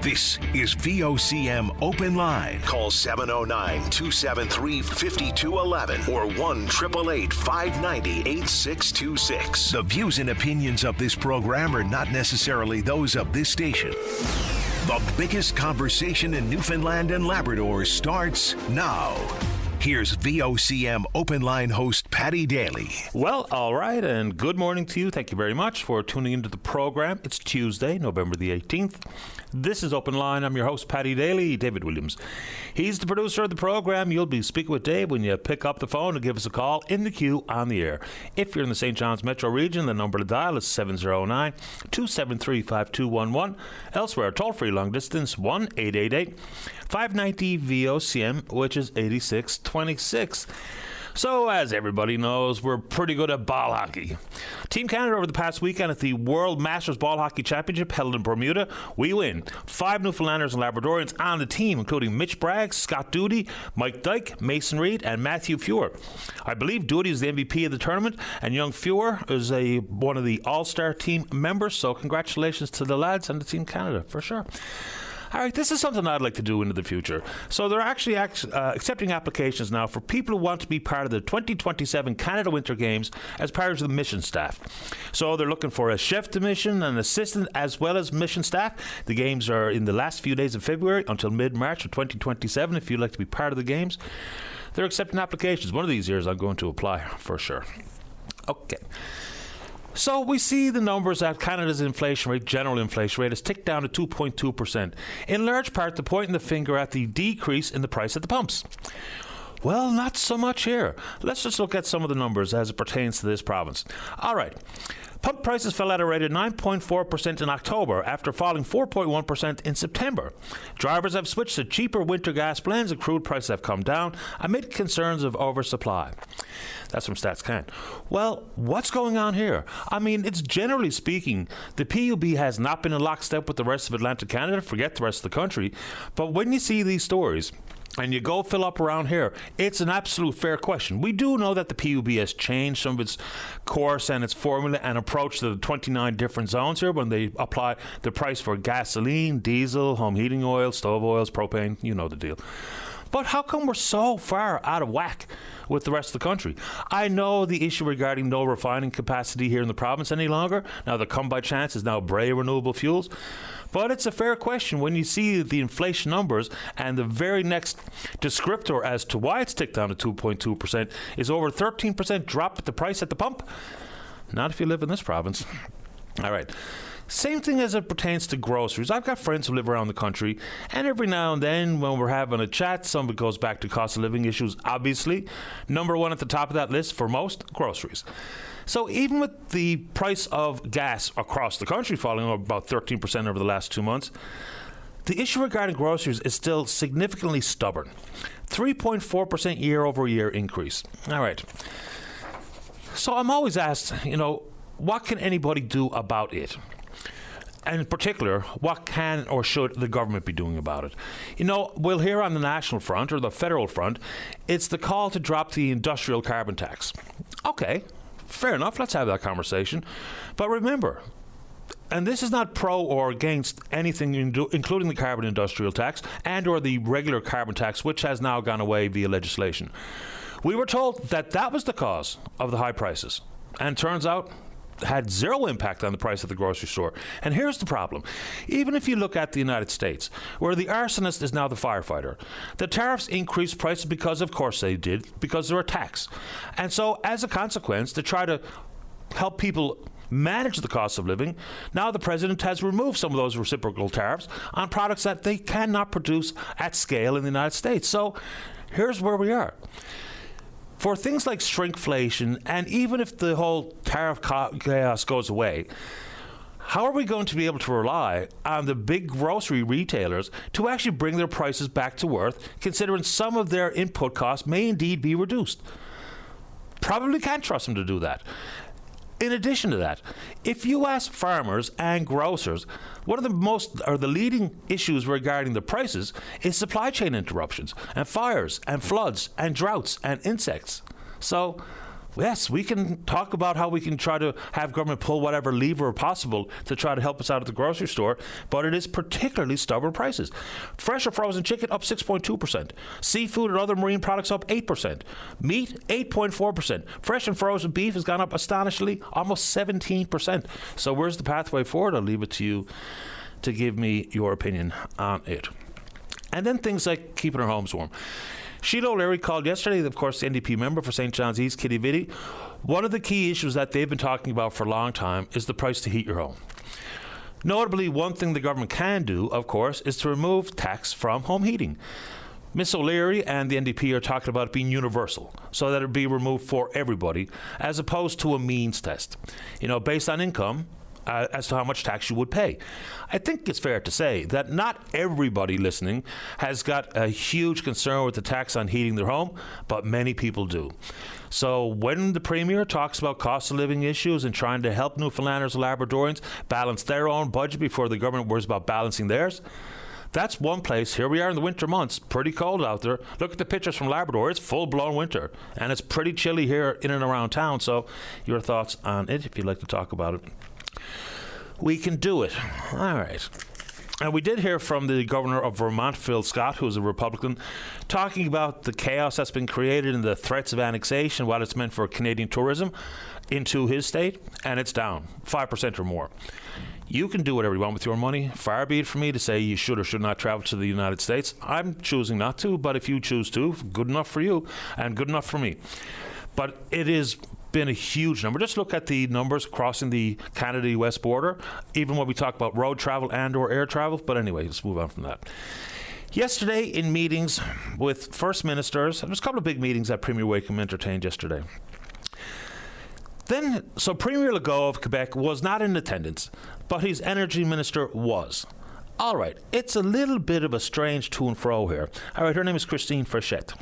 This is VOCM Open Line. Call 709-273-5211 or 1-888-590-8626. The views and opinions of this program are not necessarily those of this station. The biggest conversation in Newfoundland and Labrador starts now. Here's VOCM Open Line host Paddy Daly. Well, all right, and good morning to you. Thank you very much for tuning into the program. It's Tuesday, November the 18th. This is Open Line. I'm your host, Paddy Daly, David Williams. He's the producer of the program. You'll be speaking with Dave when you pick up the phone and give us a call in the queue on the air. If you're in the St. John's metro region, the number to dial is 709-273-5211. Elsewhere, toll-free long distance, 1-888-590-VOCM, which is 8626. So, as everybody knows, we're pretty good at ball hockey. Team Canada over the past weekend at the World Masters Ball Hockey Championship held in Bermuda, we win. 5 Newfoundlanders and Labradorians on the team, including Mitch Bragg, Scott Doody, Mike Dyke, Mason Reid, and Matthew Feuer. I believe Doody is the MVP of the tournament, and young Feuer is one of the all-star team members, so congratulations to the lads and the Team Canada, for sure. All right, this is something I'd like to do into the future. So they're actually accepting applications now for people who want to be part of the 2027 Canada Winter Games as part of the mission staff. So they're looking for a chef de mission, an assistant, as well as mission staff. The games are in the last few days of February until mid-March of 2027 if you'd like to be part of the games. They're accepting applications. One of these years I'm going to apply for sure. Okay. So we see the numbers that Canada's inflation rate, general inflation rate, has ticked down to 2.2%. In large part, they're pointing the finger at the decrease in the price at the pumps. Well, not so much here. Let's just look at some of the numbers as it pertains to this province. All right. Pump prices fell at a rate of 9.4% in October after falling 4.1% in September. Drivers have switched to cheaper winter gas blends and crude prices have come down amid concerns of oversupply. That's from StatsCan. Well, what's going on here? I mean, it's generally speaking, the PUB has not been in lockstep with the rest of Atlantic Canada, forget the rest of the country. But when you see these stories, and you go fill up around here, it's an absolute fair question. We do know that the PUB has changed some of its course and its formula and approach to the 29 different zones here when they apply the price for gasoline, diesel, home heating oil, stove oils, propane, you know the deal. But how come we're so far out of whack with the rest of the country? I know the issue regarding no refining capacity here in the province any longer. Now, the come by chance is now Bray Renewable Fuels. But it's a fair question when you see the inflation numbers and the very next descriptor as to why it's ticked down to 2.2% is over 13% drop at the price at the pump. Not if you live in this province. All right. Same thing as it pertains to groceries. I've got friends who live around the country, and every now and then when we're having a chat, some of it goes back to cost of living issues, obviously. Number one at the top of that list for most, groceries. So even with the price of gas across the country falling about 13% over the last 2 months, the issue regarding groceries is still significantly stubborn. 3.4% year-over-year increase. All right. So I'm always asked, what can anybody do about it? And in particular, what can or should the government be doing about it? We'll hear on the national front or the federal front, it's the call to drop the industrial carbon tax. Okay, fair enough, let's have that conversation. But remember, and this is not pro or against anything, including the carbon industrial tax and or the regular carbon tax, which has now gone away via legislation. We were told that that was the cause of the high prices. And turns out, had zero impact on the price at the grocery store. And here's the problem. Even if you look at the United States, where the arsonist is now the firefighter, the tariffs increased prices because, of course they did, because they're a tax. And so, as a consequence, to try to help people manage the cost of living, now the president has removed some of those reciprocal tariffs on products that they cannot produce at scale in the United States. So, here's where we are. For things like shrinkflation, and even if the whole tariff chaos goes away, how are we going to be able to rely on the big grocery retailers to actually bring their prices back to earth, considering some of their input costs may indeed be reduced? Probably can't trust them to do that. In addition to that, if you ask farmers and grocers, one of the leading issues regarding the prices is supply chain interruptions and fires and floods and droughts and insects. So Yes, we can talk about how we can try to have government pull whatever lever possible to try to help us out at the grocery store, but it is particularly stubborn prices. Fresh or frozen chicken up 6.2%. Seafood and other marine products up 8%. Meat, 8.4%. Fresh and frozen beef has gone up astonishingly, almost 17%. So where's the pathway forward? I'll leave it to you to give me your opinion on it. And then things like keeping our homes warm. Sheila O'Leary called yesterday, of course, the NDP member for St. John's East, Kitty Vitty. One of the key issues that they've been talking about for a long time is the price to heat your home. Notably, one thing the government can do, of course, is to remove tax from home heating. Miss O'Leary and the NDP are talking about it being universal, so that it be removed for everybody, as opposed to a means test. Based on income, as to how much tax you would pay. I think it's fair to say that not everybody listening has got a huge concern with the tax on heating their home, but many people do. So when the Premier talks about cost of living issues and trying to help Newfoundlanders and Labradorians balance their own budget before the government worries about balancing theirs, that's one place. Here we are in the winter months, pretty cold out there. Look at the pictures from Labrador. It's full-blown winter, and it's pretty chilly here in and around town. So your thoughts on it, if you'd like to talk about it. We can do it. All right. And we did hear from the governor of Vermont, Phil Scott, who's a Republican, talking about the chaos that's been created and the threats of annexation, what it's meant for Canadian tourism into his state, and it's down 5% or more. You can do whatever you want with your money. Far be it from me to say you should or should not travel to the United States. I'm choosing not to, but if you choose to, good enough for you and good enough for me. But it is been a huge number. Just look at the numbers crossing the Canada-US border, even when we talk about road travel and or air travel. But anyway, let's move on from that. Yesterday, in meetings with First Ministers, there was a couple of big meetings that Premier Wakeham entertained yesterday. So Premier Legault of Quebec was not in attendance, but his Energy Minister was. All right, it's a little bit of a strange to and fro here. All right, her name is Christine Frechette.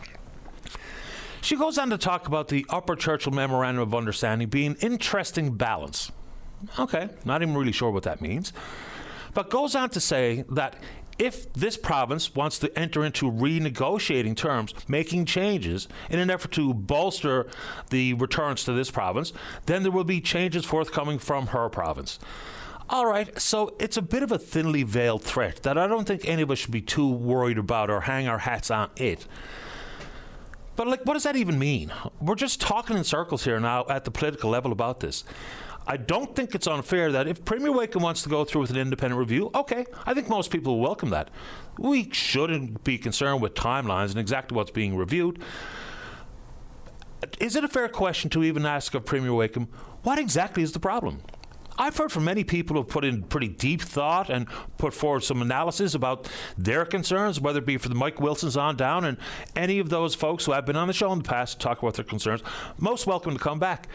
She goes on to talk about the Upper Churchill Memorandum of Understanding being interesting balance. Okay, not even really sure what that means. But goes on to say that if this province wants to enter into renegotiating terms, making changes in an effort to bolster the returns to this province, then there will be changes forthcoming from her province. All right, so it's a bit of a thinly veiled threat that I don't think any of us should be too worried about or hang our hats on it. But what does that even mean? We're just talking in circles here now at the political level about this. I don't think it's unfair that if Premier Wakeham wants to go through with an independent review, okay, I think most people will welcome that. We shouldn't be concerned with timelines and exactly what's being reviewed. Is it a fair question to even ask of Premier Wakeham, what exactly is the problem? I've heard from many people who have put in pretty deep thought and put forward some analysis about their concerns, whether it be for the Mike Wilsons on down and any of those folks who have been on the show in the past to talk about their concerns. Most welcome to come back.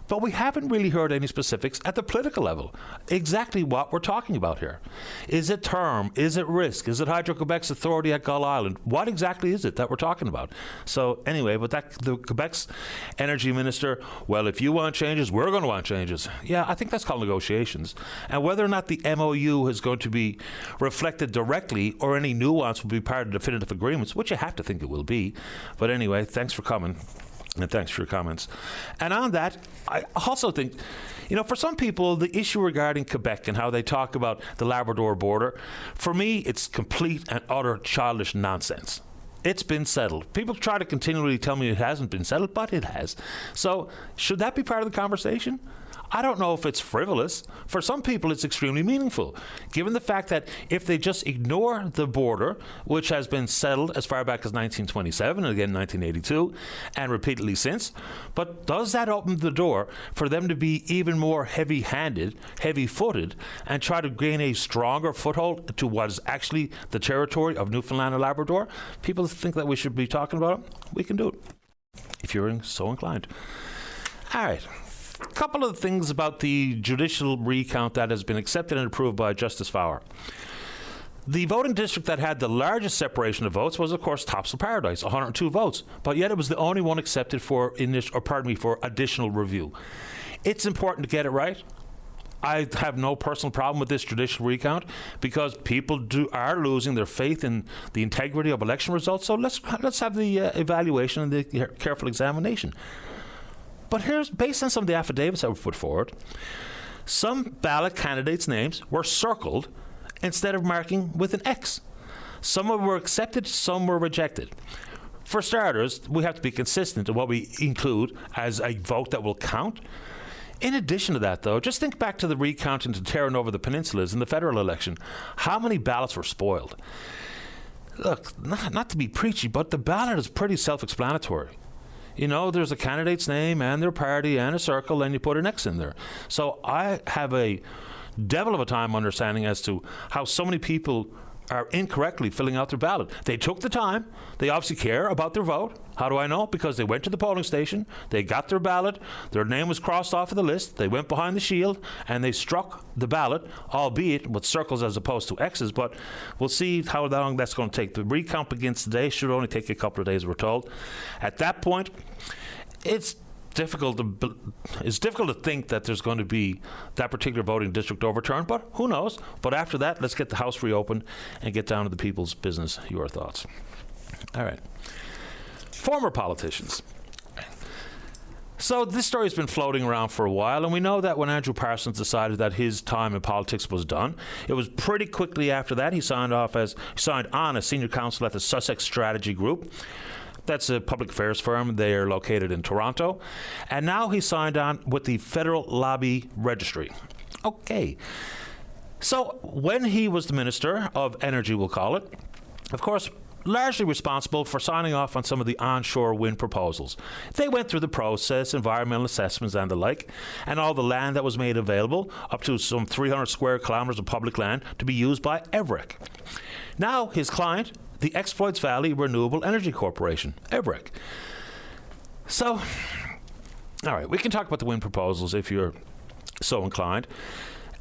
But we haven't really heard any specifics at the political level. Exactly what we're talking about here. Is it term? Is it risk? Is it Hydro-Quebec's authority at Gull Island? What exactly is it that we're talking about? So anyway, but the Quebec's energy minister, well, if you want changes, we're going to want changes. Yeah, I think that's called negotiations. And whether or not the MOU is going to be reflected directly or any nuance will be part of definitive agreements, which you have to think it will be. But anyway, thanks for coming. And thanks for your comments. And on that, I also think, for some people, the issue regarding Quebec and how they talk about the Labrador border, for me, it's complete and utter childish nonsense. It's been settled. People try to continually tell me it hasn't been settled, but it has. So should that be part of the conversation? I don't know if it's frivolous. For some people, it's extremely meaningful, given the fact that if they just ignore the border, which has been settled as far back as 1927 and again 1982, and repeatedly since, but does that open the door for them to be even more heavy-handed, heavy-footed, and try to gain a stronger foothold to what is actually the territory of Newfoundland and Labrador? People think that we should be talking about it. We can do it, if you're so inclined. All right. A couple of things about the judicial recount that has been accepted and approved by Justice Fowler. The voting district that had the largest separation of votes was, of course, Topsail Paradise, 102 votes, but yet it was the only one accepted for additional review. It's important to get it right. I have no personal problem with this judicial recount because people are losing their faith in the integrity of election results. So let's have the evaluation and the careful examination. But here's, based on some of the affidavits that were put forward, some ballot candidates' names were circled instead of marking with an X. Some were accepted, some were rejected. For starters, we have to be consistent in what we include as a vote that will count. In addition to that, though, just think back to the recounting to tearing over the peninsulas in the federal election. How many ballots were spoiled? Look, not to be preachy, but the ballot is pretty self-explanatory. You know, there's a candidate's name and their party and a circle, and you put an X in there. So I have a devil of a time understanding as to how so many people are incorrectly filling out their ballot. They took the time. They obviously care about their vote. How do I know? Because they went to the polling station, they got their ballot, their name was crossed off of the list, they went behind the shield, and they struck the ballot, albeit with circles as opposed to X's, but we'll see how long that's going to take. The recount begins today, should only take a couple of days, we're told. At that point, it's difficult to think that there's going to be that particular voting district overturned, but who knows? But after that, let's get the House reopened and get down to the people's business. Your thoughts? All right. Former politicians. So this story has been floating around for a while, and we know that when Andrew Parsons decided that his time in politics was done, it was pretty quickly after that he signed on as senior counsel at the Sussex Strategy Group. That's a public affairs firm. They are located in Toronto. And now he signed on with the Federal Lobby Registry. Okay. So when he was the Minister of Energy, we'll call it, of course, largely responsible for signing off on some of the onshore wind proposals. They went through the process, environmental assessments and the like, and all the land that was made available, up to some 300 square kilometres of public land, to be used by EVREC. Now his client, the Exploits Valley Renewable Energy Corporation, EVREC. So, all right, we can talk about the wind proposals if you're so inclined.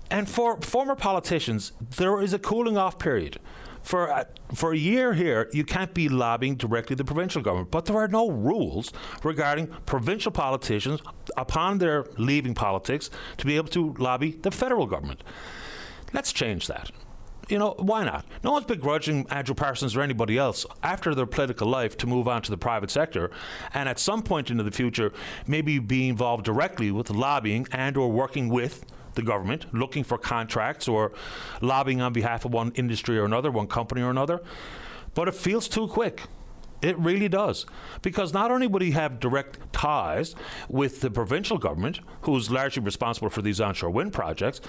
And for former politicians, there is a cooling off period. For a year here, you can't be lobbying directly the provincial government, but there are no rules regarding provincial politicians upon their leaving politics to be able to lobby the federal government. Let's change that. You know, why not? No one's begrudging Andrew Parsons or anybody else after their political life to move on to the private sector, and at some point into the future, maybe be involved directly with lobbying and or working with the government, looking for contracts or lobbying on behalf of one industry or another, one company or another. But it feels too quick. It really does. Because not only would he have direct ties with the provincial government, who's largely responsible for these onshore wind projects,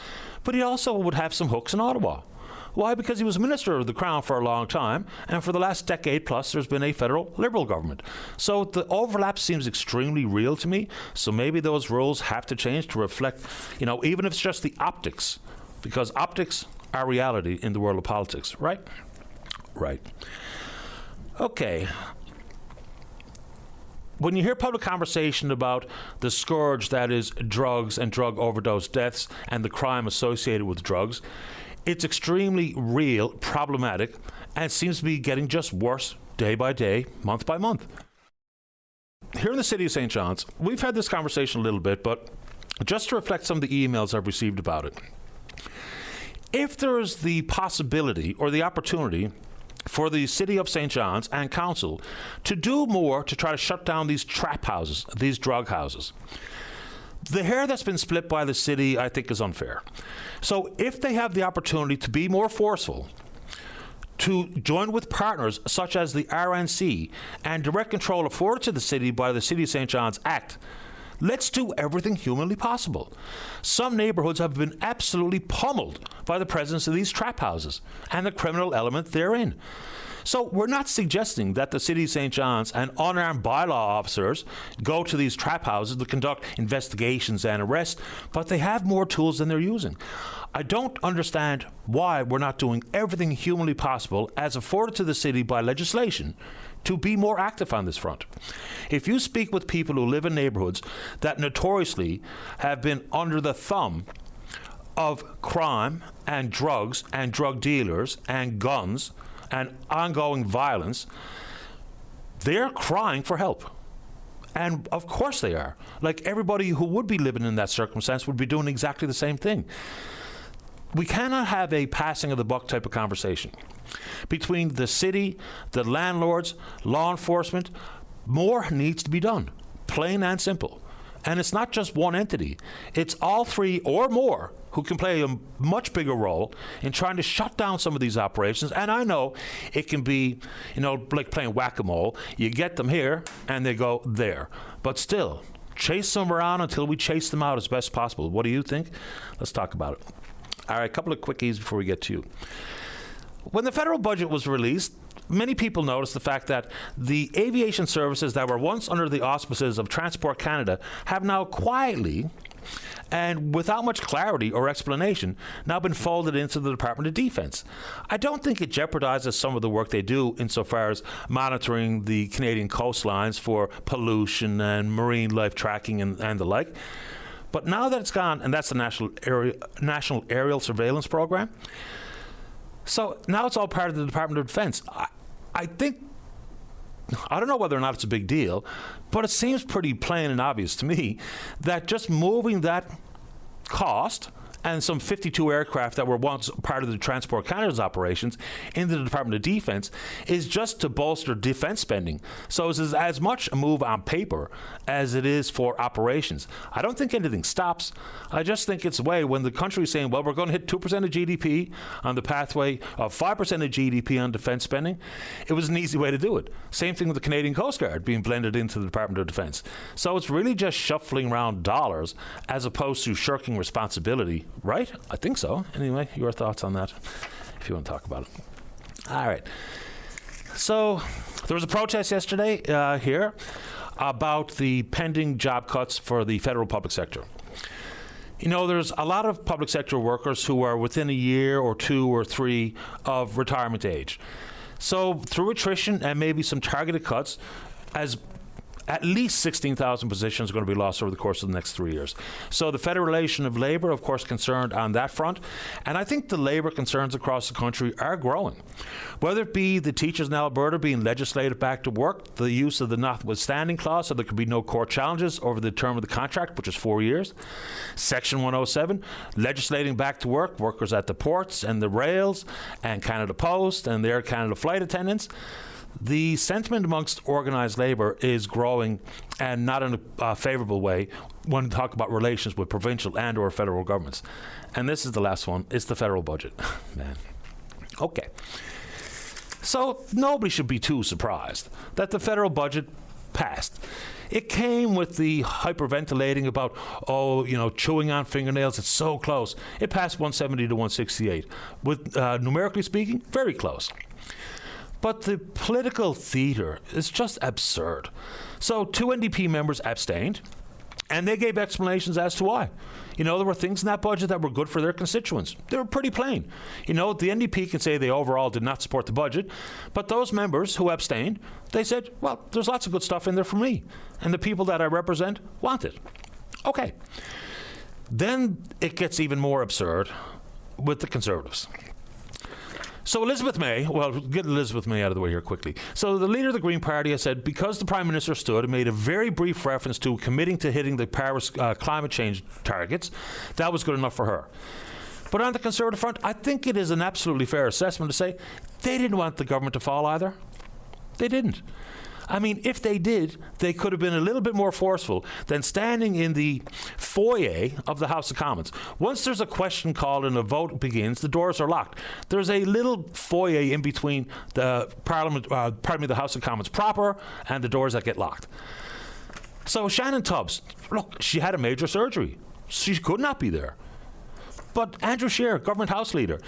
but he also would have some hooks in Ottawa. Why? Because he was Minister of the Crown for a long time, and for the last decade plus, there's been a federal Liberal government. So the overlap seems extremely real to me, so maybe those rules have to change to reflect, you know, even if it's just the optics, because optics are reality in the world of politics, right? Right. Okay. When you hear public conversation about the scourge that is drugs and drug overdose deaths and the crime associated with drugs, it's extremely real, problematic, and seems to be getting just worse day by day, month by month. Here in the city of St. John's, we've had this conversation a little bit, but just to reflect some of the emails I've received about it. If there is the possibility or the opportunity for the city of St. John's and council to do more to try to shut down these trap houses, these drug houses, the hair that's been split by the city, I think, is unfair. So if they have the opportunity to be more forceful, to join with partners such as the RNC and direct control afforded to the city by the City of St. John's Act, let's do everything humanly possible. Some neighbourhoods have been absolutely pummeled by the presence of these trap houses and the criminal element therein. So we're not suggesting that the City of St. John's and unarmed bylaw officers go to these trap houses to conduct investigations and arrests, but they have more tools than they're using. I don't understand why we're not doing everything humanly possible as afforded to the city by legislation to be more active on this front. If you speak with people who live in neighbourhoods that notoriously have been under the thumb of crime and drug dealers and guns and ongoing violence, they're crying for help. And of course they are. Like everybody who would be living in that circumstance would be doing exactly the same thing. We cannot have a passing of the buck type of conversation between the city, the landlords, law enforcement. More needs to be done, plain and simple. And it's not just one entity. It's all three or more who can play a much bigger role in trying to shut down some of these operations. And I know it can be, like playing whack-a-mole. You get them here, and they go there. But still, chase them around until we chase them out as best possible. What do you think? Let's talk about it. All right, a couple of quickies before we get to you. When the federal budget was released, many people noticed the fact that the aviation services that were once under the auspices of Transport Canada have now quietly and without much clarity or explanation now been folded into the Department of Defence. I don't think it jeopardizes some of the work they do insofar as monitoring the Canadian coastlines for pollution and marine life tracking and the like. But now that it's gone, and that's the National Aerial Surveillance Program, so now it's all part of the Department of Defence. I don't know whether or not it's a big deal, but it seems pretty plain and obvious to me that just moving that cost and some 52 aircraft that were once part of the Transport Canada's operations into the Department of Defence is just to bolster defence spending. So this is as much a move on paper as it is for operations. I don't think anything stops. I just think it's a way when the country is saying, well, we're going to hit 2% of GDP on the pathway of 5% of GDP on defence spending. It was an easy way to do it. Same thing with the Canadian Coast Guard being blended into the Department of Defence. So it's really just shuffling around dollars as opposed to shirking responsibility. Right? I think so. Anyway, your thoughts on that, if you want to talk about it. All right. So there was a protest yesterday here about the pending job cuts for the federal public sector. There's a lot of public sector workers who are within a year or 2 or 3 of retirement age. So through attrition and maybe some targeted cuts, at least 16,000 positions are going to be lost over the course of the next 3 years. So the Federation of Labour, of course, concerned on that front. And I think the labour concerns across the country are growing. Whether it be the teachers in Alberta being legislated back to work, the use of the notwithstanding clause so there could be no court challenges over the term of the contract, which is 4 years. Section 107, legislating back to work, workers at the ports and the rails and Canada Post and the Air Canada flight attendants. The sentiment amongst organised labour is growing, and not in a favourable way when we talk about relations with provincial and or federal governments. And this is the last one. It's the federal budget. Man. Okay. So nobody should be too surprised that the federal budget passed. It came with the hyperventilating about, chewing on fingernails. It's so close. It passed 170 to 168. With numerically speaking, very close. But the political theatre is just absurd. So 2 NDP members abstained, and they gave explanations as to why. There were things in that budget that were good for their constituents. They were pretty plain. The NDP can say they overall did not support the budget, but those members who abstained, they said, well, there's lots of good stuff in there for me, and the people that I represent want it. Okay. Then it gets even more absurd with the Conservatives. So Elizabeth May, get Elizabeth May out of the way here quickly. So the leader of the Green Party has said because the Prime Minister stood and made a very brief reference to committing to hitting the Paris climate change targets, that was good enough for her. But on the Conservative front, I think it is an absolutely fair assessment to say they didn't want the government to fall either. They didn't. I mean, if they did, they could have been a little bit more forceful than standing in the foyer of the House of Commons. Once there's a question called and a vote begins, the doors are locked. There's a little foyer in between the the House of Commons proper and the doors that get locked. So Shannon Tubbs, look, she had a major surgery. She could not be there. But Andrew Scheer, government house leader,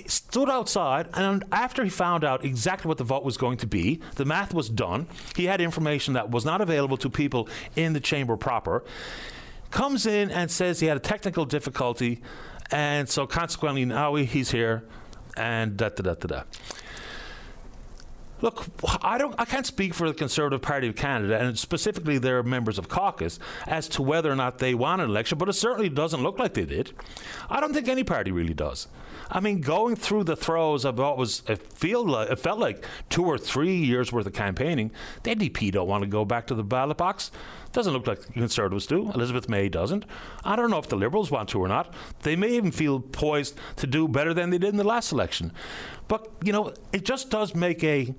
stood outside, and after he found out exactly what the vote was going to be, the math was done, he had information that was not available to people in the chamber proper, comes in and says he had a technical difficulty, and so consequently now he's here, and da-da-da-da-da. Look, I can't speak for the Conservative Party of Canada, and specifically their members of caucus, as to whether or not they won an election, but it certainly doesn't look like they did. I don't think any party really does. I mean, going through the throes of what was, it felt like 2 or 3 years worth of campaigning, the NDP don't want to go back to the ballot box. Doesn't look like the Conservatives do. Elizabeth May doesn't. I don't know if the Liberals want to or not. They may even feel poised to do better than they did in the last election. But, it just does make a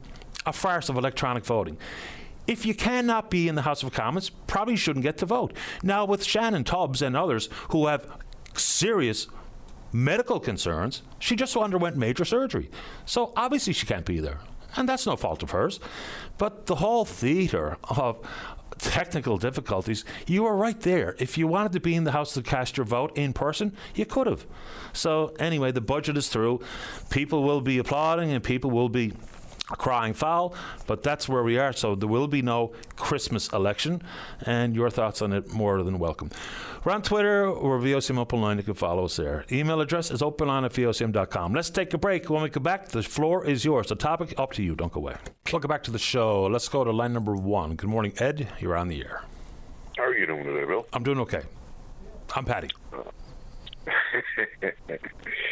farce of electronic voting. if you cannot be in the House of Commons, probably shouldn't get to vote. Now, with Shannon Tubbs and others who have serious medical concerns, she just underwent major surgery. So obviously she can't be there. And that's no fault of hers. But the whole theatre of technical difficulties, you were right there. If you wanted to be in the House to cast your vote in person, you could have. So anyway, the budget is through. People will be applauding and people will be crying foul, but that's where we are. So there will be no Christmas election, and your thoughts on it more than welcome. We're on Twitter or VOCM Open Line. You can follow us there. Email address is openline@vocm.com. Let's take a break. When we come back, the floor is yours. The topic, up to you. Don't go away. Welcome back to the show. Let's go to line number 1. Good morning, Ed. You're on the air. How are you doing today, Bill? I'm doing okay. I'm Patty.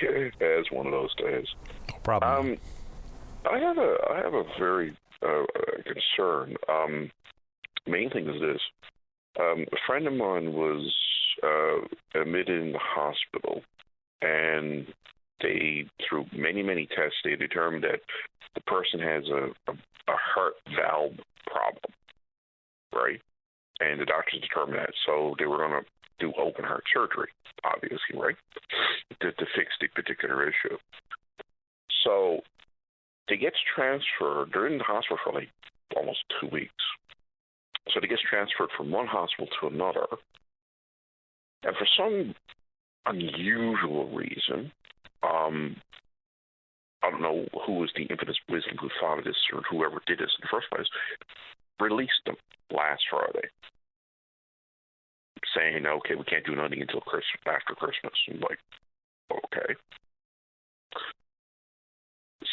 It's one of those days. No problem. I have a very concern. Main thing is this: a friend of mine was admitted in the hospital, and they, through many tests, they determined that the person has a heart valve problem, right? And the doctors determined that, so they were going to do open heart surgery, obviously, right, to fix the particular issue. So they gets transferred. They're in the hospital for like almost 2 weeks. So they gets transferred from one hospital to another. And for some unusual reason, I don't know who was the infinite wisdom who thought of this or whoever did this in the first place, released them last Friday, saying, okay, we can't do nothing until after Christmas. I'm like, okay.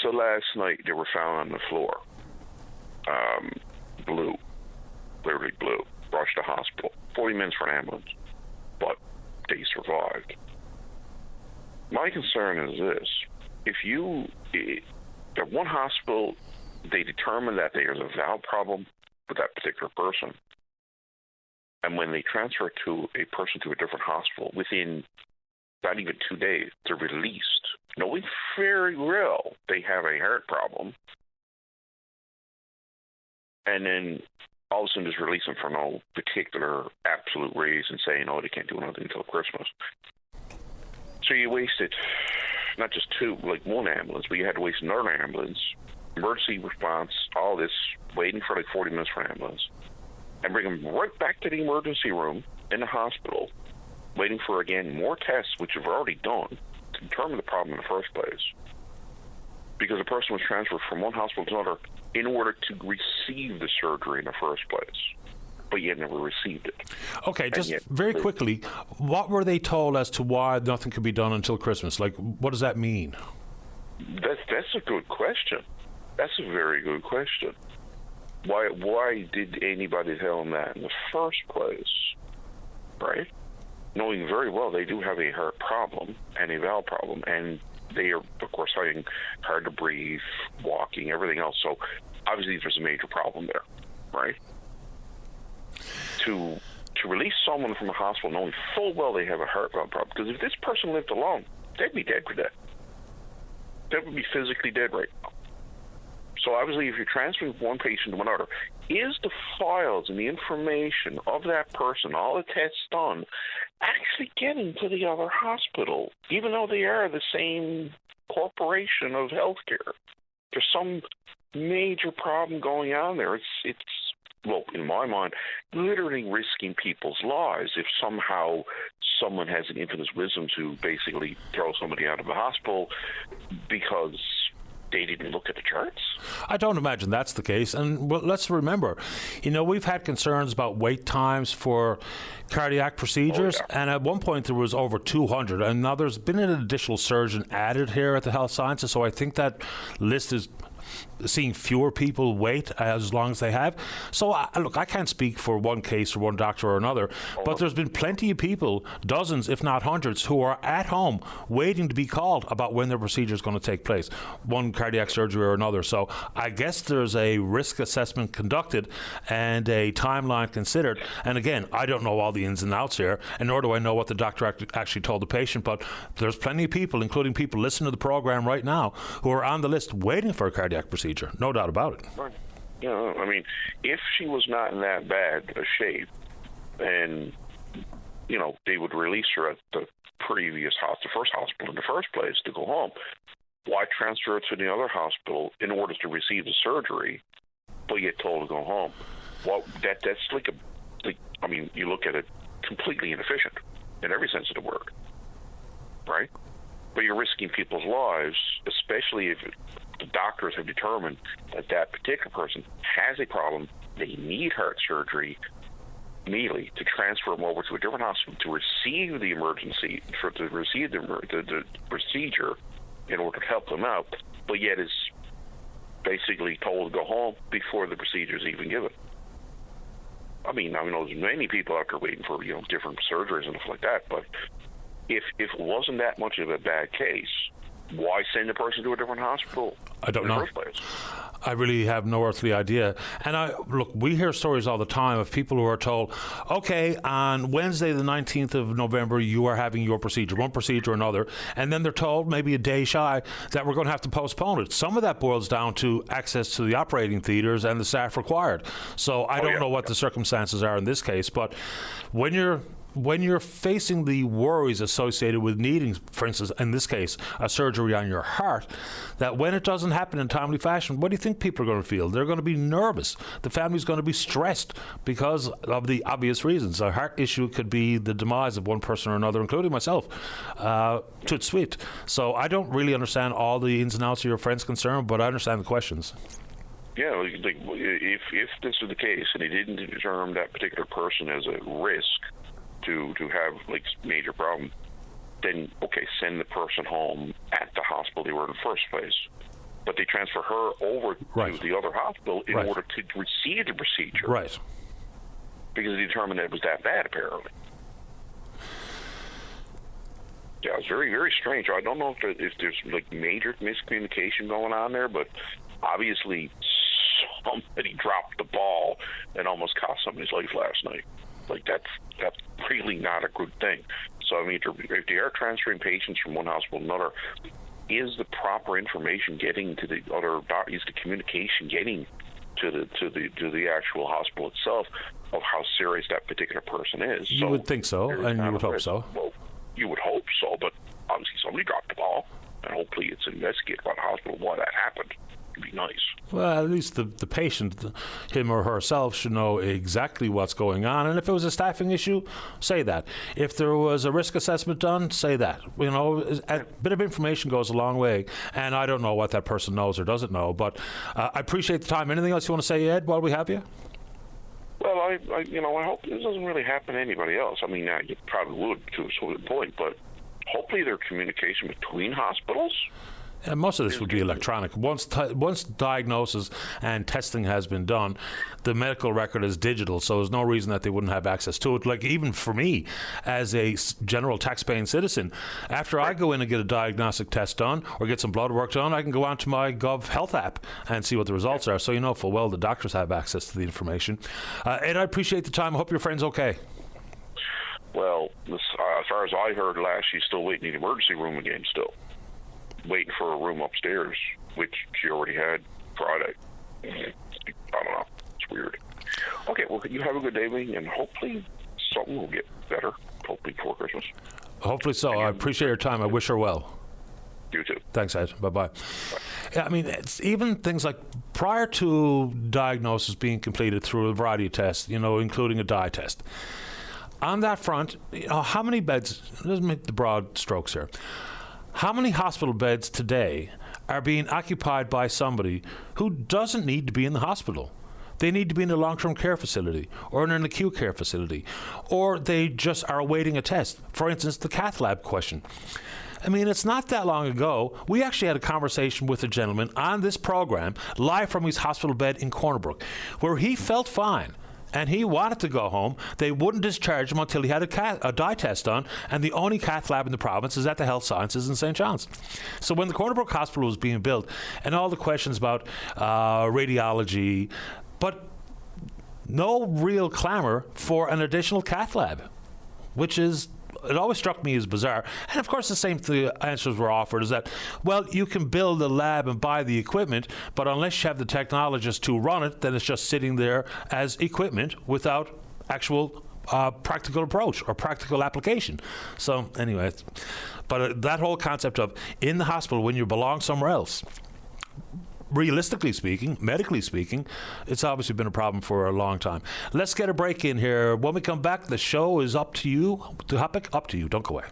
So last night they were found on the floor, blue, literally blue, rushed to hospital, 40 minutes for an ambulance, but they survived. My concern is this: at one hospital, they determine that there's a valve problem with that particular person, and when they transfer a person to a different hospital, within not even 2 days, they're released, knowing very well they have a heart problem, and then all of a sudden just release them for no particular absolute reason, saying, oh, they can't do nothing until Christmas. So you wasted not just one ambulance, but you had to waste another ambulance, emergency response, all this, waiting for like 40 minutes for an ambulance, and bring them right back to the emergency room in the hospital, waiting for, again, more tests, which you've already done, to determine the problem in the first place. Because the person was transferred from one hospital to another in order to receive the surgery in the first place, but yet never received it. Okay, just very quickly, what were they told as to why nothing could be done until Christmas? Like, what does that mean? That's a good question. That's a very good question. Why did anybody tell them that in the first place, right? Knowing very well they do have a heart problem and a valve problem, and they are, of course, finding hard to breathe, walking, everything else. So obviously there's a major problem there, right? To release someone from a hospital knowing full well they have a heart valve problem, because if this person lived alone, they'd be dead today. They would be physically dead right now. So obviously, if you're transferring one patient to another, is the files and the information of that person, all the tests done, actually getting to the other hospital, even though they are the same corporation of healthcare? There's some major problem going on there. It's well, in my mind, literally risking people's lives if somehow someone has an infinite wisdom to basically throw somebody out of the hospital because they didn't look at the charts. I don't imagine that's the case. And well, let's remember, we've had concerns about wait times for cardiac procedures, and at one point there was over 200, and now there's been an additional surgeon added here at the Health Sciences, so I think that list is seeing fewer people wait as long as they have. So look, I can't speak for one case or one doctor or another, but there's been plenty of people, dozens if not hundreds, who are at home waiting to be called about when their procedure is going to take place, one cardiac surgery or another. So I guess there's a risk assessment conducted and a timeline considered. And again, I don't know all the ins and outs here, and nor do I know what the doctor actually told the patient, but there's plenty of people, including people listening to the program right now, who are on the list waiting for a cardiac procedure. No doubt about it. Right. You know, I mean, if she was not in that bad a shape, and they would release her at the previous the first hospital in the first place to go home. Why transfer her to the other hospital in order to receive the surgery, but yet told to go home? Well, that's you look at it, completely inefficient in every sense of the word, right? But you're risking people's lives, especially if the doctors have determined that that particular person has a problem. They need heart surgery immediately, to transfer them over to a different hospital to receive the emergency, to receive the procedure in order to help them out, but yet is basically told to go home before the procedure is even given. I mean, I know there's many people out there waiting for different surgeries and stuff like that, but if it wasn't that much of a bad case, why send the person to a different hospital? I don't know. In the first place? I really have no earthly idea. And we hear stories all the time of people who are told, okay, on Wednesday the 19th of November, you are having your procedure, one procedure or another, and then they're told maybe a day shy that we're going to have to postpone it. Some of that boils down to access to the operating theaters and the staff required. So I don't know what the circumstances are in this case, but when you're facing the worries associated with needing, for instance, in this case, a surgery on your heart, that when it doesn't happen in timely fashion, what do you think people are going to feel? They're going to be nervous. The family's going to be stressed because of the obvious reasons. A heart issue could be the demise of one person or another, including myself. Toot sweet. So I don't really understand all the ins and outs of your friend's concern, but I understand the questions. Yeah, like, if this is the case and they didn't determine that particular person as a risk to have like major problem, then okay, send the person home at the hospital they were in the first place. But they transfer her over to the other hospital in order to receive the procedure. Right. Because they determined that it was that bad, apparently. Yeah, it's very, very strange. I don't know if there's like major miscommunication going on there, but obviously somebody dropped the ball and almost cost somebody's life last night. Like, that's really not a good thing. So, I mean, if they are transferring patients from one hospital to another, is the proper information getting to the other doctors? Is the communication getting to the actual hospital itself of how serious that particular person is? You would think so, and you would hope so. Well, you would hope so, but obviously somebody dropped the ball, and hopefully it's investigated by the hospital why that happened. Be nice. Well, at least the patient, him or herself, should know exactly what's going on. And if it was a staffing issue, say that. If there was a risk assessment done, say that. You know, a bit of information goes a long way. And I don't know what that person knows or doesn't know, but I appreciate the time. Anything else you want to say, Ed, while we have you? Well, I hope this doesn't really happen to anybody else. I mean, it probably would to a certain point, but hopefully there's communication between hospitals. And most of this would be electronic. Once diagnosis and testing has been done, the medical record is digital, so there's no reason that they wouldn't have access to it. Like, even for me, as a general tax-paying citizen, after I go in and get a diagnostic test done or get some blood work done, I can go onto my Gov Health app and see what the results are. So you know full well the doctors have access to the information. Ed, I appreciate the time. I hope your friend's okay. Well, as far as I heard last, she's still waiting in the emergency room again still. Waiting for a room upstairs, which she already had Friday. I don't know. It's weird. Okay, well, you have a good day, Lee, and hopefully something will get better, hopefully before Christmas. Hopefully so. I appreciate your time. I wish her well. You too. Thanks, Ed. Bye-bye. Yeah, I mean, it's even things like prior to diagnosis being completed through a variety of tests, including a dye test. On that front, how many beds, let's make the broad strokes here. How many hospital beds today are being occupied by somebody who doesn't need to be in the hospital? They need to be in a long-term care facility or in an acute care facility, or they just are awaiting a test. For instance, the cath lab question. I mean, it's not that long ago, we actually had a conversation with a gentleman on this program, live from his hospital bed in Corner Brook, where he felt fine. And he wanted to go home. They wouldn't discharge him until he had a dye test done, and the only cath lab in the province is at the Health Sciences in St. John's. So when the Corner Brook Hospital was being built, and all the questions about radiology, but no real clamour for an additional cath lab, which is it always struck me as bizarre. And of course, the same answers were offered is that, well, you can build a lab and buy the equipment, but unless you have the technologists to run it, then it's just sitting there as equipment without actual practical approach or practical application. So anyway, but that whole concept of in the hospital when you belong somewhere else, realistically speaking, medically speaking, it's obviously been a problem for a long time. Let's get a break in here. When we come back, the show is up to you. The topic, up to you. Don't go away.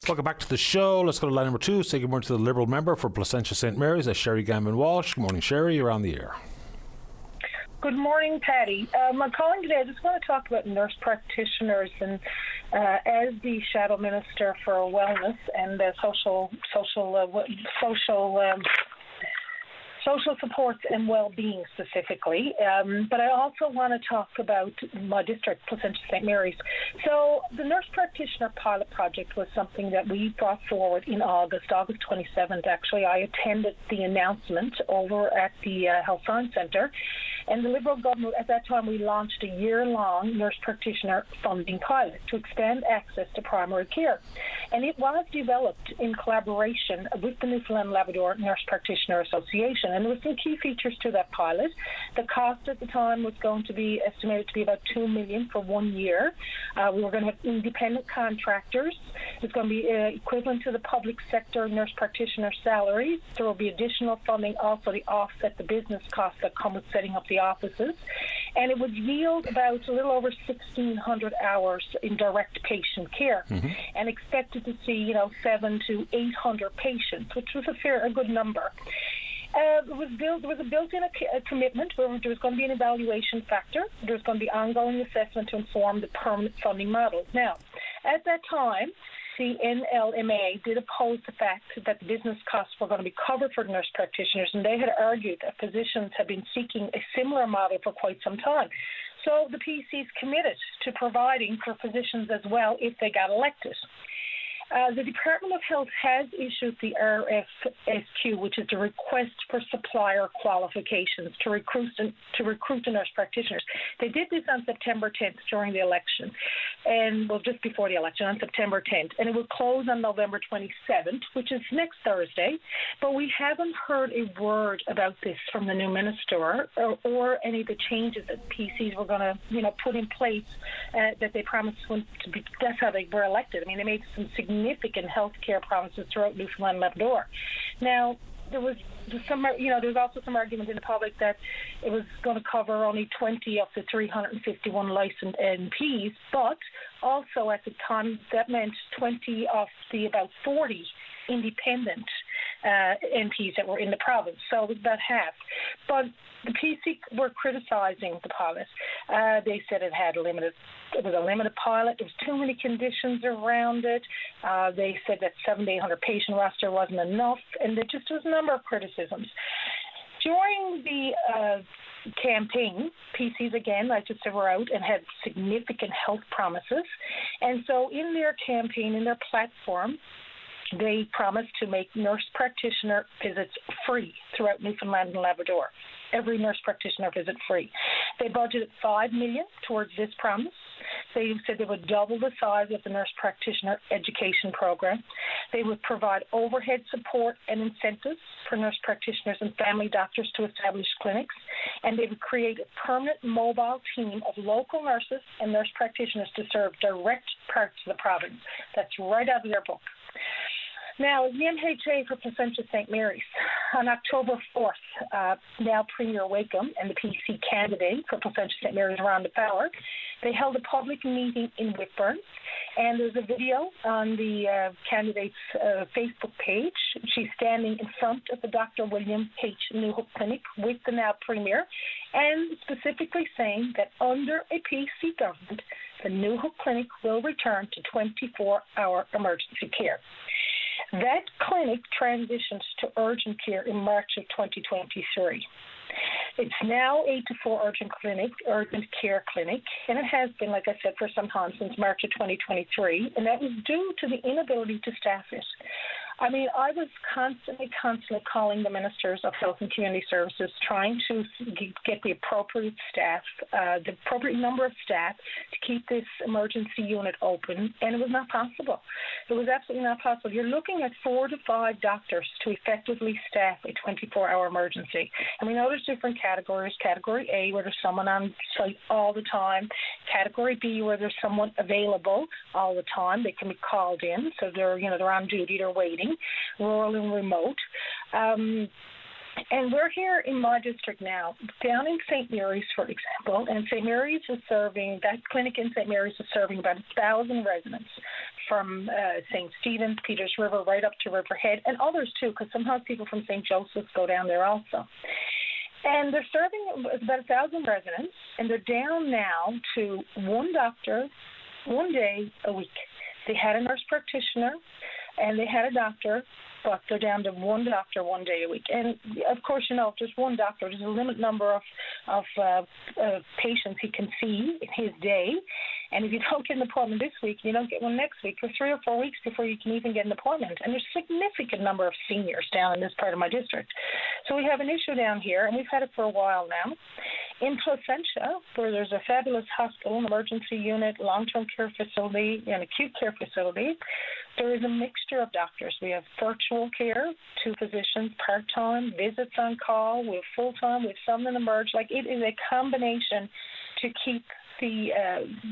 Welcome back to the show. Let's go to line number 2. Say good morning to the Liberal member for Placentia St. Mary's. That's Sherry Gambin-Walsh. Good morning, Sherry. You're on the air. Good morning, Patty. I'm calling today. I just want to talk about nurse practitioners, and as the Shadow Minister for Wellness and social supports and well-being specifically. But I also want to talk about my district, Placentia St. Mary's. So the nurse practitioner pilot project was something that we brought forward in August 27th. Actually, I attended the announcement over at the Health Science Centre. And the Liberal government, at that time, we launched a year-long nurse practitioner funding pilot to expand access to primary care. And it was developed in collaboration with the Newfoundland and Labrador Nurse Practitioner Association. And there were some key features to that pilot. The cost at the time was going to be estimated to be about $2 million for 1 year. We were going to have independent contractors. It's going to be equivalent to the public sector nurse practitioner salaries. There will be additional funding also to offset the business costs that come with setting up the offices. And it would yield about a little over 1,600 hours in direct patient care, and expected to see, 700 to 800 patients, which was a good number. There was a built-in commitment where there was going to be an evaluation factor. There was going to be ongoing assessment to inform the permanent funding model. Now, at that time, the NLMA did oppose the fact that the business costs were going to be covered for nurse practitioners, and they had argued that physicians had been seeking a similar model for quite some time. So the PCs committed to providing for physicians as well if they got elected. The Department of Health has issued the RFSQ, which is the request for supplier qualifications to recruit the nurse practitioners. They did this on September 10th during the election, just before the election, on September 10th, and it will close on November 27th, which is next Thursday. But we haven't heard a word about this from the new minister or any of the changes that PCs were going to, put in place that they promised to be. That's how they were elected. I mean, they made some significant health care promises throughout Newfoundland and Labrador. Now, there was also some argument in the public that it was going to cover only 20 of the 351 licensed NPs, but also at the time that meant 20 of the about 40 independent NPs that were in the province, so it was about half. But the PC were criticising the pilot. They said it was a limited pilot. There was too many conditions around it. They said that 700 patient roster wasn't enough, and there just was a number of criticisms. During the campaign, PCs, again, like I said, were out and had significant health promises. And so in their campaign, in their platform, they promised to make nurse practitioner visits free throughout Newfoundland and Labrador. Every nurse practitioner visit free. They budgeted $5 million towards this promise. They said they would double the size of the nurse practitioner education program. They would provide overhead support and incentives for nurse practitioners and family doctors to establish clinics. And they would create a permanent mobile team of local nurses and nurse practitioners to serve direct parts of the province. That's right out of their book. Now, the MHA for Placentia St. Mary's, on October 4th, now Premier Wakeham and the PC candidate for Placentia St. Mary's, Rhonda Fowler, they held a public meeting in Whitburn, and there's a video on the candidate's Facebook page. She's standing in front of the Dr. William H. Newhook Clinic with the now Premier, and specifically saying that under a PC government, the Newhook Clinic will return to 24-hour emergency care. That clinic transitioned to urgent care in March of 2023. It's now 8 to 4 urgent care clinic, and it has been, like I said, for some time, since March of 2023, and that was due to the inability to staff it. I mean, I was constantly calling the ministers of health and community services, trying to get the appropriate staff, the appropriate number of staff to keep this emergency unit open, and it was not possible. It was absolutely not possible. You're looking at 4 to 5 doctors to effectively staff a 24-hour emergency. And we know there's different categories. Category A, where there's someone on site all the time. Category B, where there's someone available all the time. They can be called in, so they're on duty, they're waiting, rural and remote. And we're here in my district now, down in St. Mary's, for example, and St. Mary's is serving, that clinic in St. Mary's is serving about 1,000 residents from St. Stephen's, Peters River, right up to Riverhead, and others too, because sometimes people from St. Joseph's go down there also. And they're serving about 1,000 residents, and they're down now to one doctor, 1 day a week. They had a nurse practitioner, and they had a doctor, but they're down to one doctor 1 day a week. And, of course, if there's one doctor, there's a limited number of patients he can see in his day. And if you don't get an appointment this week, you don't get one next week, for 3 or 4 weeks before you can even get an appointment. And there's a significant number of seniors down in this part of my district. So we have an issue down here, and we've had it for a while now. In Placentia, where there's a fabulous hospital, an emergency unit, long-term care facility, and acute care facility, there is a mixture of doctors. We have virtual care, 2 physicians, part-time, visits on call, we have full-time, we have some that emerge. Like, it is a combination to keep the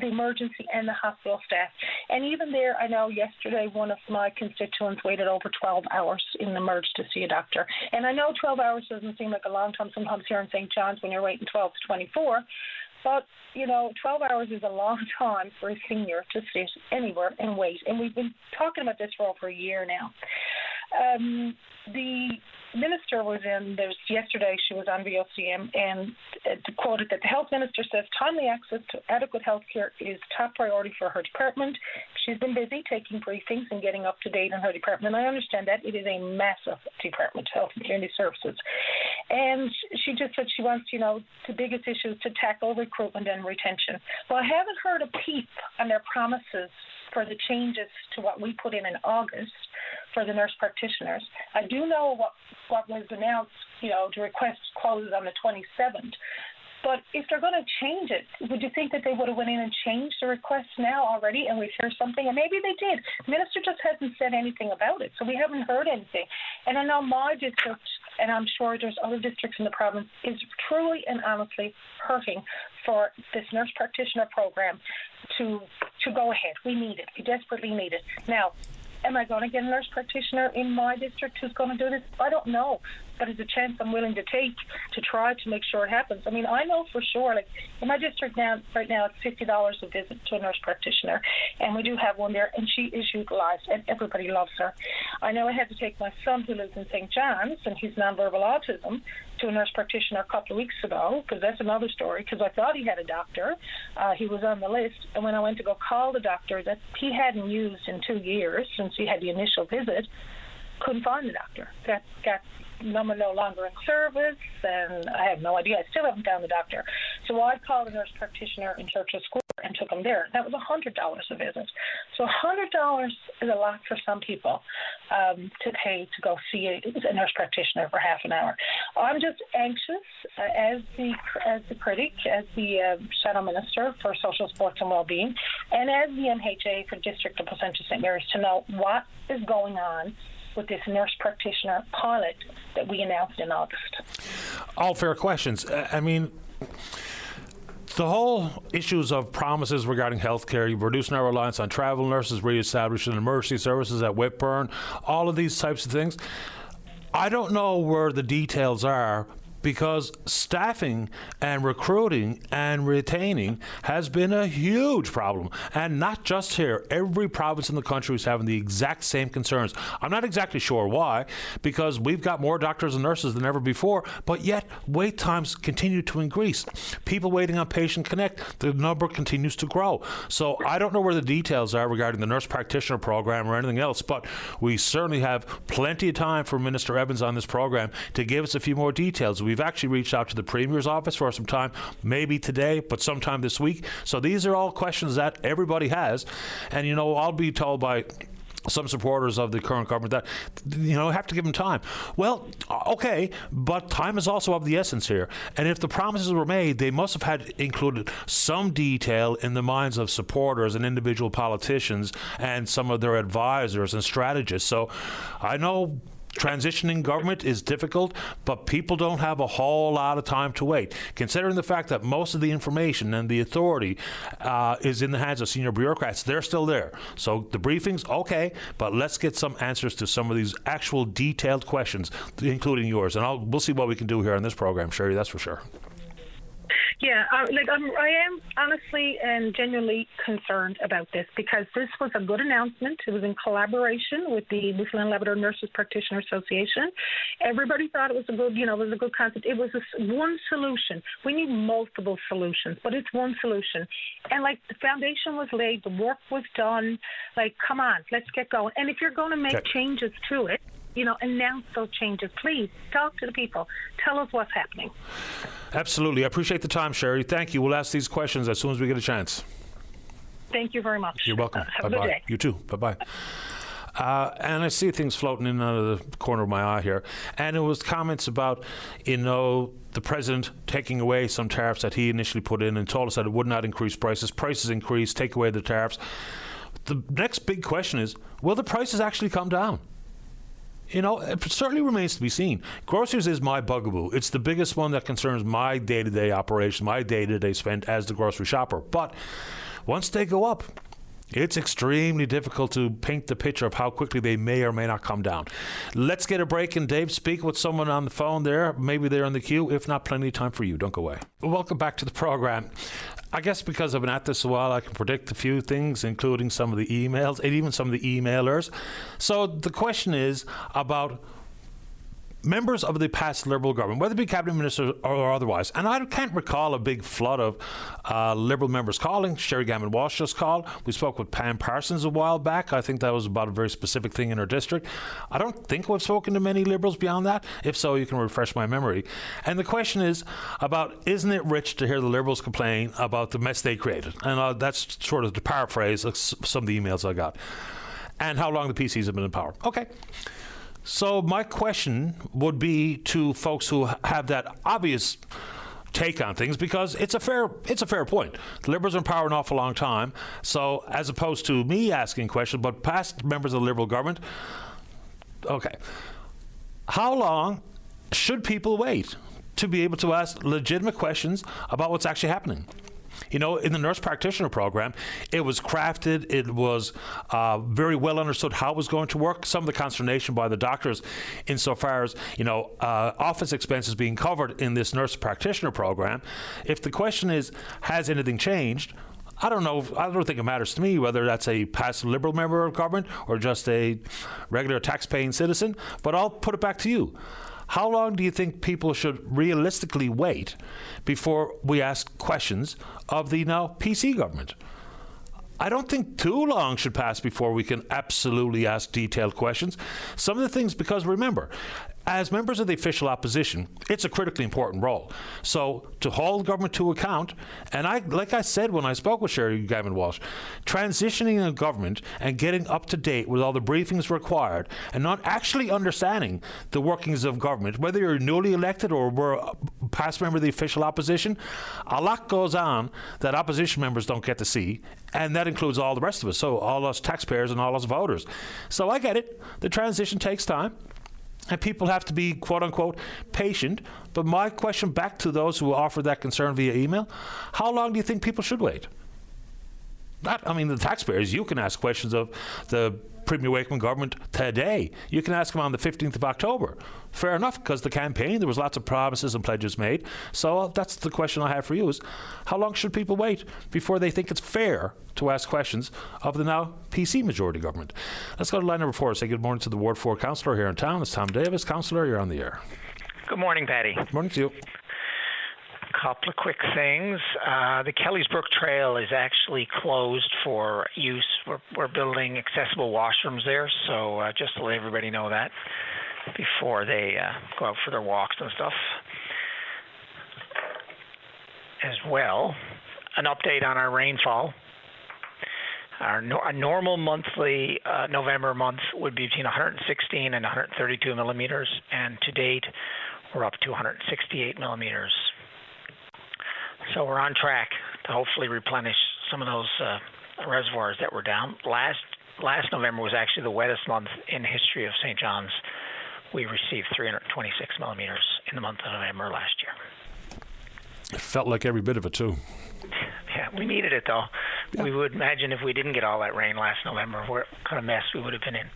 emergency and the hospital staff. And even there, I know yesterday one of my constituents waited over 12 hours in the merge to see a doctor. And I know 12 hours doesn't seem like a long time sometimes here in St. John's when you're waiting 12 to 24. But, 12 hours is a long time for a senior to sit anywhere and wait. And we've been talking about this for over a year now. The minister was yesterday she was on VOCM and quoted that the health minister says timely access to adequate health care is top priority for her department. She's been busy taking briefings and getting up to date on her department. And I understand that it is a massive department, Health and Community Services. And she just said she wants, the biggest issues to tackle recruitment and retention. Well, I haven't heard a peep on their promises for the changes to what we put in August for the nurse practitioners. I do know what was announced, to request quotas on the 27th. But if they're going to change it, would you think that they would have went in and changed the request now already and we'd hear something? And maybe they did. The minister just hasn't said anything about it, so we haven't heard anything. And I know my district, and I'm sure there's other districts in the province, is truly and honestly hurting for this nurse practitioner program to go ahead. We need it. We desperately need it. Now, am I going to get a nurse practitioner in my district who's going to do this? I don't know, but it's a chance I'm willing to take to try to make sure it happens. I mean, I know for sure, like in my district right now, it's $50 a visit to a nurse practitioner, and we do have one there, and she is utilized, and everybody loves her. I know I had to take my son who lives in St. John's, and he's nonverbal autism, to a nurse practitioner a couple of weeks ago, because that's another story, because I thought he had a doctor. He was on the list, and when I went to go call the doctor that he hadn't used in 2 years since he had the initial visit, couldn't find the doctor. Got no longer in service, and I have no idea. I still haven't found the doctor. So I called a nurse practitioner in Churchill Square and took him there. That was $100 a visit. So $100 is a lot for some people to pay to go see a nurse practitioner for half an hour. I'm just anxious as the critic, as the shadow minister for social sports and well-being, and as the MHA for District of Placentia St. Mary's to know what is going on with this nurse practitioner pilot that we announced in August. All fair questions. I mean, the whole issues of promises regarding healthcare, reducing our reliance on travel nurses, reestablishing emergency services at Whitburn, all of these types of things. I don't know where the details are, because staffing and recruiting and retaining has been a huge problem. And not just here. Every province in the country is having the exact same concerns. I'm not exactly sure why, because we've got more doctors and nurses than ever before, but yet wait times continue to increase. People waiting on Patient Connect, the number continues to grow. So I don't know where the details are regarding the nurse practitioner program or anything else, but we certainly have plenty of time for Minister Evans on this program to give us a few more details. We've actually reached out to the Premier's office for some time, maybe today, but sometime this week. So these are all questions that everybody has. And, I'll be told by some supporters of the current government that, have to give them time. Well, okay, but time is also of the essence here. And if the promises were made, they must have had included some detail in the minds of supporters and individual politicians and some of their advisors and strategists. So I know transitioning government is difficult, but people don't have a whole lot of time to wait. Considering the fact that most of the information and the authority is in the hands of senior bureaucrats, they're still there. So the briefings, okay, but let's get some answers to some of these actual detailed questions, including yours. And we'll see what we can do here on this program, Sherry, that's for sure. Yeah, I am honestly and genuinely concerned about this because this was a good announcement. It was in collaboration with the Newfoundland and Labrador Nurses Practitioner Association. Everybody thought it was a good concept. It was one solution. We need multiple solutions, but it's one solution. And the foundation was laid, the work was done. Come on, let's get going. And if you're going to make changes to it, announce those changes. Please talk to the people. Tell us what's happening. Absolutely. I appreciate the time, Sherry. Thank you. We'll ask these questions as soon as we get a chance. Thank you very much. You're welcome. Have a good day. You too. Bye-bye. And I see things floating in out of the corner of my eye here. And it was comments about, the president taking away some tariffs that he initially put in and told us that it would not increase prices. Prices increase, take away the tariffs. The next big question is, will the prices actually come down? It certainly remains to be seen. Groceries is my bugaboo. It's the biggest one that concerns my day-to-day operation, my day-to-day spend as the grocery shopper. But once they go up, it's extremely difficult to paint the picture of how quickly they may or may not come down. Let's get a break and Dave, speak with someone on the phone there. Maybe they're in the queue. If not, plenty of time for you. Don't go away. Welcome back to the program. I guess because I've been at this a while, I can predict a few things, including some of the emails and even some of the emailers. So the question is about members of the past Liberal government, whether it be cabinet ministers or otherwise, and I can't recall a big flood of Liberal members calling. Sherry Gammon-Walsh just called. We spoke with Pam Parsons a while back. I think that was about a very specific thing in her district. I don't think we've spoken to many Liberals beyond that. If so, you can refresh my memory. And the question is about, isn't it rich to hear the Liberals complain about the mess they created? And that's sort of the paraphrase of some of the emails I got. And how long the PCs have been in power. Okay. So my question would be to folks who have that obvious take on things, because it's a fair point. The Liberals are in power an awful long time. So as opposed to me asking questions, but past members of the Liberal government, okay, how long should people wait to be able to ask legitimate questions about what's actually happening? In the nurse practitioner program, it was crafted. It was very well understood how it was going to work. Some of the consternation by the doctors insofar as, office expenses being covered in this nurse practitioner program. If the question is, has anything changed? I don't know. I don't think it matters to me whether that's a past Liberal member of government or just a regular tax-paying citizen. But I'll put it back to you. How long do you think people should realistically wait before we ask questions of the now PC government? I don't think too long should pass before we can absolutely ask detailed questions. Some of the things, because remember, as members of the official opposition, it's a critically important role. So to hold government to account, and like I said when I spoke with Sherry Gammon-Walsh, transitioning a government and getting up to date with all the briefings required and not actually understanding the workings of government, whether you're newly elected or were a past member of the official opposition, a lot goes on that opposition members don't get to see, and that includes all the rest of us, so all us taxpayers and all us voters. So I get it. The transition takes time. And people have to be, quote unquote, patient. But my question back to those who offered that concern via email, how long do you think people should wait? The taxpayers, you can ask questions of the Premier Wakeman government today. You can ask them on the 15th of October. Fair enough, because the campaign, there was lots of promises and pledges made. So that's the question I have for you is, how long should people wait before they think it's fair to ask questions of the now PC majority government? Let's go to line number 4. Say good morning to the Ward 4 councillor here in town. It's Tom Davis. Councillor, you're on the air. Good morning, Patty. Good morning to you. Couple of quick things. The Kellysbrook Trail is actually closed for use. We're building accessible washrooms there, so just to let everybody know that before they go out for their walks and stuff. As well, an update on our rainfall. A normal monthly November month would be between 116 and 132 millimeters, and to date, we're up to 168 millimeters. So we're on track to hopefully replenish some of those reservoirs that were down. Last November was actually the wettest month in the history of St. John's. We received 326 millimeters in the month of November last year. It felt like every bit of it, too. Yeah, we needed it, though. Yeah. We would imagine if we didn't get all that rain last November, what kind of mess we would have been in.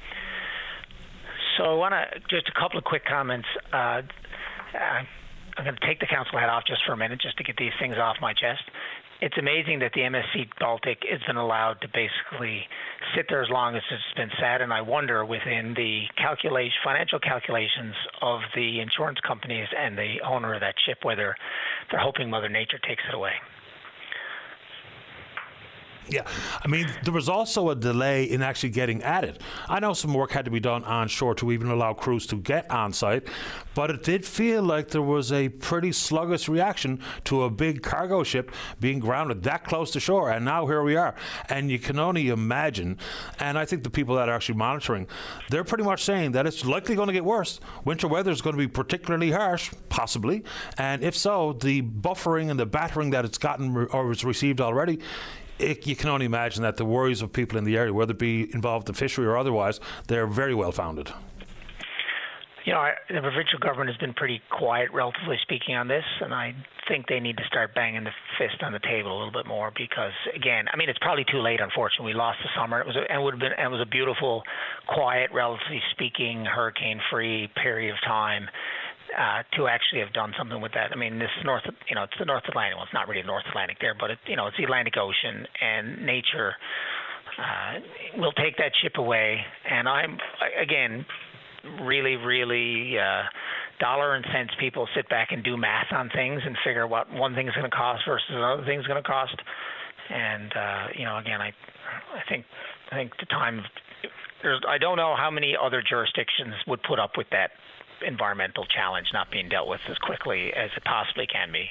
So I want to just a couple of quick comments. I'm going to take the council hat off just for a minute, just to get these things off my chest. It's amazing that the MSC Baltic has been allowed to basically sit there as long as it's been sat, and I wonder within the financial calculations of the insurance companies and the owner of that ship, whether they're hoping Mother Nature takes it away. Yeah, I mean, there was also a delay in actually getting at it. I know some work had to be done on shore to even allow crews to get on site, but it did feel like there was a pretty sluggish reaction to a big cargo ship being grounded that close to shore, and now here we are. And you can only imagine, and I think the people that are actually monitoring, they're pretty much saying that it's likely going to get worse. Winter weather is going to be particularly harsh, possibly, and if so, the buffering and the battering that it's gotten or has received already, you can only imagine that the worries of people in the area, whether it be involved in fishery or otherwise, they're very well founded. You know, the provincial government has been pretty quiet, relatively speaking, on this, and I think they need to start banging the fist on the table a little bit more because, again, I mean, it's probably too late. Unfortunately, we lost the summer. It was a beautiful, quiet, relatively speaking, hurricane-free period of time. To actually have done something with that. I mean, this it's the North Atlantic. Well, it's not really the North Atlantic there, but it's the Atlantic Ocean, and nature will take that ship away. And I'm, again, really, really dollar and cents people sit back and do math on things and figure what one thing's going to cost versus another thing's going to cost. And, again, I think the time, I don't know how many other jurisdictions would put up with that environmental challenge not being dealt with as quickly as it possibly can be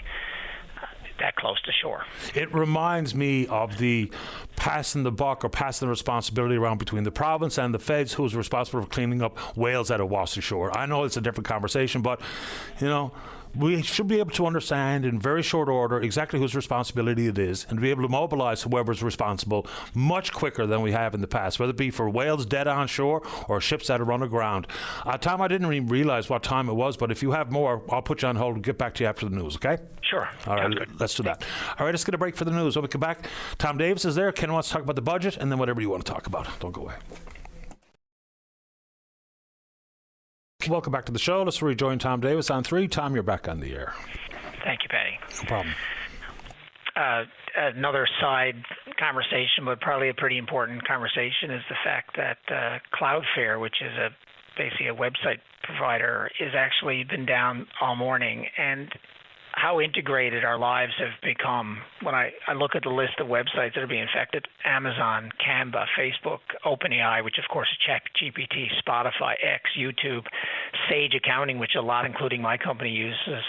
that close to shore. It reminds me of the passing the buck or passing the responsibility around between the province and the feds who's responsible for cleaning up whales out of Wassy Shore. I know it's a different conversation, but we should be able to understand in very short order exactly whose responsibility it is and be able to mobilize whoever's responsible much quicker than we have in the past, whether it be for whales dead on shore or ships that are underground. Tom, I didn't even realize what time it was, but if you have more, I'll put you on hold and get back to you after the news, okay? Sure. All right, let's do that. All right, let's get a break for the news. When we come back, Tom Davis is there. Ken wants to talk about the budget and then whatever you want to talk about. Don't go away. Welcome back to the show. Let's rejoin Tom Davis on 3. Tom, you're back on the air. Thank you, Patty. No problem. Another side conversation, but probably a pretty important conversation, is the fact that Cloudflare, which is basically a website provider, is actually been down all morning. And how integrated our lives have become. When I look at the list of websites that are being affected, Amazon, Canva, Facebook, OpenAI, which of course is ChatGPT, Spotify, X, YouTube, Sage Accounting, which a lot, including my company, uses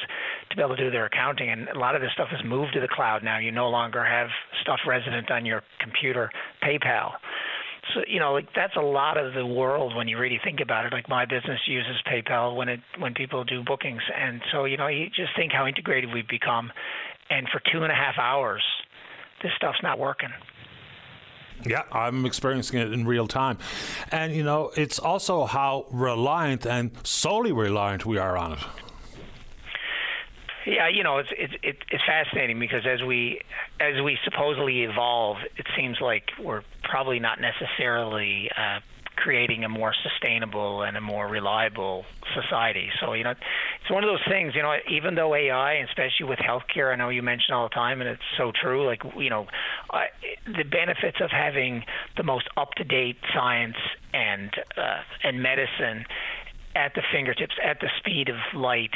to be able to do their accounting. And a lot of this stuff has moved to the cloud now. You no longer have stuff resident on your computer, PayPal. So, that's a lot of the world when you really think about it. Like my business uses PayPal when people do bookings. And so, you just think how integrated we've become. And for 2.5 hours, this stuff's not working. Yeah, I'm experiencing it in real time. And, it's also how reliant and solely reliant we are on it. Yeah, it's fascinating because as we supposedly evolve, it seems like we're probably not necessarily creating a more sustainable and a more reliable society. So it's one of those things. Even though AI, especially with healthcare, I know you mention all the time, and it's so true. Like the benefits of having the most up-to-date science and medicine at the fingertips, at the speed of light,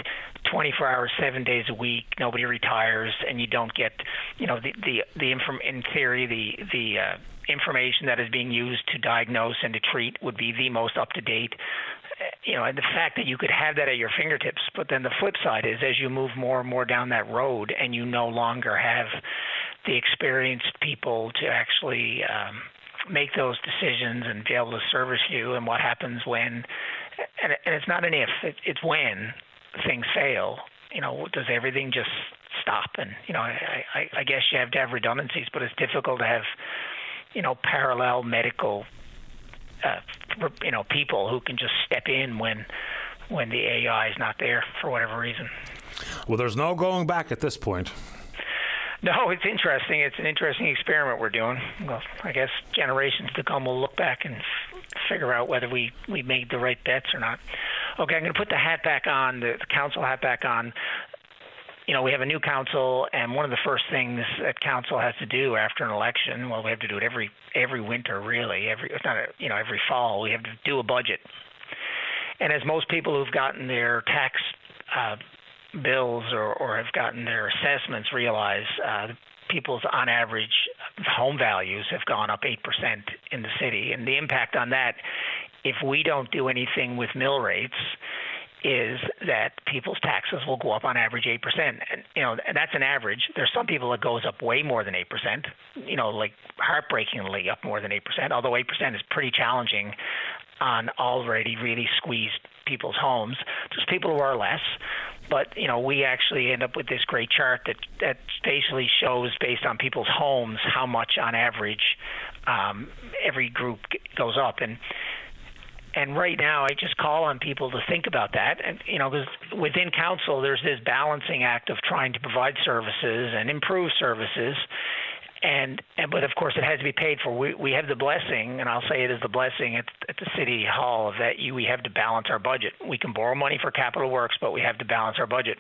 24 hours, 7 days a week. Nobody retires, and you don't get, in theory, the information that is being used to diagnose and to treat would be the most up to date. And the fact that you could have that at your fingertips. But then the flip side is, as you move more and more down that road, and you no longer have the experienced people to actually make those decisions and be able to service you, and what happens when, and it's not an if, it's when things fail. Does everything just stop? And I guess you have to have redundancies, but it's difficult to have parallel medical people who can just step in when the AI is not there for whatever reason. Well, there's no going back at this point. No, it's interesting. It's an interesting experiment we're doing. Well, I guess generations to come will look back and figure out whether we made the right bets or not. Okay, I'm going to put the hat back on, the council hat back on. We have a new council, and one of the first things that council has to do after an election, well, we have to do it every winter, really. Every fall, we have to do a budget. And as most people who've gotten their tax bills or have gotten their assessments realize, people's on average home values have gone up 8% in the city. And the impact on that, if we don't do anything with mill rates, is that people's taxes will go up on average 8%. And, and that's an average. There's some people that goes up way more than 8%, like heartbreakingly up more than 8%, although 8% is pretty challenging on already really squeezed people's homes. There's people who are less, but we actually end up with this great chart that basically shows, based on people's homes, how much on average every group goes up. And right now, I just call on people to think about that. And because within council, there's this balancing act of trying to provide services and improve services. But of course, it has to be paid for. We have the blessing, and I'll say it is the blessing at the city hall, that we have to balance our budget. We can borrow money for capital works, but we have to balance our budget.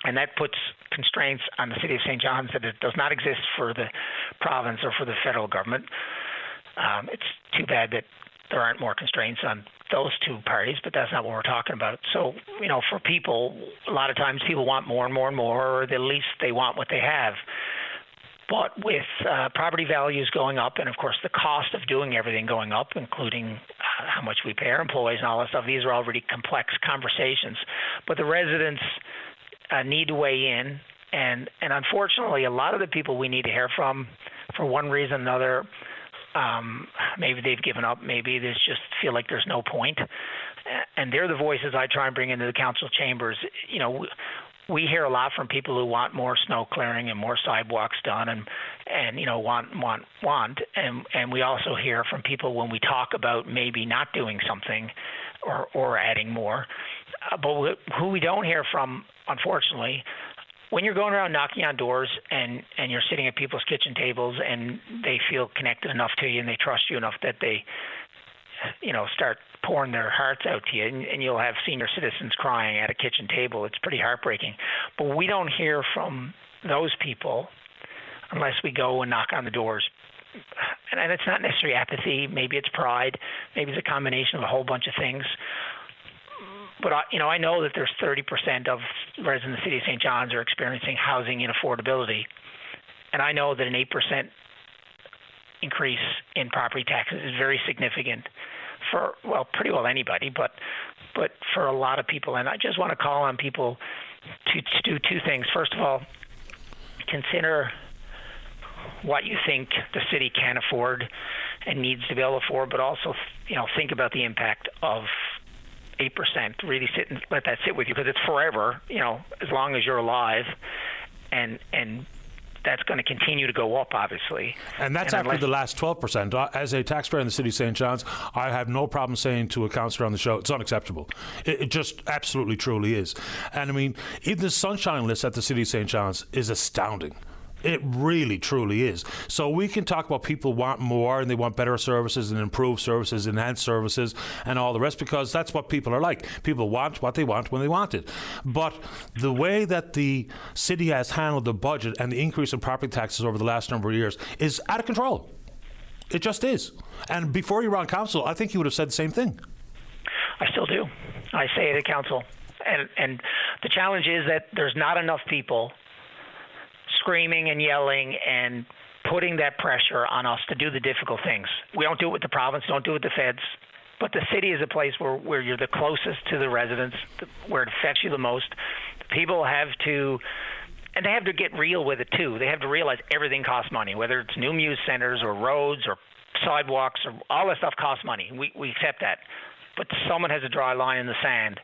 And that puts constraints on the city of St. John's that it does not exist for the province or for the federal government. It's too bad that there aren't more constraints on those two parties, but that's not what we're talking about. So, for people, a lot of times people want more and more and more, or at least they want what they have. But with property values going up, and of course the cost of doing everything going up, including how much we pay our employees and all that stuff, these are already complex conversations. But the residents need to weigh in, and unfortunately, a lot of the people we need to hear from, for one reason or another, maybe they've given up, maybe they just feel like there's no point. And they're the voices I try and bring into the council chambers. We hear a lot from people who want more snow clearing and more sidewalks done, and want. And we also hear from people when we talk about maybe not doing something or adding more. But who we don't hear from, unfortunately, when you're going around knocking on doors and you're sitting at people's kitchen tables and they feel connected enough to you and they trust you enough that they, start pouring their hearts out to you, and you'll have senior citizens crying at a kitchen table. It's pretty heartbreaking. But we don't hear from those people unless we go and knock on the doors. And it's not necessarily apathy. Maybe it's pride. Maybe it's a combination of a whole bunch of things. But I know that there's 30% of residents in the city of St. John's are experiencing housing inaffordability, and I know that an 8% increase in property taxes is very significant for pretty well anybody, but for a lot of people. And I just want to call on people to do two things. First of all, consider what you think the city can afford and needs to be able to afford, but also think about the impact of 8%. Really sit and let that sit with you, because it's forever, as long as you're alive, and that's going to continue to go up, obviously. And that's after the last 12%. As a taxpayer in the city of St. John's, I have no problem saying to a councillor on the show, it's unacceptable. It just absolutely, truly is. And I mean, even the sunshine list at the city of St. John's is astounding. It really, truly is. So we can talk about people want more and they want better services and improved services, enhanced services, and all the rest, because that's what people are like. People want what they want when they want it. But the way that the city has handled the budget and the increase in property taxes over the last number of years is out of control. It just is. And before you were on council, I think you would have said the same thing. I still do. I say it at council. And the challenge is that there's not enough people screaming and yelling and putting that pressure on us to do the difficult things. We don't do it with the province, don't do it with the feds, but the city is a place where you're the closest to the residents, where it affects you the most. People have to, and they have to get real with it too. They have to realize everything costs money, whether it's new muse centers or roads or sidewalks, or all that stuff costs money. We accept that. But someone has to draw a line in the sand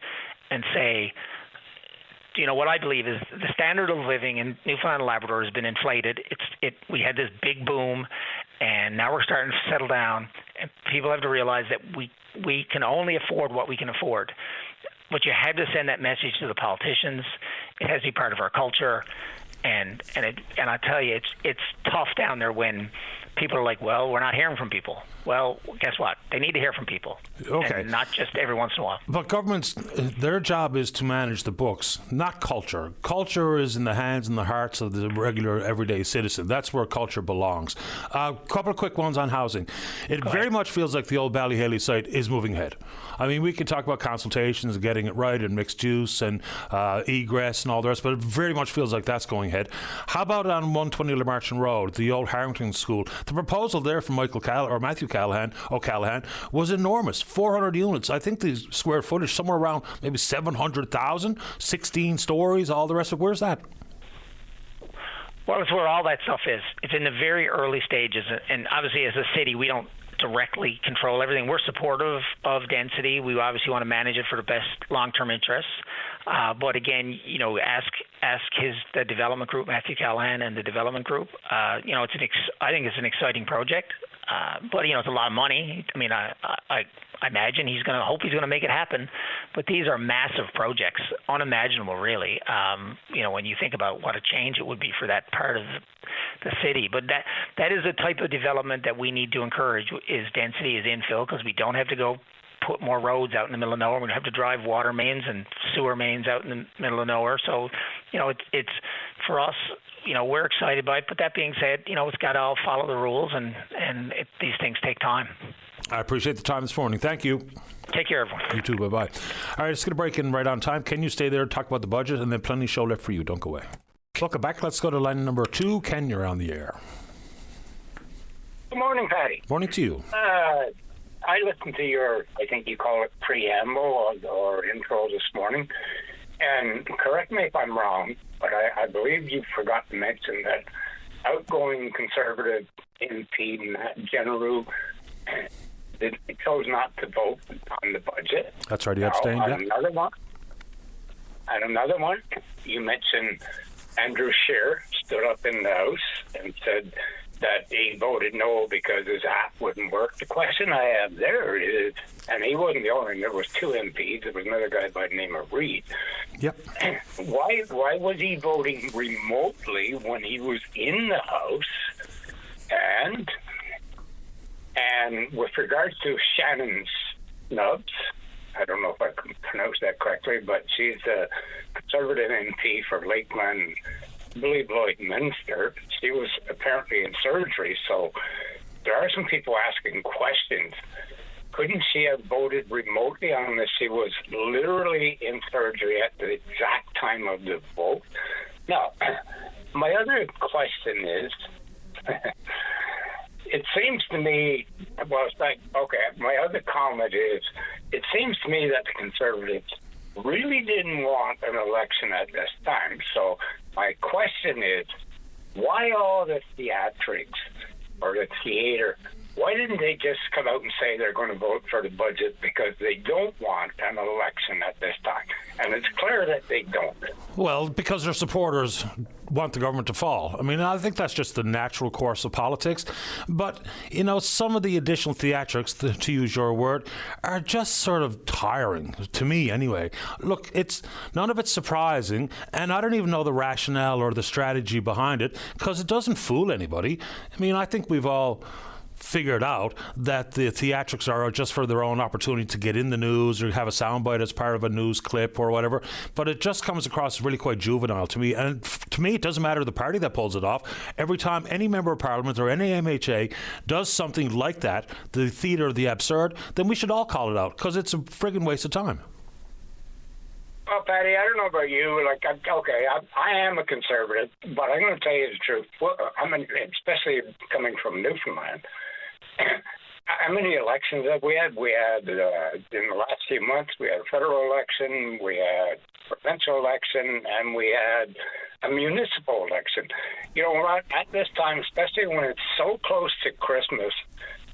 and say, what I believe is the standard of living in Newfoundland and Labrador has been inflated. We had this big boom, and now we're starting to settle down. And people have to realize that we can only afford what we can afford. But you have to send that message to the politicians. It has to be part of our culture. And I tell you, it's tough down there when people are like, well, we're not hearing from people. Well, guess what? They need to hear from people. Okay. And not just every once in a while. But governments, their job is to manage the books, not culture. Culture is in the hands and the hearts of the regular, everyday citizen. That's where culture belongs. A couple of quick ones on housing. It very much feels like the old Ballyhaley site is moving ahead. I mean, we can talk about consultations and getting it right and mixed use and egress and all the rest, but it very much feels like that's going ahead. How about on 120 Lamarchin Road, the old Harrington School? The proposal there from Matthew O'Callaghan was enormous. 400 units. I think the square footage somewhere around maybe 700,000, 16 stories, all the rest of it. Where's that? Well, it's where all that stuff is. It's in the very early stages, and obviously as a city, we don't directly control everything. We're supportive of density. We obviously want to manage it for the best long-term interests. But again, ask the development group, Matthew Callahan, and the development group. I think it's an exciting project. But it's a lot of money. I mean, I imagine he's going to make it happen. But these are massive projects, unimaginable, really. When you think about what a change it would be for that part of the city. But that is the type of development that we need to encourage. Is density, is infill, because we don't have to go put more roads out in the middle of nowhere. We don't have to drive water mains and sewer mains out in the middle of nowhere. So, it's for us. We're excited by it. But that being said, it's got to all follow the rules, and these things take time. I appreciate the time this morning. Thank you. Take care, everyone. You too. Bye-bye. All right, it's going to break in right on time. Can you stay there, talk about the budget, and then plenty of show left for you. Don't go away. Welcome back. Let's go to line number 2. Ken, you're on the air. Good morning, Patty. Morning to you. I listened to your, I think you call it preamble or intro this morning, and correct me if I'm wrong, but I believe you forgot to mention that outgoing Conservative MP Matt Generou chose not to vote on the budget. That's right, he abstained. Another one, you mentioned Andrew Scheer stood up in the House and said that he voted no because his app wouldn't work. The question I have there is, and he wasn't the only, there was 2 MPs. There was another guy by the name of Reid. Yep. Why was he voting remotely when he was in the House? And with regards to Shannon Snubbs, I don't know if I can pronounce that correctly, but she's a Conservative MP for Lakeland, I believe Lloydminster. She was apparently in surgery, so there are some people asking questions. Couldn't she have voted remotely on this? She was literally in surgery at the exact time of the vote. Now, my other question is, it seems to me, my other comment is, it seems to me that the Conservatives really didn't want an election at this time. So my question is, why all the theatrics or the theater? Why didn't they just come out and say they're going to vote for the budget because they don't want an election at this time? And it's clear that they don't. Well, because their supporters want the government to fall. I mean, I think that's just the natural course of politics. But, some of the additional theatrics, to use your word, are just sort of tiring, to me anyway. Look, none of it's surprising, and I don't even know the rationale or the strategy behind it, because it doesn't fool anybody. I mean, I think we've all figured out that the theatrics are just for their own opportunity to get in the news or have a soundbite as part of a news clip or whatever. But it just comes across as really quite juvenile to me. And to me, it doesn't matter the party that pulls it off. Every time any member of parliament or any MHA does something like that, the theatre of the absurd, then we should all call it out, because it's a friggin' waste of time. Well, Patty, I don't know about you. I am a Conservative, but I'm going to tell you the truth. Especially coming from Newfoundland. How many elections have we had? We had, in the last few months, we had a federal election, we had a provincial election, and we had a municipal election. At this time, especially when it's so close to Christmas,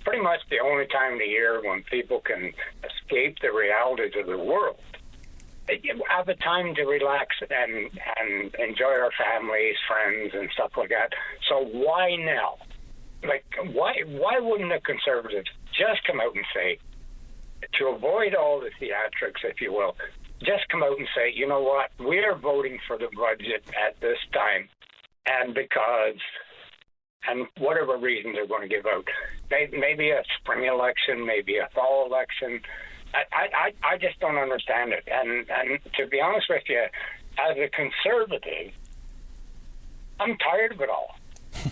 pretty much the only time of the year when people can escape the realities of the world. Have a time to relax and enjoy our families, friends, and stuff like that. So why now? Like, why wouldn't the Conservatives just come out and say, to avoid all the theatrics, if you will, just come out and say, you know what, we are voting for the budget at this time, and because, and whatever reason they're going to give out, maybe a spring election, maybe a fall election. I just don't understand it. And to be honest with you, as a conservative, I'm tired of it all.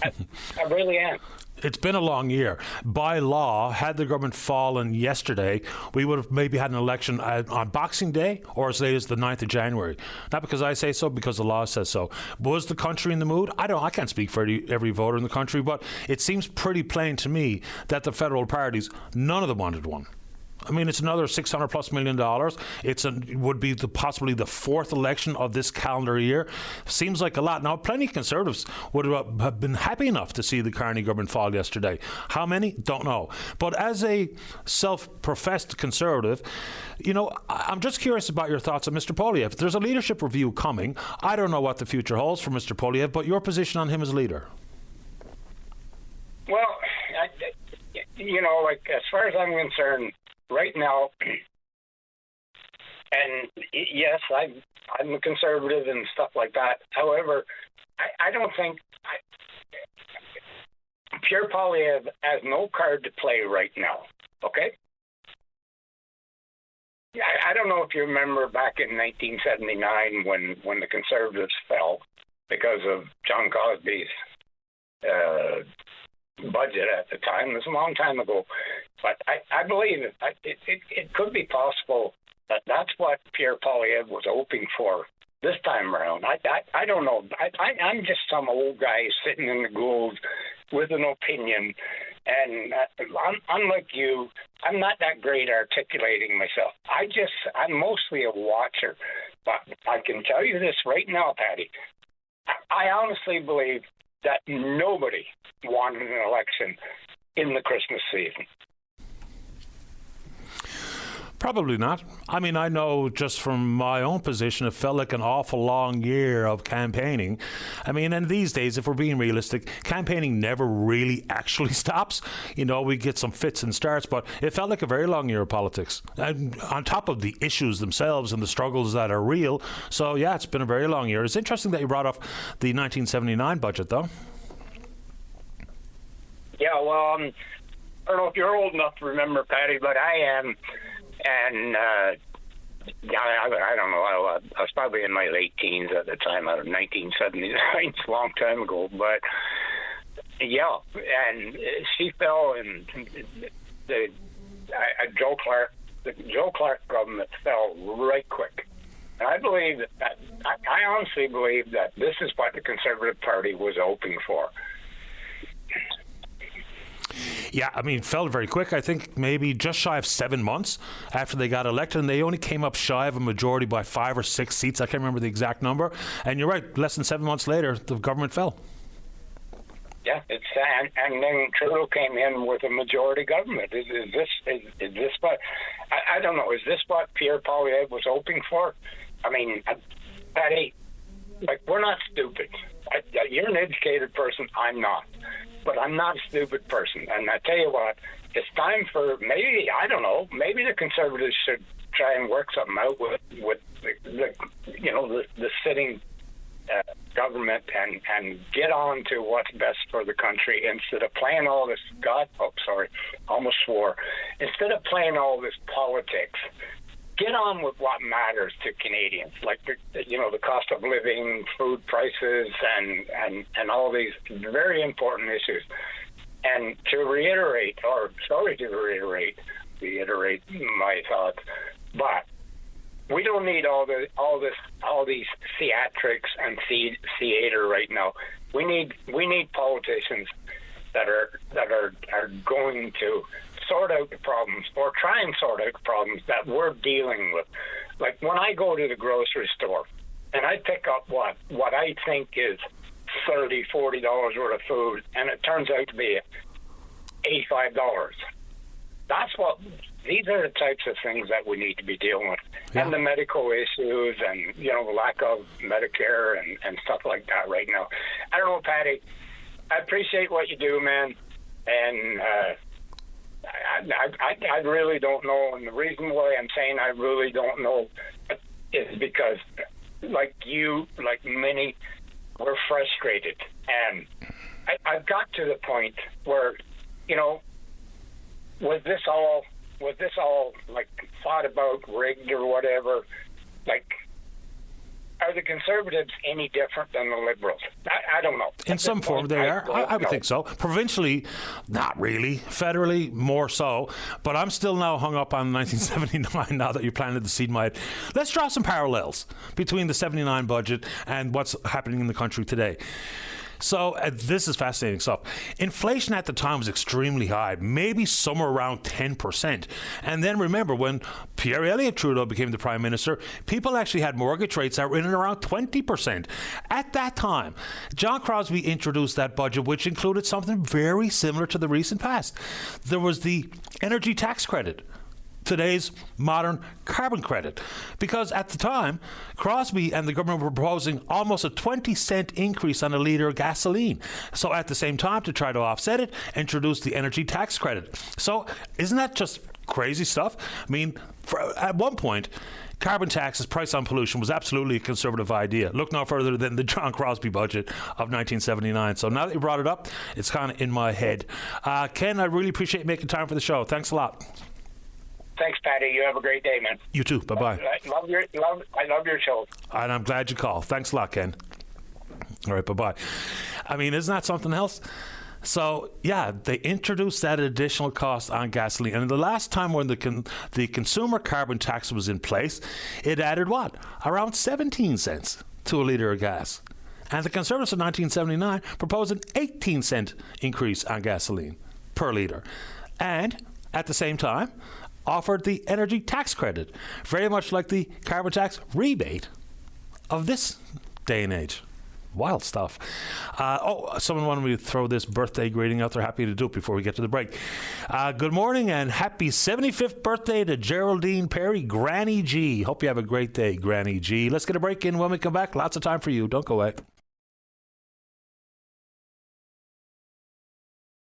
I really am. It's been a long year. By law, had the government fallen yesterday, we would have maybe had an election on Boxing Day or as late as the 9th of January. Not because I say so, because the law says so. Was the country in the mood? I can't speak for every voter in the country, but it seems pretty plain to me that the federal parties, none of them wanted one. I mean, it's another $600+ million. Would be possibly the fourth election of this calendar year. Seems like a lot. Now, plenty of Conservatives would have been happy enough to see the Carney government fall yesterday. How many? Don't know. But as a self-professed Conservative, you know, I'm just curious about your thoughts on Mr. Poilievre. There's a leadership review coming. I don't know what the future holds for Mr. Poilievre, but your position on him as leader? Well, you know, like, as far as I'm concerned, right now, and yes, I'm a conservative and stuff like that. However, I don't think Pierre Poilievre has no card to play right now. Okay? I don't know if you remember back in 1979 when the Conservatives fell because of John Cosby's budget at the time. It was a long time ago. But I believe it could be possible that that's what Pierre Poilievre was hoping for this time around. I don't know. I'm just some old guy sitting in the Gould with an opinion. And unlike you, I'm not that great articulating myself. I'm mostly a watcher. But I can tell you this right now, Patty. I honestly believe that nobody wanted an election in the Christmas season. Probably not. I mean, I know just from my own position, it felt like an awful long year of campaigning. I mean, and these days, if we're being realistic, campaigning never really actually stops. You know, we get some fits and starts, but it felt like a very long year of politics. And on top of the issues themselves and the struggles that are real. So, yeah, it's been a very long year. It's interesting that you brought up the 1979 budget, though. Yeah, well, I don't know if you're old enough to remember, Patty, but I am. And I don't know. I was probably in my late teens at the time. Out of 1979, it's a long time ago. But yeah, and she fell, and the Joe Clark government fell right quick. And I believe that I honestly believe that this is what the Conservative Party was hoping for. Yeah, I mean, fell very quick. I think maybe just shy of 7 months after they got elected, and they only came up shy of a majority by 5 or 6 seats. I can't remember the exact number. And you're right, less than 7 months later, the government fell. Yeah, it's and then Trudeau came in with a majority government. Is this what? I don't know. Is this what Pierre Poilievre was hoping for? I mean, Patty, like, we're not stupid. You're an educated person. I'm not. But I'm not a stupid person. And I tell you what, it's time for maybe the Conservatives should try and work something out with the sitting government and get on to what's best for the country instead of playing all this almost swore. Instead of playing all this politics, get on with what matters to Canadians, like the cost of living, food prices, and all these very important issues. And to reiterate my thoughts, but we don't need all these theatrics and theater right now. We need politicians that are going to sort out the problems, or try and sort out the problems that we're dealing with. Like, when I go to the grocery store and I pick up what I think is $30-40 worth of food, and it turns out to be $85. These are the types of things that we need to be dealing with. Yeah. And the medical issues and, the lack of Medicare and stuff like that right now. I don't know, Patty. I appreciate what you do, man. And I really don't know. And the reason why I'm saying I really don't know is because, like you, like many, we're frustrated. And I've got to the point where, was this all like thought about, rigged or whatever? Like, are the Conservatives any different than the Liberals? I don't know. In some form, they are. I would think so. Provincially, not really. Federally, more so. But I'm still now hung up on 1979 now that you planted the seed in my head. Let's draw some parallels between the 79 budget and what's happening in the country today. So this is fascinating stuff. Inflation at the time was extremely high, maybe somewhere around 10%. And then remember, when Pierre Elliott Trudeau became the Prime Minister, people actually had mortgage rates that were in and around 20%. At that time, John Crosbie introduced that budget, which included something very similar to the recent past. There was the energy tax credit, today's modern carbon credit. Because at the time, Crosbie and the government were proposing almost a 20-cent increase on a litre of gasoline. So at the same time, to try to offset it, introduce the energy tax credit. So isn't that just crazy stuff? I mean, at one point, carbon taxes, price on pollution, was absolutely a Conservative idea. Look no further than the John Crosbie budget of 1979. So now that you brought it up, it's kind of in my head. Ken, I really appreciate you making time for the show. Thanks a lot. Thanks, Patty. You have a great day, man. You too. Bye-bye. I love your show. And I'm glad you called. Thanks a lot, Ken. All right, bye-bye. I mean, isn't that something else? So, yeah, they introduced that additional cost on gasoline. And the last time when the consumer carbon tax was in place, it added what? Around 17 cents to a litre of gas. And the Conservatives in 1979 proposed an 18-cent increase on gasoline per litre. And at the same time, offered the energy tax credit, very much like the carbon tax rebate of this day and age. Wild stuff. Someone wanted me to throw this birthday greeting out there. Happy to do it before we get to the break. Good morning and happy 75th birthday to Geraldine Perry, Granny G. Hope you have a great day, Granny G. Let's get a break in when we come back. Lots of time for you. Don't go away.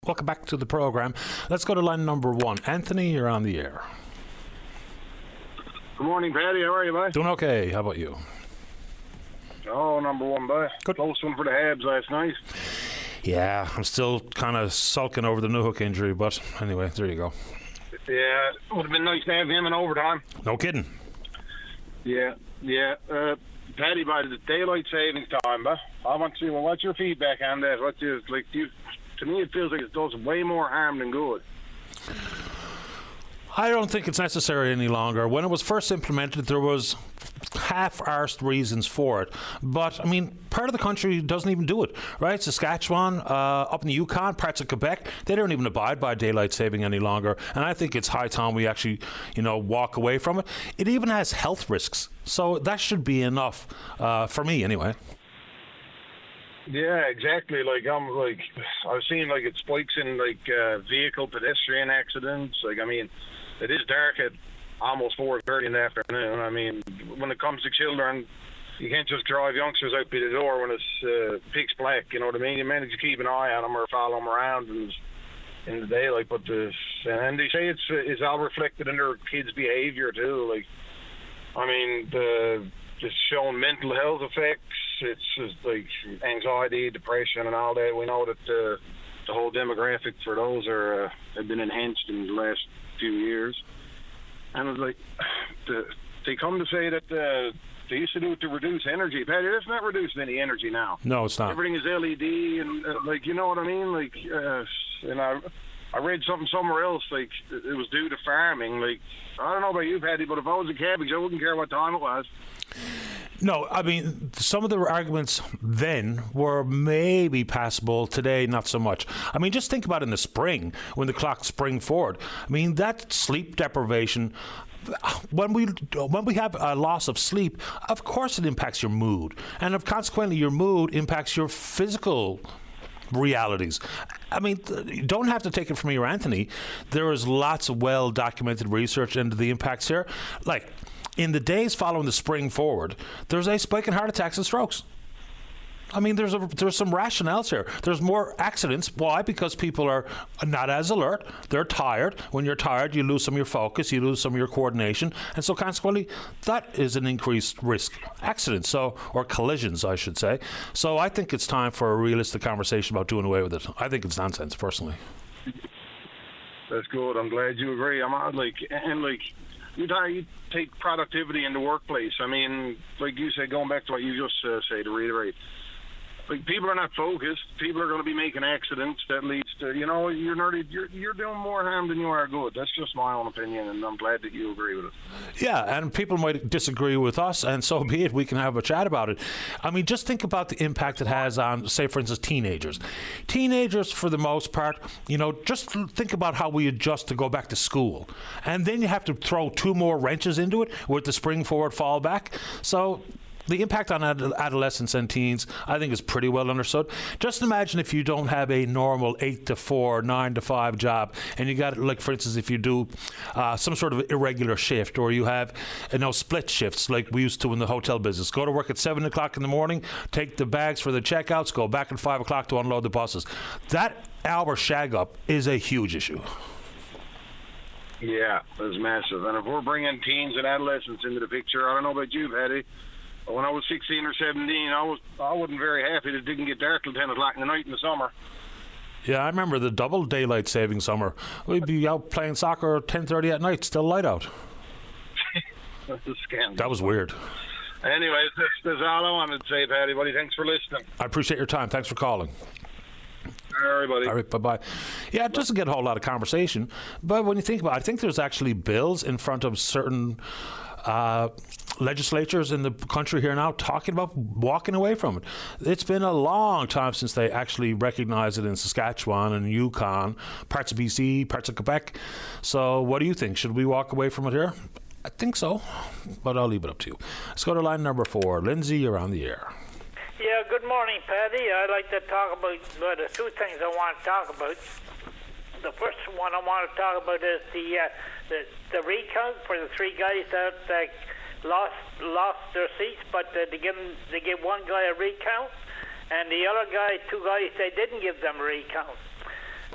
Welcome back to the program. Let's go to line number 1. Anthony, you're on the air. Good morning, Paddy. How are you, bud? Doing okay. How about you? Oh, number 1, bud. Good. Close one for the Habs last night. Yeah, I'm still kind of sulking over the Newhook injury, but anyway, there you go. Yeah, it would have been nice to have him in overtime. No kidding. Yeah. Paddy, by the daylight savings time, bud. I want to see, what's your feedback on that? To me, it feels like it does way more harm than good. I don't think it's necessary any longer. When it was first implemented, there was half-arsed reasons for it. But, I mean, part of the country doesn't even do it, right? Saskatchewan, up in the Yukon, parts of Quebec, they don't even abide by daylight saving any longer. And I think it's high time we actually, walk away from it. It even has health risks. So that should be enough, for me anyway. Yeah, exactly. I've seen it spikes in vehicle pedestrian accidents. It is dark at almost 4:30 in the afternoon. I mean, when it comes to children, you can't just drive youngsters out by the door when it's pitch black. You know what I mean? You manage to keep an eye on them or follow them around in the daylight. And they say it's all reflected in their kids' behavior too. It's showing mental health effects. It's just anxiety, depression, and all that. We know that the whole demographic for those have been enhanced in the last few years. And they come to say that they used to do it to reduce energy. Patty, that's not reducing any energy now. No, it's not. Everything is LED, and you know what I mean. And I read something somewhere else. It was due to farming. I don't know about you, Patty, but if I was a cabbage, I wouldn't care what time it was. No, I mean, some of the arguments then were maybe passable. Today, not so much. I mean, just think about in the spring, when the clocks spring forward. I mean, that sleep deprivation, when we have a loss of sleep, of course it impacts your mood. And consequently, your mood impacts your physical realities. I mean, you don't have to take it from me or Anthony. There is lots of well-documented research into the impacts here. Like, in the days following the spring forward, there's a spike in heart attacks and strokes. I mean, there's some rationales here. There's more accidents. Why? Because people are not as alert. They're tired. When you're tired, you lose some of your focus. You lose some of your coordination. And so consequently, that is an increased risk. Accidents, or collisions, I should say. So I think it's time for a realistic conversation about doing away with it. I think it's nonsense, personally. That's good. I'm glad you agree. You take productivity in the workplace. I mean, like you said, going back to what you just said, to reiterate, like, people are not focused. People are going to be making accidents that leads to, you're doing more harm than you are good. That's just my own opinion, and I'm glad that you agree with it. Yeah, and people might disagree with us, and so be it. We can have a chat about it. I mean, just think about the impact it has on, say, for instance, teenagers. Teenagers, for the most part, just think about how we adjust to go back to school. And then you have to throw 2 more wrenches into it with the spring forward, fall back. So the impact on adolescents and teens, I think, is pretty well understood. Just imagine if you don't have a normal 8 to 4, 9 to 5 job, and you got, like, for instance, if you do some sort of irregular shift, or you have, split shifts like we used to in the hotel business. Go to work at 7 o'clock in the morning, take the bags for the checkouts, go back at 5 o'clock to unload the buses. That hour shag up is a huge issue. Yeah, it's massive. And if we're bringing teens and adolescents into the picture, I don't know about you, Patty, but when I was 16 or 17, I wasn't very happy that it didn't get dark till 10 o'clock in the night in the summer. Yeah, I remember the double daylight saving summer. We'd be out playing soccer at 10:30 at night, still light out. That's a scandal. That was weird. Anyways, that's all I wanted to say, Patty, buddy. Thanks for listening. I appreciate your time. Thanks for calling. All right, buddy. All right, bye-bye. Yeah, it doesn't get a whole lot of conversation, but when you think about it, I think there's actually bills in front of certain legislatures in the country here now talking about walking away from it. It's been a long time since they actually recognized it in Saskatchewan and Yukon, parts of BC, parts of Quebec. So what do you think? Should we walk away from it here? I think so, but I'll leave it up to you. Let's go to line number 4. Lindsay, you're on the air. Yeah, good morning, Patty. I'd like to talk about the 2 things I want to talk about. The first one I want to talk about is the recount for the 3 guys that lost their seats, but they give one guy a recount, and the other guy, 2 guys, they didn't give them a recount.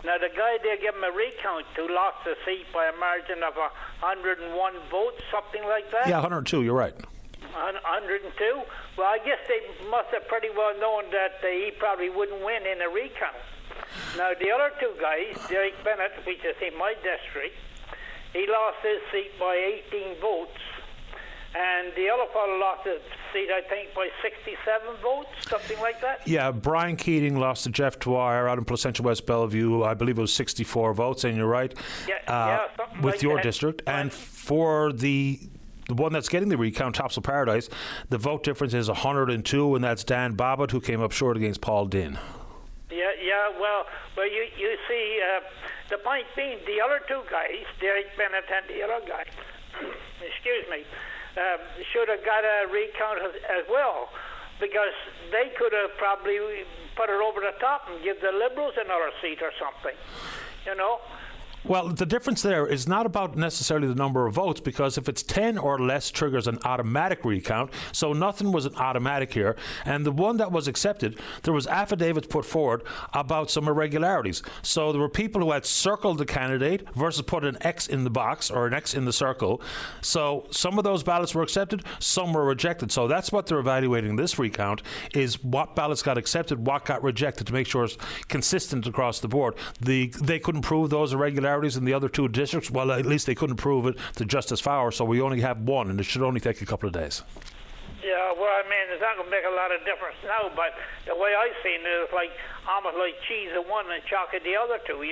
Now, the guy they give him a recount to lost the seat by a margin of 101 votes, something like that. Yeah, 102, you're right. 102? Well, I guess they must have pretty well known that he probably wouldn't win in a recount. Now, the other 2 guys, Derek Bennett, which is in my district, he lost his seat by 18 votes. And the other fellow lost his seat, I think, by 67 votes, something like that. Yeah, Brian Keating lost to Jeff Dwyer out in Placentia West Bellevue. I believe it was 64 votes, and you're right. Something with like your that. district. And for the one that's getting the recount, Topsail Paradise, the vote difference is 102, and that's Dan Bobbitt, who came up short against Paul Dinn. Yeah. Well, you see, the point being, the other 2 guys, Derek Bennett and the other guy, excuse me, should have got a recount as well, because they could have probably put it over the top and give the Liberals another seat or something, Well, the difference there is not about necessarily the number of votes, because if it's 10 or less triggers an automatic recount, so nothing was an automatic here. And the one that was accepted, there was affidavits put forward about some irregularities. So there were people who had circled the candidate versus put an X in the box or an X in the circle. So some of those ballots were accepted, some were rejected. So that's what they're evaluating this recount, is what ballots got accepted, what got rejected, to make sure it's consistent across the board. They couldn't prove those irregularities in the other 2 districts. Well, at least they couldn't prove it to Justice Fowler, so we only have 1, and it should only take a couple of days. Yeah, well, I mean, it's not going to make a lot of difference now, but the way I've seen it is almost like cheese at one and chalk at the other 2, We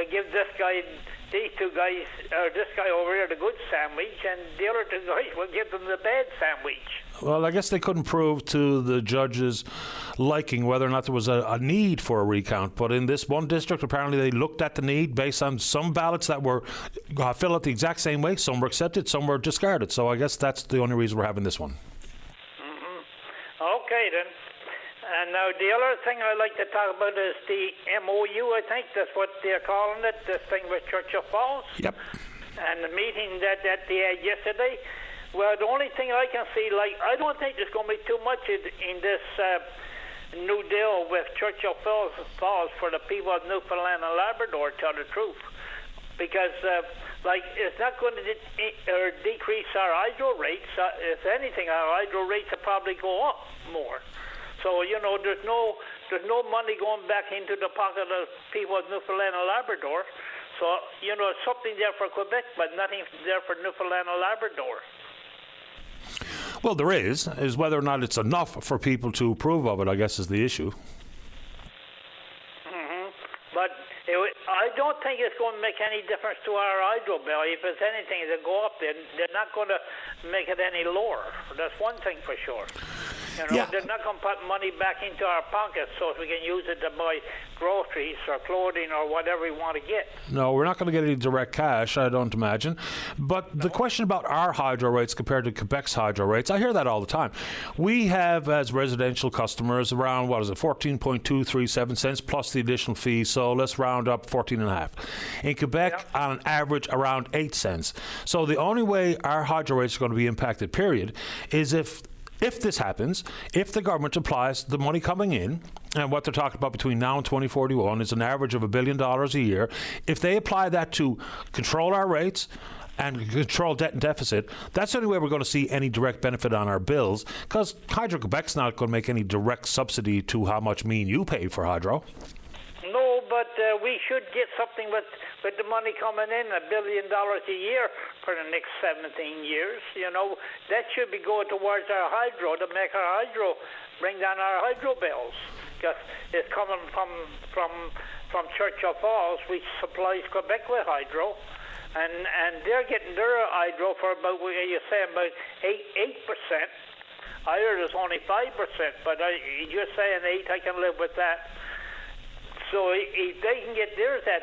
give these 2 guys, or this guy over here, the good sandwich, and the other 2 guys will give them the bad sandwich. Well, I guess they couldn't prove to the judges' liking whether or not there was a need for a recount. But in this one district, apparently they looked at the need based on some ballots that were filled out the exact same way. Some were accepted, some were discarded. So I guess that's the only reason we're having this one. Mm-hmm. Okay, then. And now the other thing I like to talk about is the MOU, I think that's what they're calling it, this thing with Churchill Falls. Yep. And the meeting that they had yesterday. Well, the only thing I can see, like, I don't think there's going to be too much in this new deal with Churchill Falls for the people of Newfoundland and Labrador, to tell the truth. Because, it's not going to decrease our hydro rates. If anything, our hydro rates will probably go up more. So, there's no money going back into the pocket of people of Newfoundland and Labrador. So, something there for Quebec, but nothing there for Newfoundland and Labrador. Well, there is whether or not it's enough for people to approve of it, I guess, is the issue. But I don't think it's going to make any difference to our hydro bill. If it's anything to go up, they're not going to make it any lower. That's one thing for sure. They're not going to put money back into our pockets so we can use it to buy groceries or clothing or whatever we want to get. No, we're not going to get any direct cash, I don't imagine. But the question about our hydro rates compared to Quebec's hydro rates, I hear that all the time. We have, as residential customers, around, 14.237 cents plus the additional fee, so let's round up 14.5. In Quebec, on an average, around 8 cents. So the only way our hydro rates are going to be impacted, period, is if this happens, if the government applies the money coming in, and what they're talking about between now and 2041 is an average of $1 billion a year, if they apply that to control our rates and control debt and deficit, that's the only way we're going to see any direct benefit on our bills, because Hydro-Quebec's not going to make any direct subsidy to how much me and you pay for hydro. No, but we should get something with the money coming in, $1 billion a year for the next 17 years. That should be going towards our hydro to make our hydro, bring down our hydro bills. Because it's coming from Churchill Falls, which supplies Quebec with hydro. And they're getting their hydro for about, you're saying, about 8%. I heard it's only 5%, but you're saying 8, I can live with that. So if they can get theirs at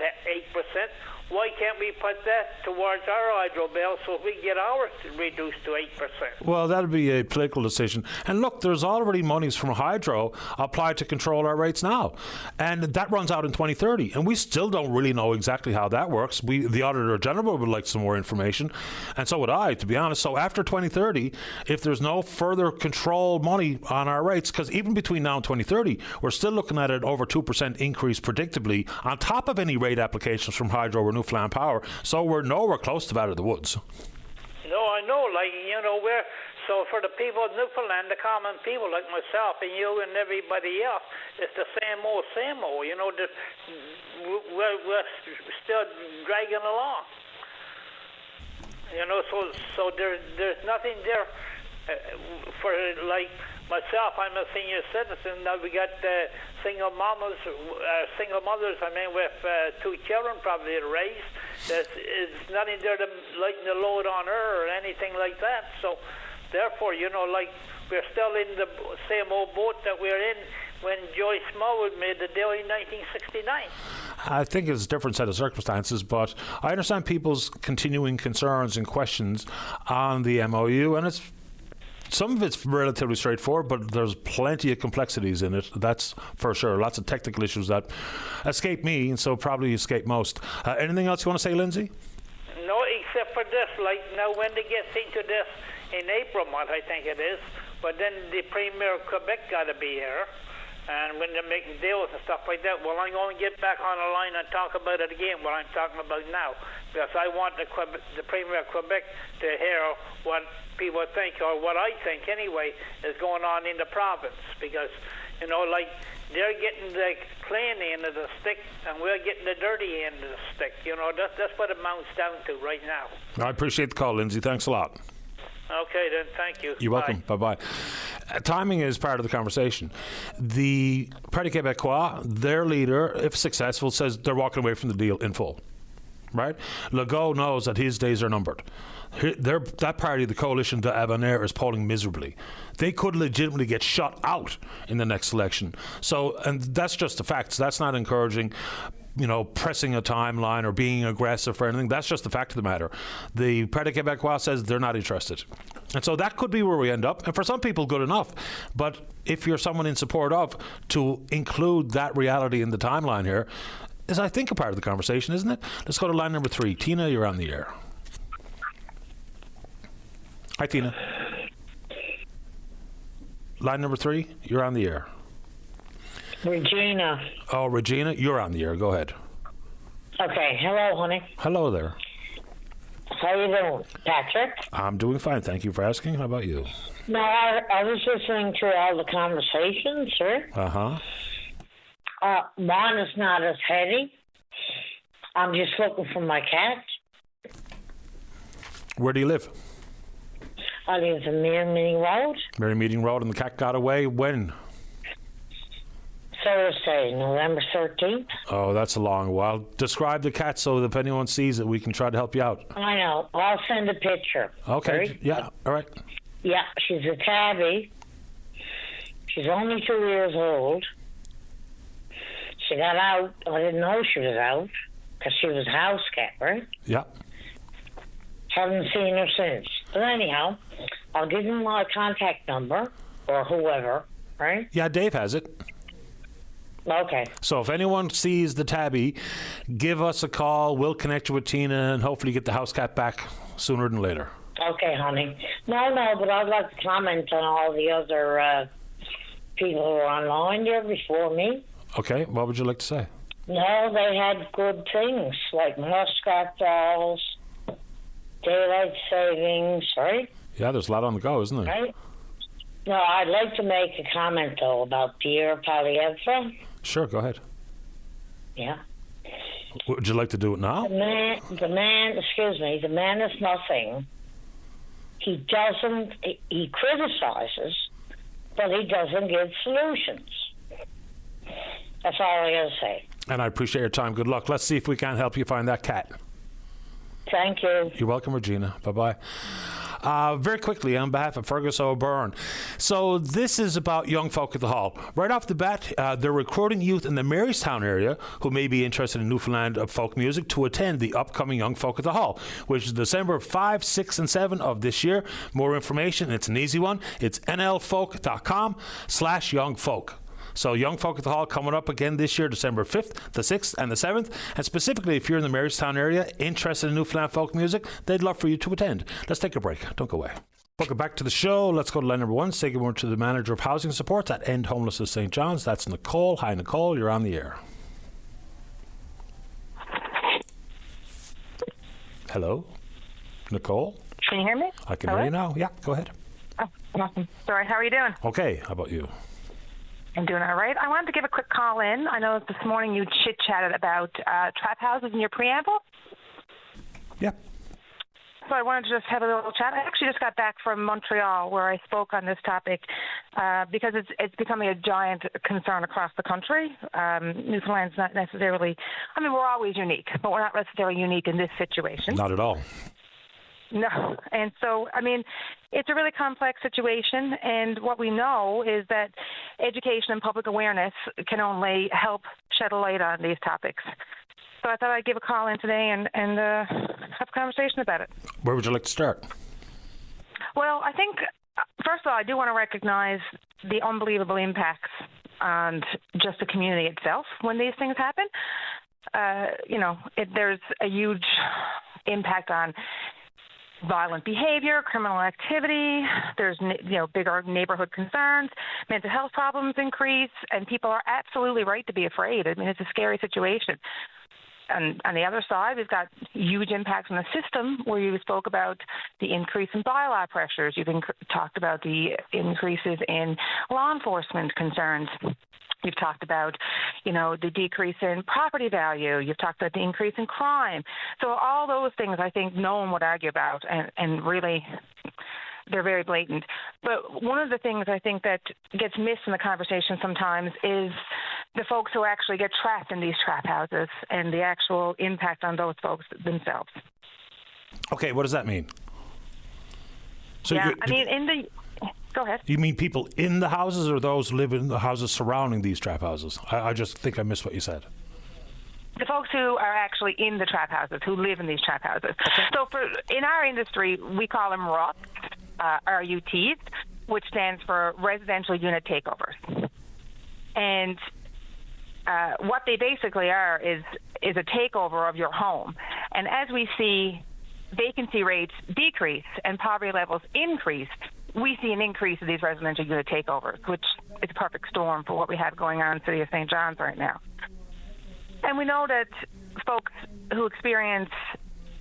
8%, why can't we put that towards our hydro bill so we get ours reduced to 8%? Well, that would be a political decision. And look, there's already monies from hydro applied to control our rates now. And that runs out in 2030. And we still don't really know exactly how that works. The Auditor General would like some more information. And so would I, to be honest. So after 2030, if there's no further control money on our rates, because even between now and 2030, we're still looking at an over 2% increase predictably on top of any rate applications from hydro or Newfoundland Power, so we're nowhere close to out of the woods. No, I know, so for the people of Newfoundland, the common people like myself and you and everybody else, it's the same old, we're still dragging along. So there's nothing there for, like, myself, I'm a senior citizen. Now we got single mothers, with 2 children probably to raise. There's nothing there to lighten the load on her or anything like that. So therefore, we're still in the same old boat that we're in when Joyce Smallwood made the deal in 1969. I think it's a different set of circumstances, but I understand people's continuing concerns and questions on the MOU, and some of it's relatively straightforward, but there's plenty of complexities in it, that's for sure. Lots of technical issues that escape me, and so probably escape most. Anything else you want to say, Lindsay? No, except for this. Like, now when they get into this in April month, I think it is, but then the Premier of Quebec got to be here. And when they're making deals and stuff like that, well, I'm going to get back on the line and talk about it again, what I'm talking about now. Because I want the Premier of Quebec to hear what people think, or what I think anyway, is going on in the province. Because, they're getting the clean end of the stick, and we're getting the dirty end of the stick. That's what it amounts down to right now. I appreciate the call, Lindsay. Thanks a lot. Okay, then. Thank you. You're welcome. Bye-bye. Timing is part of the conversation. The Parti Québécois, their leader, if successful, says they're walking away from the deal in full. Right? Legault knows that his days are numbered. That party, the coalition de Avenir, is polling miserably. They could legitimately get shut out in the next election. So, and that's just the facts. That's not encouraging. pressing a timeline or being aggressive or anything. That's just the fact of the matter. The Parti Québécois says they're not interested. And so that could be where we end up. And for some people, good enough. But if you're someone in support of, to include that reality in the timeline here is, I think, a part of the conversation, isn't it? Let's go to line number 3. Tina, you're on the air. Hi, Tina. Line number 3, you're on the air. Regina. Oh, Regina, you're on the air. Go ahead. Okay. Hello, honey. Hello there. How you doing, Patrick? I'm doing fine. Thank you for asking. How about you? No, I was listening to all the conversations, sir. Uh-huh. Mine is not as heady. I'm just looking for my cat. Where do you live? I live in Mary Meeting Road. Mary Meeting Road, and the cat got away when? Thursday, November 13th. Oh, that's a long while. Describe the cat so that if anyone sees it, we can try to help you out. I know. I'll send a picture. Okay. Right? Yeah. All right. Yeah, she's a tabby. She's only 2 years old. She got out. I didn't know she was out because she was a house cat, right? Yeah. Haven't seen her since. But anyhow, I'll give him my contact number or whoever, right? Yeah, Dave has it. Okay. So if anyone sees the tabby, give us a call. We'll connect you with Tina and hopefully get the house cat back sooner than later. Okay, honey. No, but I'd like to comment on all the other people who are online there before me. Okay. What would you like to say? No, they had good things like muskrat balls, daylight savings, right? Yeah, there's a lot on the go, isn't there? Right? No, I'd like to make a comment, though, about Pierre Poilievre. Sure, go ahead. Yeah. Would you like to do it now? The man is nothing. He criticizes, but he doesn't give solutions. That's all I gotta say. And I appreciate your time. Good luck. Let's see if we can help you find that cat. Thank you. You're welcome, Regina. Bye-bye. Very quickly, on behalf of Fergus O'Byrne. So this is about young folk at the Hall. Right off the bat, they're recruiting youth in the Marystown area who may be interested in Newfoundland folk music to attend the upcoming Young Folk at the Hall, which is December 5, 6, and 7 of this year. More information, it's an easy one. It's nlfolk.com/youngfolk. So Young Folk at the Hall coming up again this year, December 5th, the 6th, and the 7th. And specifically, if you're in the Marystown area, interested in Newfoundland folk music, they'd love for you to attend. Let's take a break. Don't go away. Welcome back to the show. Let's go to line number 1. Say good morning to the Manager of Housing Supports at End Homelessness St. John's. That's Nicole. Hi, Nicole. You're on the air. Hello? Nicole? Can you hear me? I can hear you now. Yeah, go ahead. Oh, awesome. Sorry, how are you doing? Okay, how about you? I'm doing all right. I wanted to give a quick call in. I know this morning you chit-chatted about trap houses in your preamble. Yeah. So I wanted to just have a little chat. I actually just got back from Montreal where I spoke on this topic because it's becoming a giant concern across the country. Newfoundland's not necessarily, I mean, we're always unique, but we're not necessarily unique in this situation. Not at all. No. And so, I mean, it's a really complex situation, and what we know is that education and public awareness can only help shed a light on these topics. So I thought I'd give a call in today and have a conversation about it. Where would you like to start? Well, I think, first of all, I do want to recognize the unbelievable impacts on just the community itself when these things happen. There's a huge impact on violent behavior, criminal activity. There's bigger neighborhood concerns. Mental health problems increase, and people are absolutely right to be afraid. I mean, it's a scary situation. And on the other side, we've got huge impacts on the system where you spoke about the increase in bylaw pressures. You've talked about the increases in law enforcement concerns. You've talked about, the decrease in property value. You've talked about the increase in crime. So all those things I think no one would argue about, and really they're very blatant. But one of the things I think that gets missed in the conversation sometimes is the folks who actually get trapped in these trap houses and the actual impact on those folks themselves. Okay, what does that mean? So Go ahead. You mean people in the houses or those who live in the houses surrounding these trap houses? I just think I missed what you said. The folks who are actually in the trap houses, who live in these trap houses. Okay. So in our industry, we call them RUTs, RUTs, which stands for Residential Unit Takeovers. And what they basically are is a takeover of your home. And as we see vacancy rates decrease and poverty levels increase, we see an increase of these residential unit takeovers, which is a perfect storm for what we have going on in the city of St. John's right now. And we know that folks who experience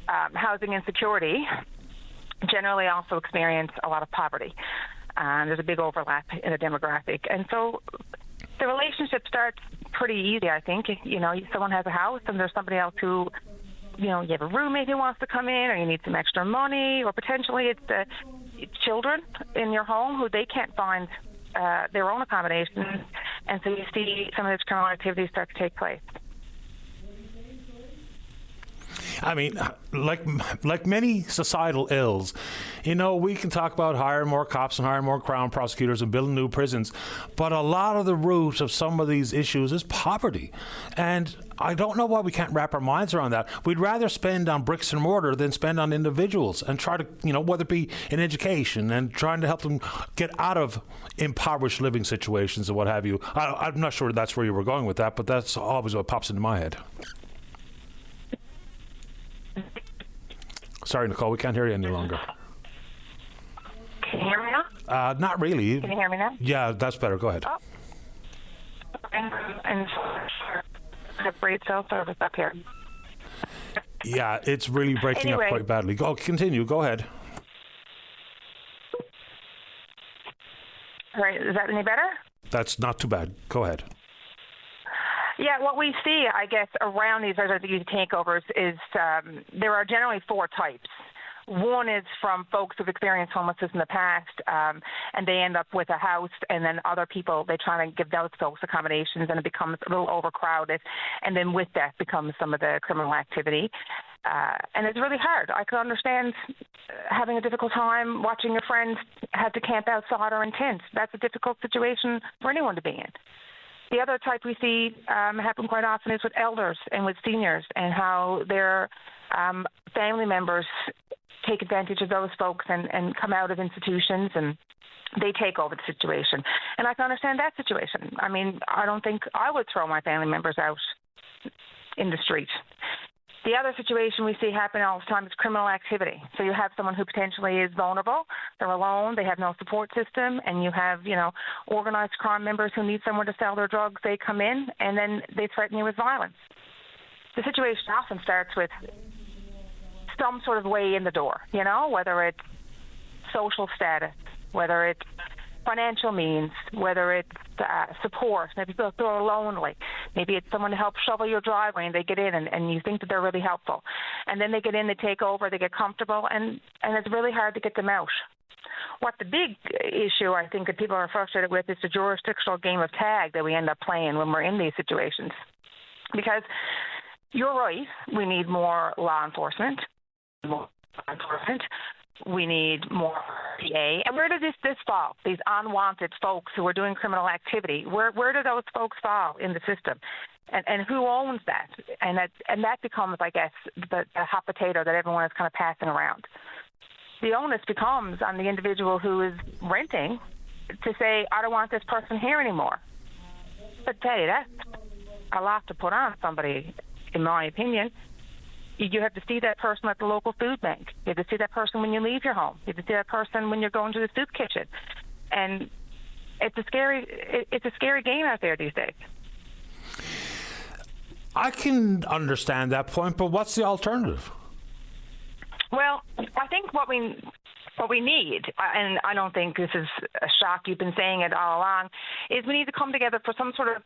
housing insecurity generally also experience a lot of poverty. There's a big overlap in the demographic. And so the relationship starts pretty easy, I think. You know, someone has a house and there's somebody else who, you know, you have a roommate who wants to come in, or you need some extra money, or potentially it's the children in your home who they can't find their own accommodations. And so you see some of this criminal activity start to take place. I mean, like many societal ills, you know, we can talk about hiring more cops and hiring more Crown prosecutors and building new prisons, but a lot of the root of some of these issues is poverty. And I don't know why we can't wrap our minds around that. We'd rather spend on bricks and mortar than spend on individuals and try to, you know, whether it be in education and trying to help them get out of impoverished living situations and what have you. I'm not sure that's where you were going with that, but that's always what pops into my head. Sorry, Nicole, we can't hear you any longer. Can you hear me now? Not really. Can you hear me now? Yeah, that's better. Go ahead. Oh. And have great cell service up here. Yeah, it's really breaking up quite badly. Continue. Go ahead. All right. Is that any better? That's not too bad. Go ahead. Yeah, what we see, I guess, around these residential takeovers is there are generally four types. One is from folks who've experienced homelessness in the past, and they end up with a house, and then other people, they try to give those folks accommodations, and it becomes a little overcrowded, and then with that becomes some of the criminal activity. And it's really hard. I could understand having a difficult time watching your friends have to camp outside or in tents. That's a difficult situation for anyone to be in. The other type we see happen quite often is with elders and with seniors, and how their family members take advantage of those folks and come out of institutions and they take over the situation. And I can understand that situation. I mean, I don't think I would throw my family members out in the street. The other situation we see happen all the time is criminal activity. So you have someone who potentially is vulnerable, they're alone, they have no support system, and you have, you know, organized crime members who need somewhere to sell their drugs. They come in and then they threaten you with violence. The situation often starts with some sort of way in the door, you know, whether it's social status, whether it's financial means, whether it's support. Maybe people are lonely. Maybe it's someone to help shovel your driveway, and they get in, and you think that they're really helpful. And then they get in, they take over, they get comfortable, and it's really hard to get them out. What the big issue I think that people are frustrated with is the jurisdictional game of tag that we end up playing when we're in these situations. Because you're right, we need more law enforcement. We need more PA. And where does this fall? These unwanted folks who are doing criminal activity, where do those folks fall in the system? And who owns that? And that becomes, I guess, the hot potato that everyone is kind of passing around. The onus becomes on the individual who is renting to say, I don't want this person here anymore. But tell you, that's a lot to put on somebody, in my opinion. You have to see that person at the local food bank. You have to see that person when you leave your home. You have to see that person when you're going to the soup kitchen. And it's a scary game out there these days. I can understand that point, but what's the alternative? Well, I think what we need, and I don't think this is a shock, you've been saying it all along, is we need to come together for some sort of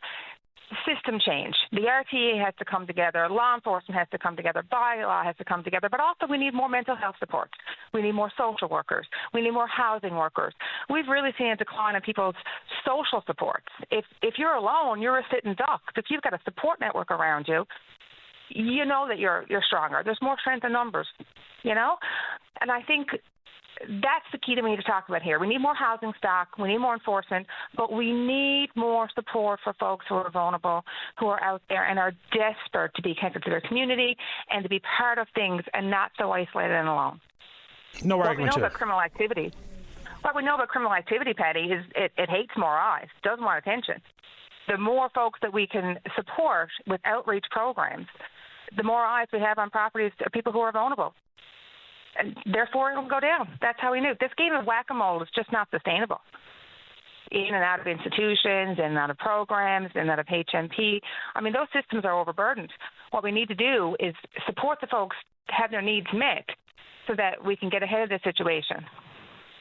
system change. The RTA has to come together, law enforcement has to come together, bylaw has to come together, but also we need more mental health support. We need more social workers. We need more housing workers. We've really seen a decline in people's social supports. If you're alone, you're a sitting duck. If you've got a support network around you, you know that you're stronger. There's more strength in numbers, you know? And I think that's the key to me to talk about here. We need more housing stock. We need more enforcement, but we need more support for folks who are vulnerable, who are out there and are desperate to be connected to their community and to be part of things and not so isolated and alone. No What argument we know here. about criminal activity, what we know about criminal activity, Patty, is it hates more eyes, doesn't want attention. The more folks that we can support with outreach programs, the more eyes we have on properties of people who are vulnerable. And therefore, it'll go down. That's how we knew. This game of whack-a-mole is just not sustainable. In and out of institutions, in and out of programs, in and out of HMP. I mean, those systems are overburdened. What we need to do is support the folks to have their needs met so that we can get ahead of the situation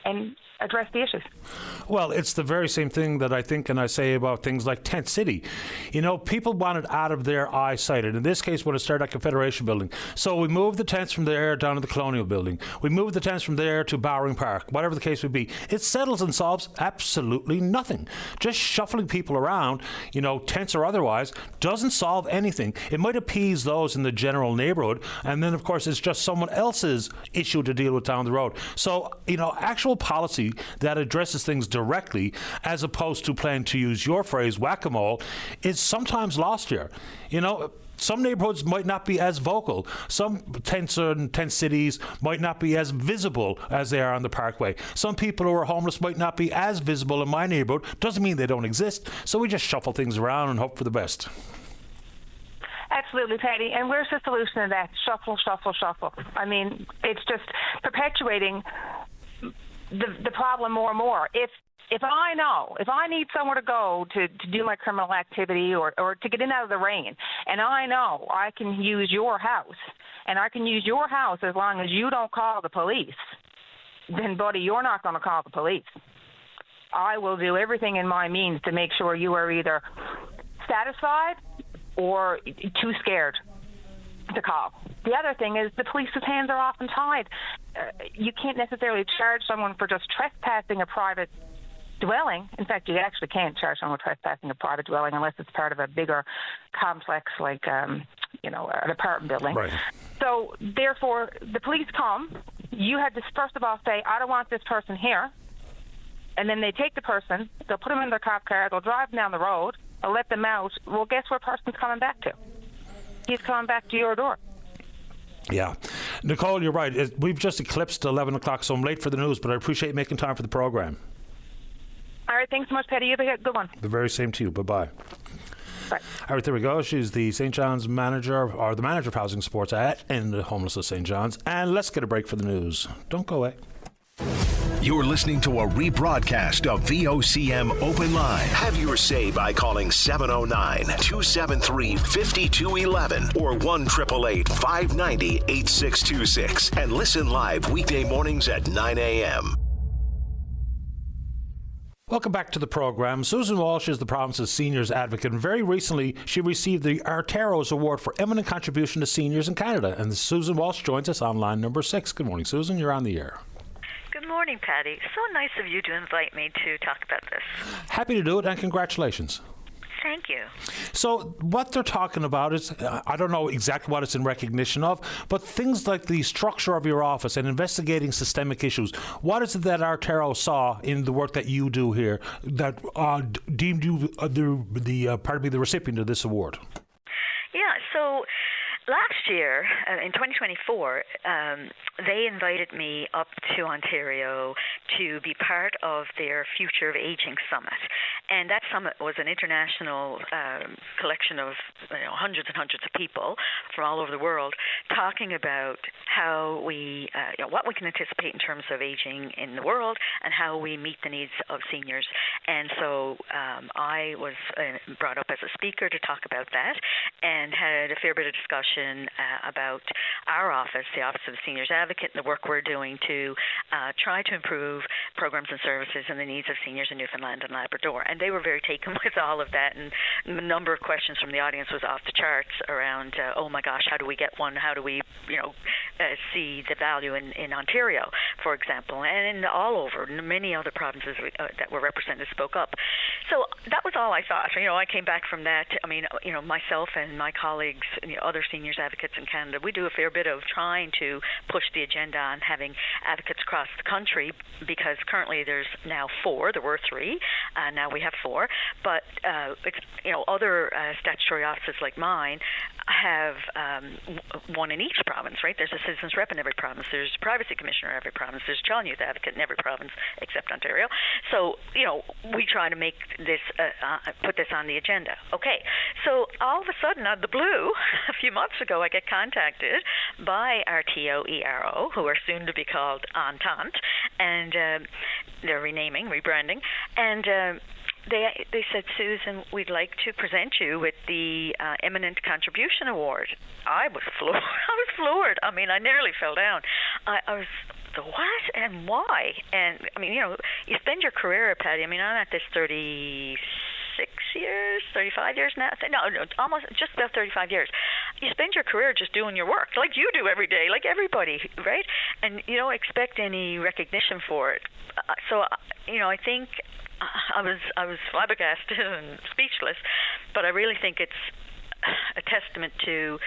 and address the issues. Well, it's the very same thing that I think and I say about things like Tent City. You know, people want it out of their eyesight. And in this case, when it started at Confederation Building. So we moved the tents from there down to the Colonial Building. We moved the tents from there to Bowring Park, whatever the case would be. It settles and solves absolutely nothing. Just shuffling people around, you know, tents or otherwise, doesn't solve anything. It might appease those in the general neighborhood. And then, of course, it's just someone else's issue to deal with down the road. So, you know, actual policy that addresses things directly, as opposed to playing, to use your phrase, whack-a-mole, is sometimes lost here. You know, some neighborhoods might not be as vocal. Some tents and tent cities might not be as visible as they are on the Parkway. Some people who are homeless might not be as visible in my neighborhood. Doesn't mean they don't exist. So we just shuffle things around and hope for the best. Absolutely, Patty. And where's the solution to that? Shuffle, shuffle, shuffle. I mean, it's just perpetuating the problem more and more. If I need somewhere to go to do my criminal activity or to get in out of the rain, and I know I can use your house, and I can use your house as long as you don't call the police, then, buddy, you're not going to call the police. I will do everything in my means to make sure you are either satisfied or too scared to call. The other thing is the police's hands are often tied. You can't necessarily charge someone for just trespassing a private dwelling. In fact, you actually can't charge someone with trespassing a private dwelling unless it's part of a bigger complex like, an apartment building. Right. So, therefore, the police come. You have to, first of all, say, I don't want this person here. And then they take the person, they'll put them in their cop car, they'll drive them down the road, they'll let them out. Well, guess where person's coming back to? He's coming back to your door. Yeah. Nicole, you're right. We've just eclipsed 11 o'clock, so I'm late for the news, but I appreciate making time for the program. All right, thanks so much, Patty. You have a good one. The very same to you. Bye-bye. Bye. All right, there we go. She's the St. John's manager, or the manager of housing supports in the homeless of St. John's. And let's get a break for the news. Don't go away. You're listening to a rebroadcast of VOCM Open Line. Have your say by calling 709-273-5211 or 1-888-590-8626 and listen live weekday mornings at 9 a.m. Welcome back to the program. Susan Walsh is the province's seniors advocate, and very recently she received the Arteros Award for eminent contribution to seniors in Canada. And Susan Walsh joins us on line number 6. Good morning, Susan. You're on the air. Good morning, Patty. So nice of you to invite me to talk about this. Happy to do it, and congratulations. Thank you. So what they're talking about is, I don't know exactly what it's in recognition of, but things like the structure of your office and investigating systemic issues. What is it that Artero saw in the work that you do here that deemed you the recipient of this award? Yeah, so last year, in 2024, they invited me up to Ontario to be part of their Future of Aging Summit. And that summit was an international collection of hundreds and hundreds of people from all over the world talking about how we, what we can anticipate in terms of aging in the world and how we meet the needs of seniors. And so I was brought up as a speaker to talk about that and had a fair bit of discussion about our office, the Office of the Seniors Advocate, and the work we're doing to try to improve programs and services and the needs of seniors in Newfoundland and Labrador. And they were very taken with all of that, and the number of questions from the audience was off the charts around, oh my gosh, how do we get one? How do we, see the value in Ontario, for example, and in all over many other provinces that were represented spoke up. So that was all I thought. I came back from that. I mean, myself and and my colleagues, other seniors advocates in Canada, we do a fair bit of trying to push the agenda on having advocates across the country, because currently there's now 4. There were 3, now we have 4. But other statutory offices like mine have one in each province, right? There's a citizens rep in every province. There's a privacy commissioner in every province. There's a child and youth advocate in every province except Ontario. So, we try to make this, put this on the agenda. Okay, so all of a sudden, out of the blue, a few months ago, I get contacted by RTO ERO, who are soon to be called Entente, and they're rebranding, and They said, Susan, we'd like to present you with the Eminent Contribution Award. I was floored. I mean, I nearly fell down. I was, the what and why? And, I mean, you spend your career, Patty. I mean, I'm at this 36 years, 35 years now. No, almost just about 35 years. You spend your career just doing your work, like you do every day, like everybody, right? And you don't expect any recognition for it. So, I think I was flabbergasted and speechless, but I really think it's a testament to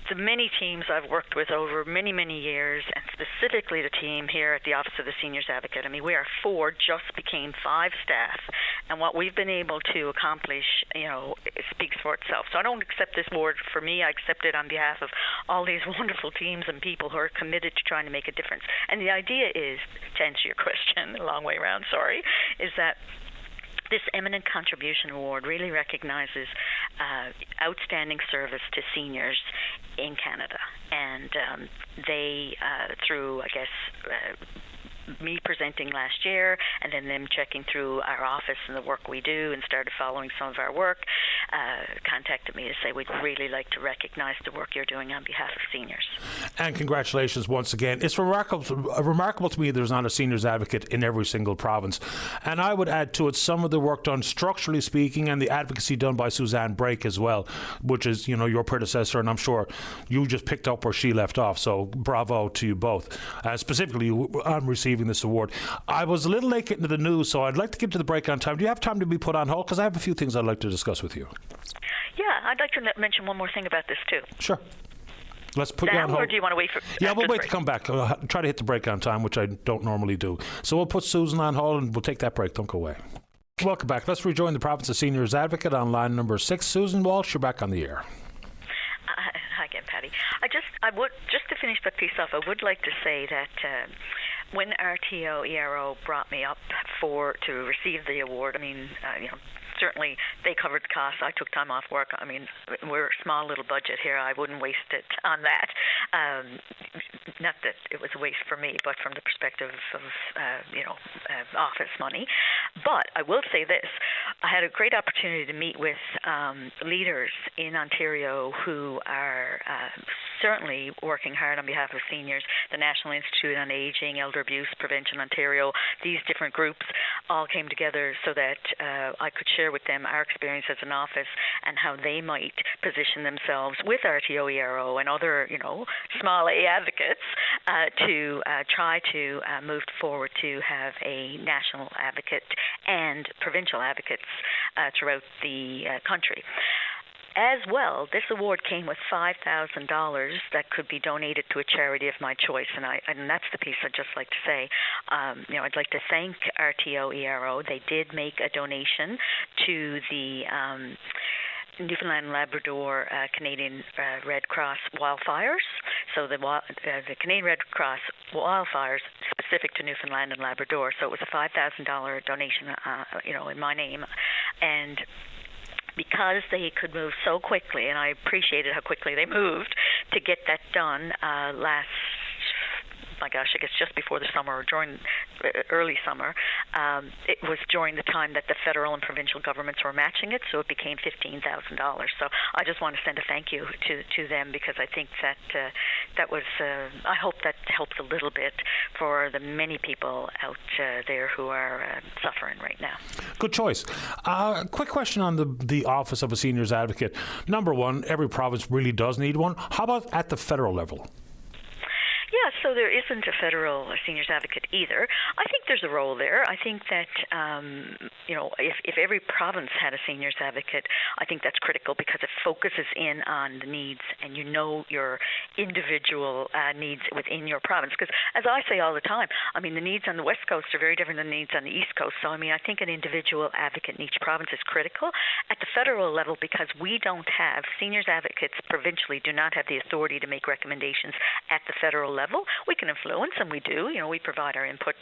the many teams I've worked with over many, many years, and specifically the team here at the Office of the Seniors Advocate. I mean, we are 4, just became 5 staff, and what we've been able to accomplish, it speaks for itself. So I don't accept this award for me. I accept it on behalf of all these wonderful teams and people who are committed to trying to make a difference. And the idea is, to answer your question, a long way around, sorry, is that this Eminent Contribution Award really recognizes outstanding service to seniors in Canada. And they, through, I guess, me presenting last year and then them checking through our office and the work we do and started following some of our work, contacted me to say, we'd really like to recognize the work you're doing on behalf of seniors. And congratulations once again. It's remarkable to me there's not a seniors advocate in every single province. And I would add to it some of the work done structurally speaking and the advocacy done by Suzanne Brake as well, which is, your predecessor, and I'm sure you just picked up where she left off. So bravo to you both. Specifically, I'm receiving this award. I was a little late getting to the news, so I'd like to get to the break on time. Do you have time to be put on hold? Because I have a few things I'd like to discuss with you. Yeah, I'd like to mention one more thing about this too. Sure. Let's put you on hold. Or do you want to wait for? Yeah, we'll wait to come back. Try to hit the break on time, which I don't normally do. So we'll put Susan on hold and we'll take that break. Don't go away. Welcome back. Let's rejoin the Province of Seniors Advocate on line number 6. Susan Walsh, you're back on the air. Hi again, Patty. I would just to finish the piece off, I would like to say that when RTO ERO brought me up to receive the award, I mean, certainly they covered the costs. I took time off work. I mean, we're a small little budget here. I wouldn't waste it on that. Not that it was a waste for me, but from the perspective of, office money. But I will say this. I had a great opportunity to meet with leaders in Ontario who are certainly working hard on behalf of seniors. The National Institute on Aging, Elder Abuse Prevention Ontario, these different groups all came together so that I could share with them our experience as an office and how they might position themselves with RTO ERO and other, small A advocates to try to move forward to have a national advocate and provincial advocates throughout the country. As well, this award came with $5,000 that could be donated to a charity of my choice, and that's the piece I'd just like to say. I'd like to thank RTO ERO. They did make a donation to the Newfoundland and Labrador Canadian Red Cross wildfires. So the Canadian Red Cross wildfires specific to Newfoundland and Labrador. So it was a $5,000 donation, in my name, and because they could move so quickly, and I appreciated how quickly they moved to get that done I guess just before the summer or during early summer. It was during the time that the federal and provincial governments were matching it, so it became $15,000. So I just want to send a thank you to them, because I think that was, I hope that helps a little bit for the many people out there who are suffering right now. Good choice. Quick question on the Office of a Seniors Advocate. Number one, every province really does need one. How about at the federal level? Yeah, so there isn't a federal seniors advocate either. I think there's a role there. I think that, if every province had a seniors advocate, I think that's critical because it focuses in on the needs and your individual needs within your province. Because as I say all the time, I mean, the needs on the West Coast are very different than the needs on the East Coast. So, I mean, I think an individual advocate in each province is critical. At the federal level, because we don't have, seniors advocates provincially do not have the authority to make recommendations at the federal level. We can influence, and we do. We provide our input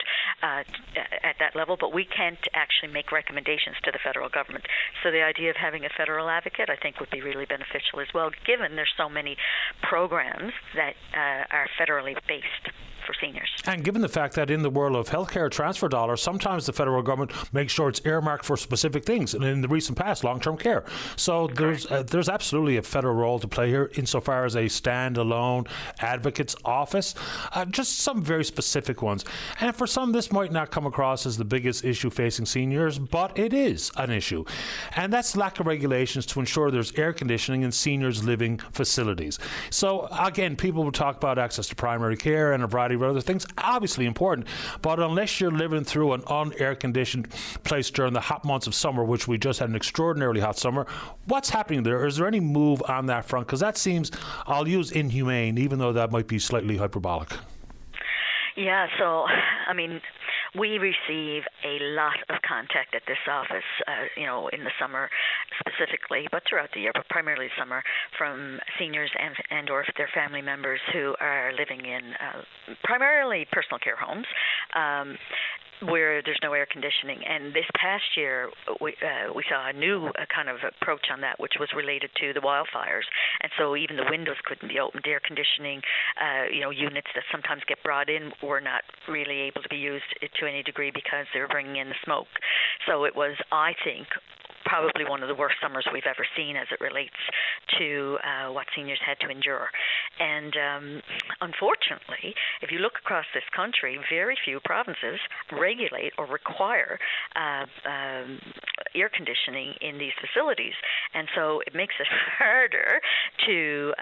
at that level, but we can't actually make recommendations to the federal government. So the idea of having a federal advocate, I think, would be really beneficial as well, given there's so many programs that are federally based for seniors. And given the fact that in the world of healthcare transfer dollars, sometimes the federal government makes sure it's earmarked for specific things, and in the recent past, long-term care. So there's absolutely a federal role to play here insofar as a standalone advocate's office, just some very specific ones. And for some, this might not come across as the biggest issue facing seniors, but it is an issue. And that's lack of regulations to ensure there's air conditioning in seniors' living facilities. So again, people will talk about access to primary care and a variety of other things, obviously important, but unless you're living through an un-air-conditioned place during the hot months of summer, which we just had an extraordinarily hot summer, what's happening there? Is there any move on that front? Because that seems, I'll use inhumane, even though that might be slightly hyperbolic. Yeah, so, I mean, we receive a lot of contact at this office, in the summer specifically, but throughout the year, but primarily summer, from seniors and or their family members who are living in primarily personal care homes, where there's no air conditioning. And this past year, we saw a new kind of approach on that, which was related to the wildfires. And so even the windows couldn't be opened. Air conditioning, units that sometimes get brought in were not really able to be used to any degree because they were bringing in the smoke. So it was, I think, probably one of the worst summers we've ever seen as it relates to what seniors had to endure. And unfortunately, if you look across this country, very few provinces regulate or require air conditioning in these facilities. And so it makes it harder to,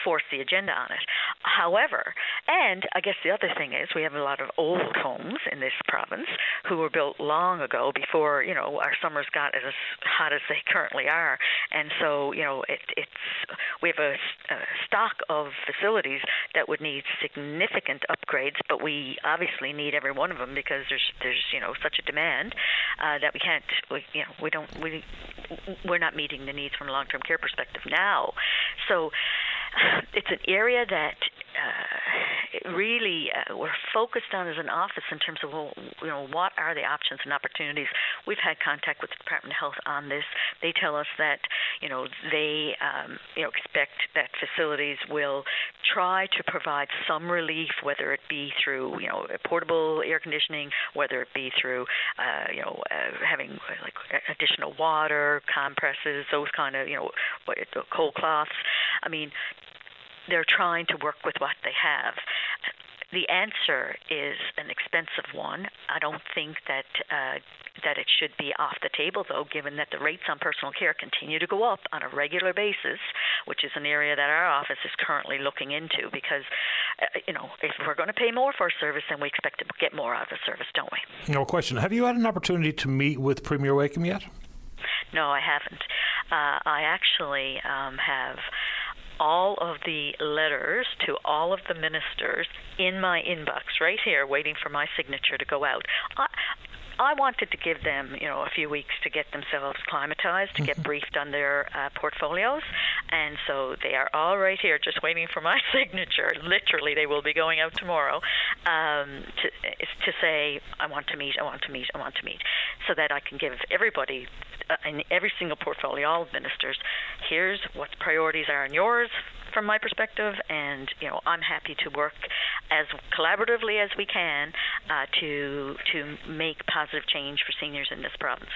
force the agenda on it. However, and I guess the other thing is we have a lot of old homes in this province who were built long ago before, our summers got as hot as they currently are. And so, we have a stock of facilities that would need significant upgrades, but we obviously need every one of them because there's such a demand that we're not meeting the needs from a long-term care perspective now. So it's an area that really we're focused on as an office in terms of what are the options and opportunities. We've had contact with the Department of Health on this. They tell us that they expect that facilities will try to provide some relief, whether it be through portable air conditioning, whether it be through having like additional water, compresses, those kind of cold cloths. I mean, they're trying to work with what they have. The answer is an expensive one. I don't think that it should be off the table, though, given that the rates on personal care continue to go up on a regular basis, which is an area that our office is currently looking into because, if we're going to pay more for a service, then we expect to get more out of the service, don't we? No question. Have you had an opportunity to meet with Premier Wakeham yet? No, I haven't. I actually have all of the letters to all of the ministers in my inbox right here waiting for my signature to go out. I wanted to give them, a few weeks to get themselves climatized, to get briefed on their portfolios, and so they are all right here just waiting for my signature. Literally, they will be going out tomorrow to say, I want to meet, so that I can give everybody in every single portfolio, all ministers, here's what the priorities are in yours from my perspective, and I'm happy to work as collaboratively as we can to make positive change for seniors in this province.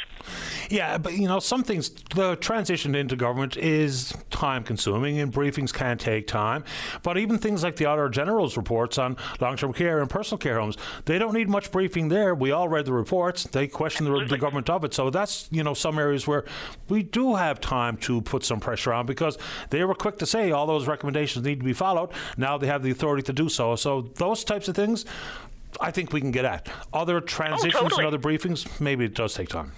Yeah, but some things, the transition into government is time-consuming, and briefings can take time. But even things like the Auditor General's reports on long-term care and personal care homes, they don't need much briefing there. We all read the reports. They question the government of it. So that's, some areas where we do have time to put some pressure on, because they were quick to say all those recommendations need to be followed. Now they have the authority to do so. So those types of things, I think we can get at. Other transitions and other briefings, maybe it does take time.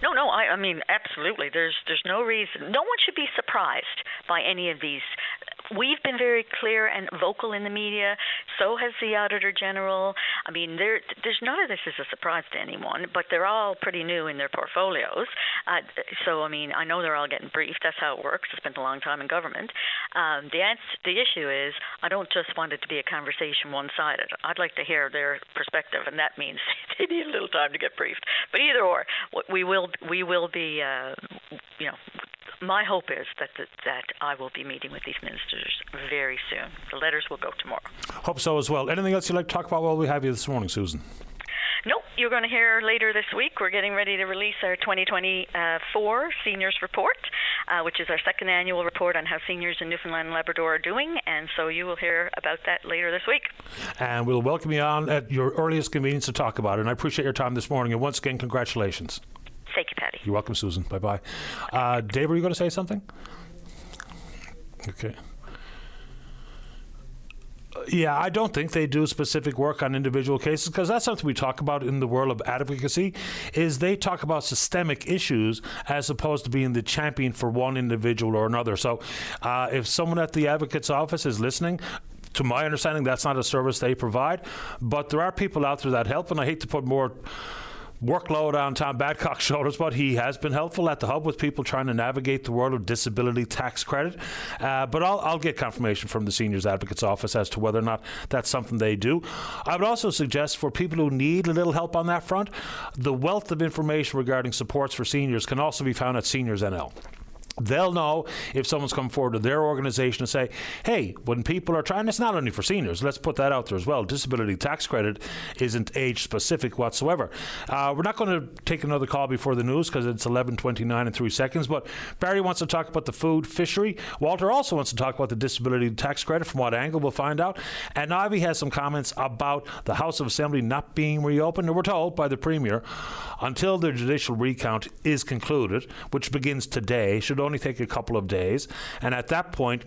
No, I mean, absolutely. There's no reason. No one should be surprised by any of these. We've been very clear and vocal in the media. So has the Auditor General. I mean, there's none of this is a surprise to anyone, but they're all pretty new in their portfolios. So, I mean, I know they're all getting briefed. That's how it works. I spent a long time in government. The issue is I don't just want it to be a conversation one-sided. I'd like to hear their perspective, and that means they need a little time to get briefed. But either or, we will be, my hope is that I will be meeting with these ministers very soon. The letters will go tomorrow. Hope so as well. Anything else you'd like to talk about while we have you this morning, Susan? Nope. You're going to hear later this week. We're getting ready to release our 2024 Seniors Report, which is our second annual report on how seniors in Newfoundland and Labrador are doing. And so you will hear about that later this week. And we'll welcome you on at your earliest convenience to talk about it. And I appreciate your time this morning. And once again, congratulations. Thank you, Patty. You're welcome, Susan. Bye-bye. Dave, were you going to say something? Okay. Yeah, I don't think they do specific work on individual cases, because that's something we talk about in the world of advocacy, is they talk about systemic issues as opposed to being the champion for one individual or another. So if someone at the advocate's office is listening, to my understanding, that's not a service they provide. But there are people out there that help, and I hate to put more workload on Tom Badcock's shoulders, but he has been helpful at the Hub with people trying to navigate the world of disability tax credit. But I'll get confirmation from the Seniors Advocate's Office as to whether or not that's something they do. I would also suggest for people who need a little help on that front, the wealth of information regarding supports for seniors can also be found at Seniors NL. They'll know if someone's come forward to their organization and say, hey, when people are trying, it's not only for seniors, let's put that out there as well. Disability tax credit isn't age specific whatsoever. We're not going to take another call before the news because it's 11:29 and 3 seconds, but Barry wants to talk about the food fishery. Walter also wants to talk about the disability tax credit. From what angle, we'll find out. And Ivy has some comments about the House of Assembly not being reopened, and we're told by the Premier until the judicial recount is concluded, which begins today, should only take a couple of days. And at that point,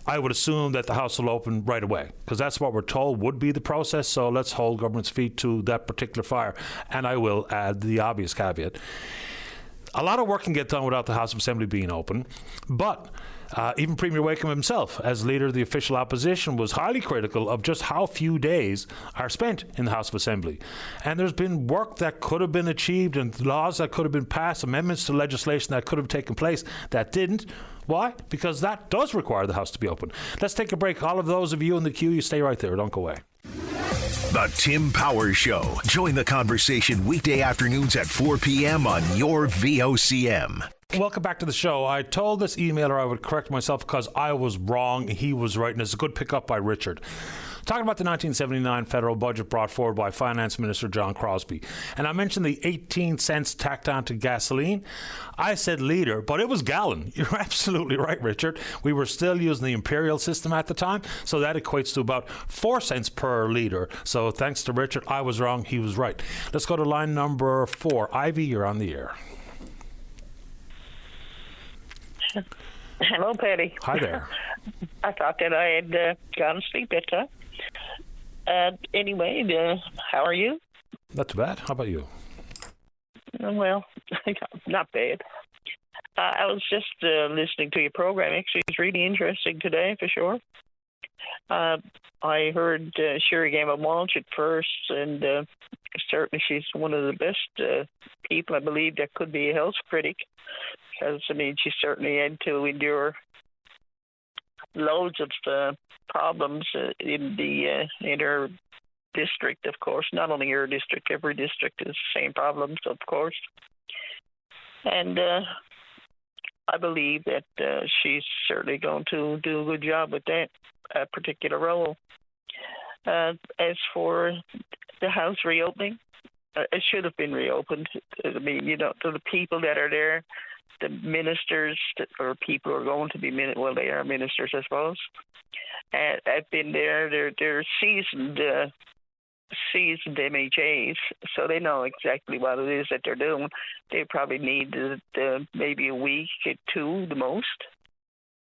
I would assume that the House will open right away, because that's what we're told would be the process. So let's hold government's feet to that particular fire. And I will add the obvious caveat. A lot of work can get done without the House of Assembly being open, but even Premier Wakeham himself, as leader of the official opposition, was highly critical of just how few days are spent in the House of Assembly. And there's been work that could have been achieved and laws that could have been passed, amendments to legislation that could have taken place that didn't. Why? Because that does require the House to be open. Let's take a break. All of those of you in the queue, you stay right there. Don't go away. The Tim Powers Show. Join the conversation weekday afternoons at 4 p.m. on your VOCM. Welcome back to the show. I told this emailer I would correct myself because I was wrong. He was right, and it's a good pickup by Richard. Talking about the 1979 federal budget brought forward by Finance Minister John Crosbie. And I mentioned the 18 cents tacked on to gasoline. I said liter, but it was gallon. You're absolutely right, Richard. We were still using the imperial system at the time, so that equates to about 4 cents per liter. So thanks to Richard, I was wrong, he was right. Let's go to line number 4. Ivy, you're on the air. Hello, Patty. Hi there. I thought that I had gone to sleep at time. Anyway, how are you? Not too bad. How about you? Well, not bad. I was just listening to your program. Actually, it's really interesting today, for sure. I heard Sherry Gamble Walsh at first, and certainly she's one of the best people, I believe, that could be a health critic. Because, I mean, she certainly had to endure loads of problems in her district, of course. Not only her district, every district has the same problems, of course. And I believe that she's certainly going to do a good job with that particular role. As for the house reopening. It should have been reopened. I mean, to the people that are there, the ministers or people who are going to be well, they are ministers, I suppose. And I've been there. They're seasoned MHAs, so they know exactly what it is that they're doing. They probably need maybe a week or two the most,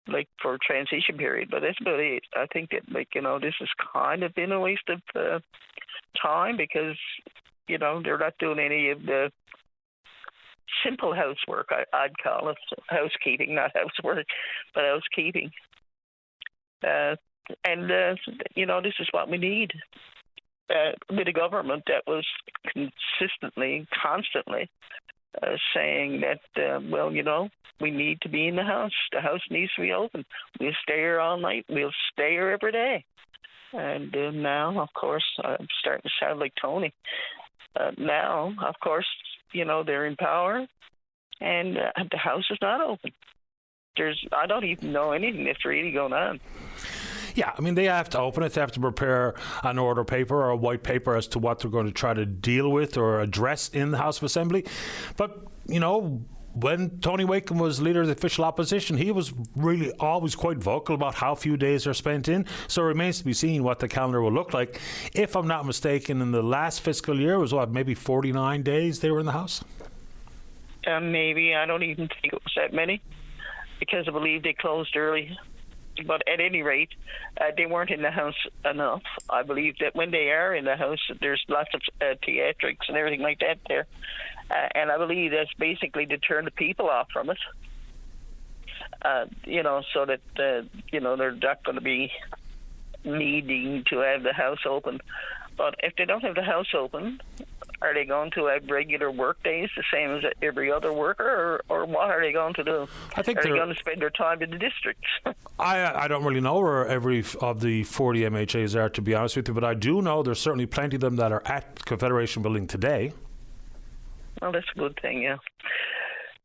like for a transition period. But that's about it. I think that this has kind of been a waste of time because they're not doing any of the simple housework. I'd call it housekeeping, not housework, but housekeeping. This is what we need. With a government that was constantly saying that, we need to be in the house. The house needs to be open. We'll stay here all night. We'll stay here every day. And now, of course, I'm starting to sound like Tony. Now, of course, they're in power, and the house is not open. I don't even know anything that's really going on. Yeah, I mean, they have to open it. They have to prepare an order paper or a white paper as to what they're going to try to deal with or address in the House of Assembly. But, when Tony Wakeham was leader of the official opposition, he was really always quite vocal about how few days are spent in. So it remains to be seen what the calendar will look like. If I'm not mistaken, in the last fiscal year, it was maybe 49 days they were in the House? Maybe. I don't even think it was that many because I believe they closed early. But at any rate, they weren't in the house enough. I believe that when they are in the house, there's lots of theatrics and everything like that there. And I believe that's basically to turn the people off from it. So that, they're not going to be needing to have the house open. But if they don't have the house open, are they going to have regular work days the same as every other worker, or what are they going to do? I think are they going to spend their time in the districts? I don't really know where every of the 40 MHAs are, to be honest with you, but I do know there's certainly plenty of them that are at Confederation Building today. Well, that's a good thing, yeah.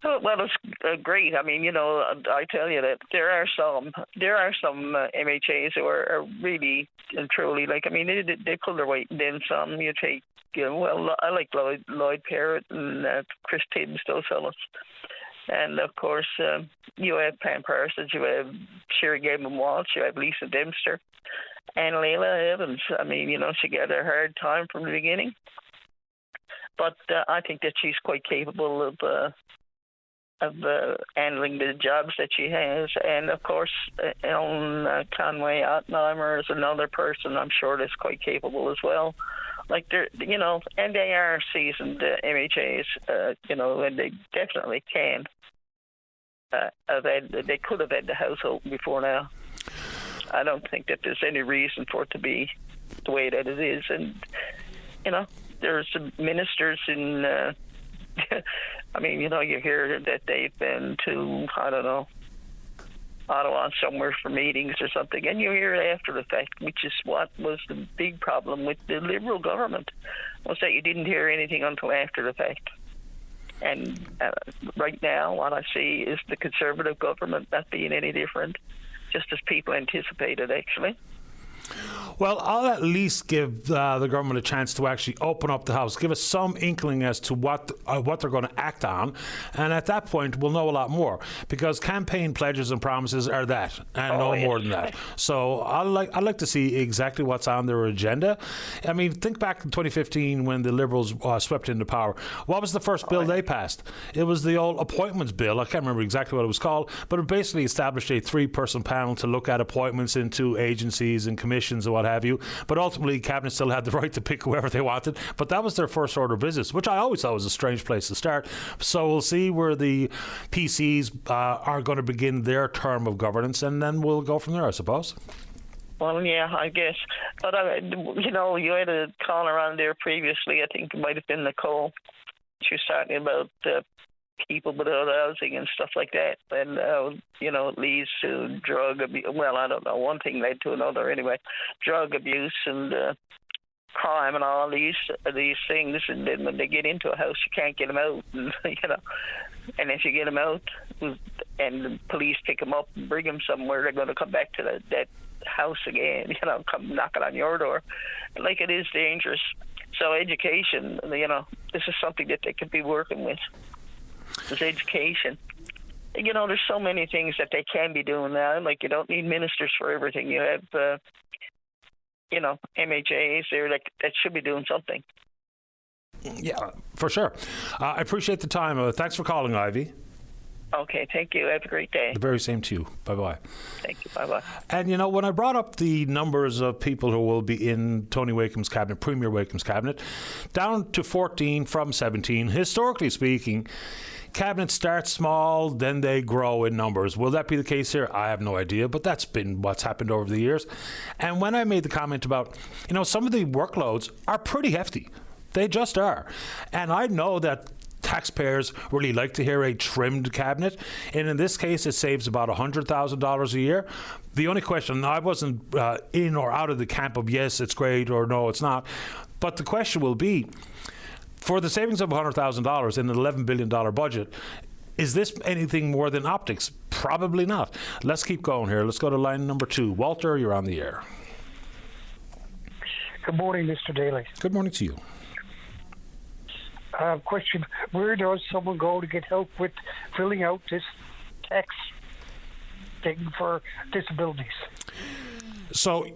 Well, it's great. I mean, I tell you that there are some MHAs who are really and truly, they pull their weight, and then some. You take, I like Lloyd Parrott and Chris Tibbs, those fellas. And, of course, you have Pam Parsons, you have Sherry Gabin-Walsh, you have Lisa Dempster, and Layla Evans. I mean, she got a hard time from the beginning. But I think that she's quite capable of handling the jobs that she has. And, of course, Ellen Conway Ottenheimer is another person I'm sure that's quite capable as well. And they are seasoned MHAs, and they definitely can. They could have had the house open before now. I don't think that there's any reason for it to be the way that it is. And, there's some ministers in... you hear that they've been to, Ottawa somewhere for meetings or something, and you hear it after the fact, which is what was the big problem with the Liberal government, was that you didn't hear anything until after the fact. And right now, what I see is the Conservative government not being any different, just as people anticipated, actually. Well, I'll at least give the government a chance to actually open up the House, give us some inkling as to what they're going to act on, and at that point we'll know a lot more, because campaign pledges and promises are that, and more than that. So I'd like to see exactly what's on their agenda. I mean, think back in 2015 when the Liberals swept into power. What was the first bill they passed? It was the old appointments bill. I can't remember exactly what it was called, but it basically established a 3-person panel to look at appointments into agencies and commissions and what have you. But ultimately, Cabinet still had the right to pick whoever they wanted. But that was their first order of business, which I always thought was a strange place to start. So we'll see where the PCs are going to begin their term of governance, and then we'll go from there, I suppose. Well, yeah, I guess. But, you had a caller on there previously. I think it might have been Nicole. She was talking about people without housing and stuff like that. And, it leads to drug abuse. Well, I don't know. One thing led to another anyway. Drug abuse and crime and all these things. And then when they get into a house, you can't get them out. And, and if you get them out and the police pick them up and bring them somewhere, they're going to come back to that house again, come knocking on your door. Like, it is dangerous. So education, this is something that they could be working with. Is education. There's so many things that they can be doing now. Like, you don't need ministers for everything. You have, MHAs there that should be doing something. Yeah, for sure. I appreciate the time. Thanks for calling, Ivy. Okay, thank you. Have a great day. The very same to you. Bye-bye. Thank you. Bye-bye. And, when I brought up the numbers of people who will be in Tony Wakeham's cabinet, Premier Wakeham's cabinet, down to 14 from 17, historically speaking, cabinets start small, then they grow in numbers. Will that be the case here? I have no idea, but that's been what's happened over the years. And when I made the comment about, some of the workloads are pretty hefty. They just are. And I know that taxpayers really like to hear a trimmed cabinet, and in this case it saves about $100,000 a year. The only question, I wasn't in or out of the camp of yes, it's great, or no, it's not, but the question will be, for the savings of $100,000 in an $11 billion budget, is this anything more than optics? Probably not. Let's keep going here. Let's go to line number 2. Walter, you're on the air. Good morning, Mr. Daly. Good morning to you. Question, where does someone go to get help with filling out this tax thing for disabilities? So,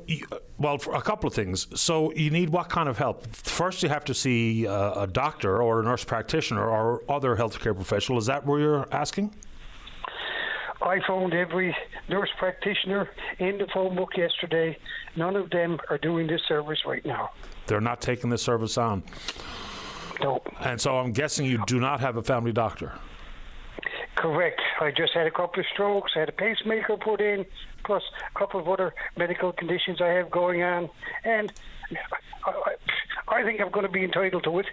for a couple of things. So you need what kind of help? First, you have to see a doctor or a nurse practitioner or other healthcare professional. Is that where you're asking? I phoned every nurse practitioner in the phone book yesterday. None of them are doing this service right now. They're not taking this service on? No. And so I'm guessing you do not have a family doctor? Correct. I just had a couple of strokes, I had a pacemaker put in, plus a couple of other medical conditions I have going on, and I think I'm going to be entitled to it.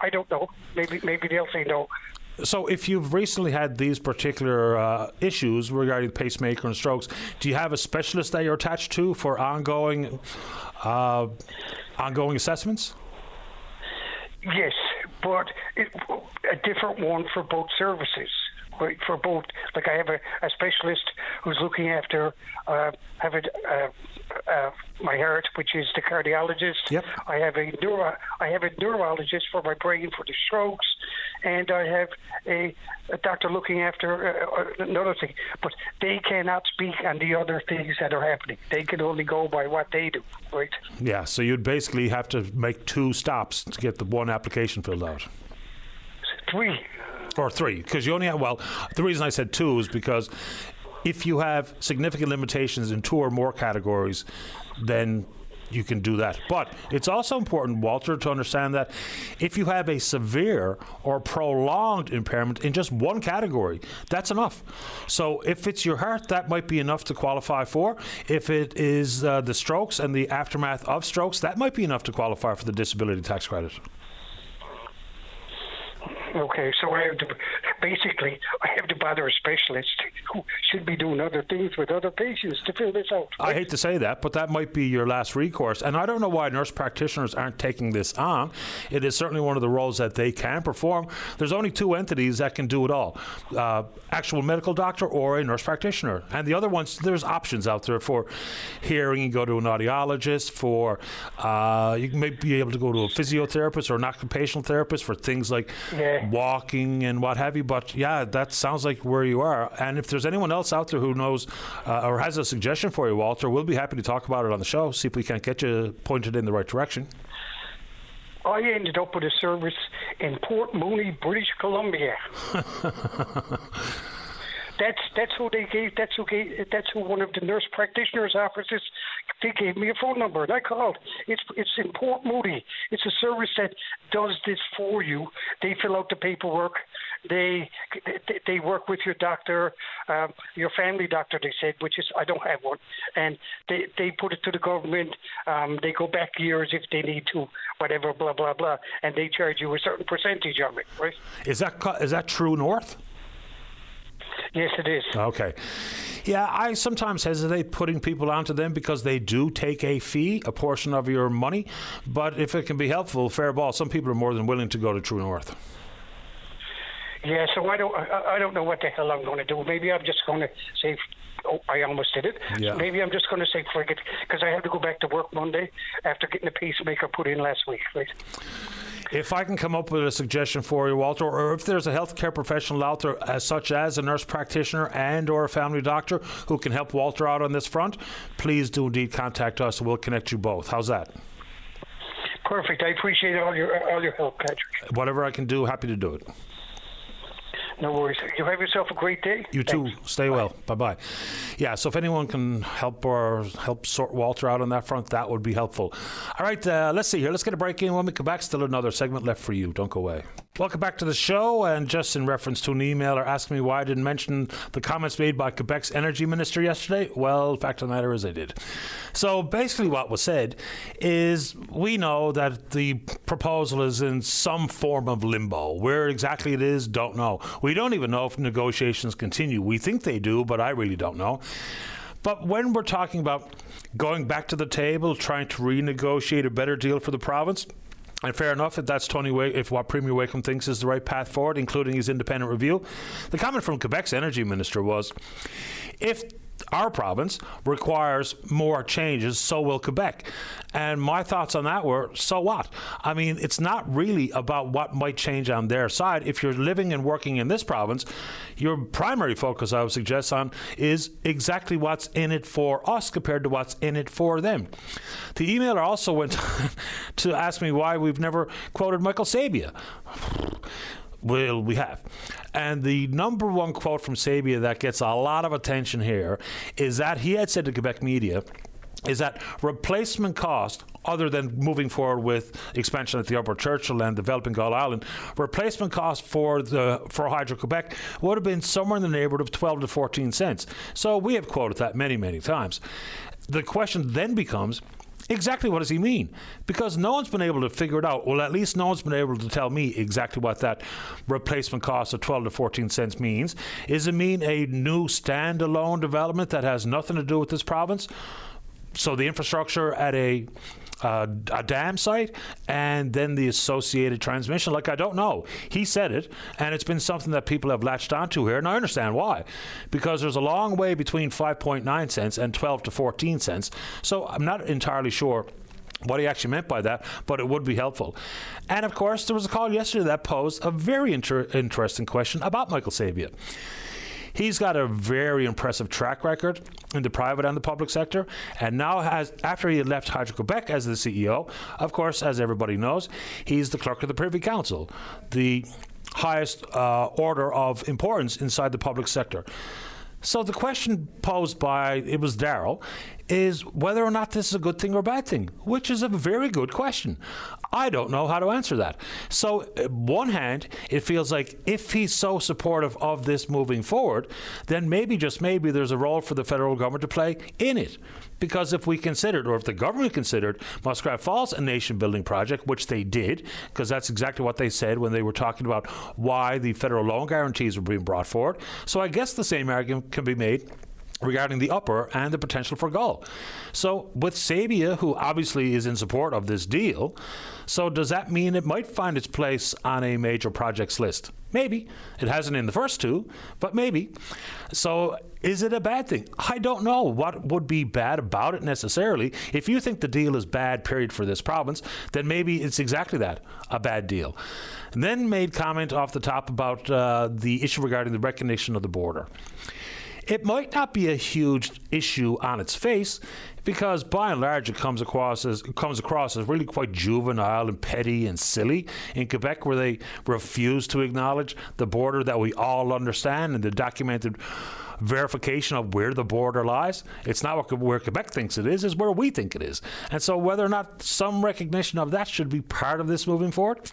I don't know. Maybe they'll say no. So if you've recently had these particular issues regarding pacemaker and strokes, do you have a specialist that you're attached to for ongoing assessments? Yes, but a different one for both services. Right, for both, like I have a specialist who's looking after my heart, which is the cardiologist. Yep. I have a neurologist for my brain for the strokes, and I have a doctor looking after another thing. But they cannot speak on the other things that are happening. They can only go by what they do, right? Yeah. So you'd basically have to make 2 stops to get the one application filled out. 3. Or 3, because you only have, the reason I said 2 is because if you have significant limitations in 2 or more categories, then you can do that. But it's also important, Walter, to understand that if you have a severe or prolonged impairment in just one category, that's enough. So if it's your heart, that might be enough to qualify for. If it is the strokes and the aftermath of strokes, that might be enough to qualify for the disability tax credit. Okay, so I have to bother a specialist who should be doing other things with other patients to fill this out. Right? I hate to say that, but that might be your last recourse. And I don't know why nurse practitioners aren't taking this on. It is certainly one of the roles that they can perform. There's only 2 entities that can do it all. Actual medical doctor or a nurse practitioner. And the other ones, there's options out there for hearing. You go to an audiologist, for you may be able to go to a physiotherapist or an occupational therapist for things like walking and what have you. But yeah, that sounds like where you are. And if there's anyone else out there who knows or has a suggestion for you, Walter, we'll be happy to talk about it on the show, see if we can't get you pointed in the right direction. I ended up with a service in Port Mooney, British Columbia. That's who they gave. That's who one of the nurse practitioners' offices. They gave me a phone number, and I called. It's in Port Moody. It's a service that does this for you. They fill out the paperwork. They work with your doctor, your family doctor. They said, which is I don't have one, and they put it to the government. They go back years if they need to, whatever, blah blah blah, and they charge you a certain percentage of it, right? Is that True North? Yes, it is. Okay. Yeah, I sometimes hesitate putting people onto them because they do take a fee, a portion of your money. But if it can be helpful, fair ball. Some people are more than willing to go to True North. Yeah, so I don't know what the hell I'm going to do. Maybe I'm just going to say, oh, I almost did it. Yeah. Maybe I'm just going to say forget, because I have to go back to work Monday after getting a pacemaker put in last week, right? If I can come up with a suggestion for you, Walter, or if there's a healthcare professional out there, such as a nurse practitioner and or a family doctor who can help Walter out on this front, please do indeed contact us and we'll connect you both. How's that? Perfect. I appreciate all your help, Patrick. Whatever I can do, happy to do it. No worries. You have yourself a great day. You too. Thanks. Stay well. Bye-bye. Yeah, so if anyone can help sort Walter out on that front, that would be helpful. All right, let's see here. Let's get a break in. When we come back, still another segment left for you. Don't go away. Welcome back to the show, and just in reference to an emailer asking me why I didn't mention the comments made by Quebec's energy minister yesterday, well, the fact of the matter is I did. So basically what was said is we know that the proposal is in some form of limbo. Where exactly it is, don't know. We don't even know if negotiations continue. We think they do, but I really don't know. But when we're talking about going back to the table, trying to renegotiate a better deal for the province, and fair enough, if that's if what Premier Wakeham thinks is the right path forward, including his independent review, the comment from Quebec's energy minister was, if our province requires more changes, so will Quebec. And my thoughts on that were, so what? I mean, it's not really about what might change on their side. If you're living and working in this province, your primary focus, I would suggest, on is exactly what's in it for us compared to what's in it for them. The emailer also went to ask me why we've never quoted Michael Sabia. Well, we have. And the number one quote from Sabia that gets a lot of attention here is that he had said to Quebec media is that replacement cost, other than moving forward with expansion at the Upper Churchill and developing Gull Island, replacement cost for Hydro-Quebec would have been somewhere in the neighborhood of 12 to 14 cents. So we have quoted that many, many times. The question then becomes, exactly what does he mean? Because no one's been able to figure it out. Well, at least no one's been able to tell me exactly what that replacement cost of 12 to 14 cents means. Does it mean a new standalone development that has nothing to do with this province? So the infrastructure at a dam site and then the associated transmission, like, I don't know. He said it, and it's been something that people have latched onto here, and I understand why. Because there's a long way between 5.9 cents and 12 to 14 cents. So I'm not entirely sure what he actually meant by that, but it would be helpful. And of course, there was a call yesterday that posed a very interesting question about Michael Sabia. He's got a very impressive track record in the private and the public sector, and now after he had left Hydro-Quebec as the CEO, of course, as everybody knows, he's the clerk of the Privy Council, the highest order of importance inside the public sector. So the question posed by, it was Darryl, is whether or not this is a good thing or a bad thing, which is a very good question. I don't know how to answer that. So on one hand, it feels like if he's so supportive of this moving forward, then maybe, just maybe, there's a role for the federal government to play in it. Because if we considered, or if the government considered Muskrat Falls a nation-building project, which they did, because that's exactly what they said when they were talking about why the federal loan guarantees were being brought forward. So I guess the same argument can be made regarding the upper and the potential for Gull. So with Sabia, who obviously is in support of this deal, so does that mean it might find its place on a major projects list? Maybe. It hasn't in the first two, but maybe. So is it a bad thing? I don't know what would be bad about it necessarily. If you think the deal is bad, period, for this province, then maybe it's exactly that, a bad deal. And then made comment off the top about the issue regarding the recognition of the border. It might not be a huge issue on its face, because by and large it comes across as really quite juvenile and petty and silly in Quebec, where they refuse to acknowledge the border that we all understand and the documented verification of where the border lies. It's not where Quebec thinks it is where we think it is. And so whether or not some recognition of that should be part of this moving forward,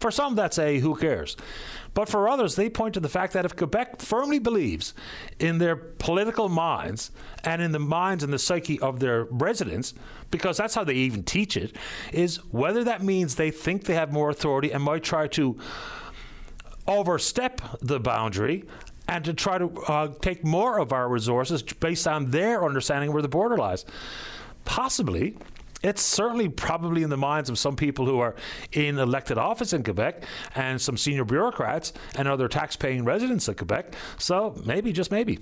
for some that's a who cares. But for others, they point to the fact that if Quebec firmly believes in their political minds and in the minds and the psyche of their residents, because that's how they even teach it, is whether that means they think they have more authority and might try to overstep the boundary and to try to take more of our resources based on their understanding where the border lies. Possibly. It's certainly probably in the minds of some people who are in elected office in Quebec and some senior bureaucrats and other tax-paying residents of Quebec. So maybe, just maybe.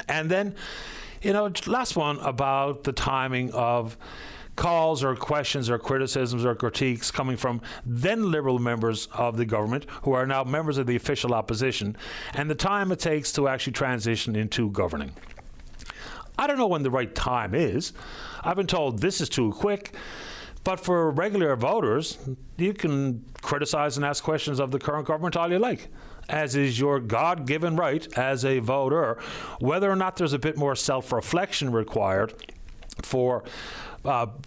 And then, last one about the timing of calls or questions or criticisms or critiques coming from then Liberal members of the government who are now members of the official opposition, and the time it takes to actually transition into governing. I don't know when the right time is. I've been told this is too quick. But for regular voters, you can criticize and ask questions of the current government all you like, as is your God-given right as a voter. Whether or not there's a bit more self-reflection required for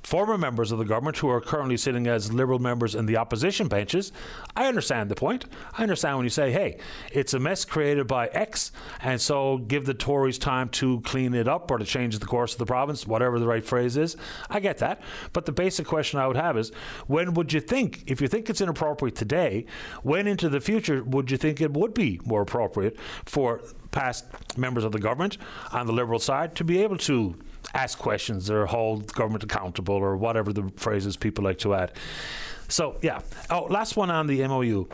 former members of the government who are currently sitting as Liberal members in the opposition benches, I understand the point. I understand when you say, hey, it's a mess created by X, and so give the Tories time to clean it up or to change the course of the province, whatever the right phrase is. I get that. But the basic question I would have is, when would you think, if you think it's inappropriate today, when into the future would you think it would be more appropriate for past members of the government on the Liberal side to be able to ask questions or hold government accountable or whatever the phrases people like to add? So, yeah. Oh, last one on the MOU.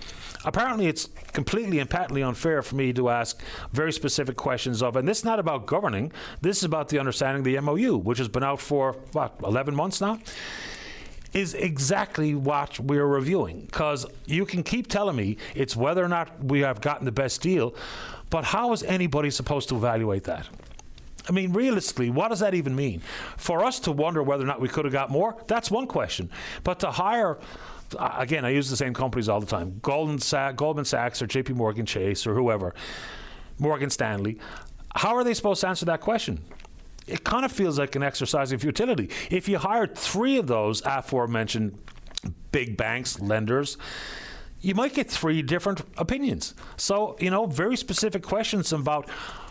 Apparently, it's completely and patently unfair for me to ask very specific questions of, and this is not about governing, this is about the understanding of the MOU, which has been out for, 11 months now? Is exactly what we're reviewing. Because you can keep telling me it's whether or not we have gotten the best deal, but how is anybody supposed to evaluate that? I mean, realistically, what does that even mean? For us to wonder whether or not we could have got more, that's one question. But to hire, again, I use the same companies all the time, Goldman Sachs or JP Morgan Chase or whoever, Morgan Stanley, how are they supposed to answer that question? It kind of feels like an exercise in futility. If you hired 3 of those aforementioned big banks, lenders, you might get 3 different opinions. So, very specific questions about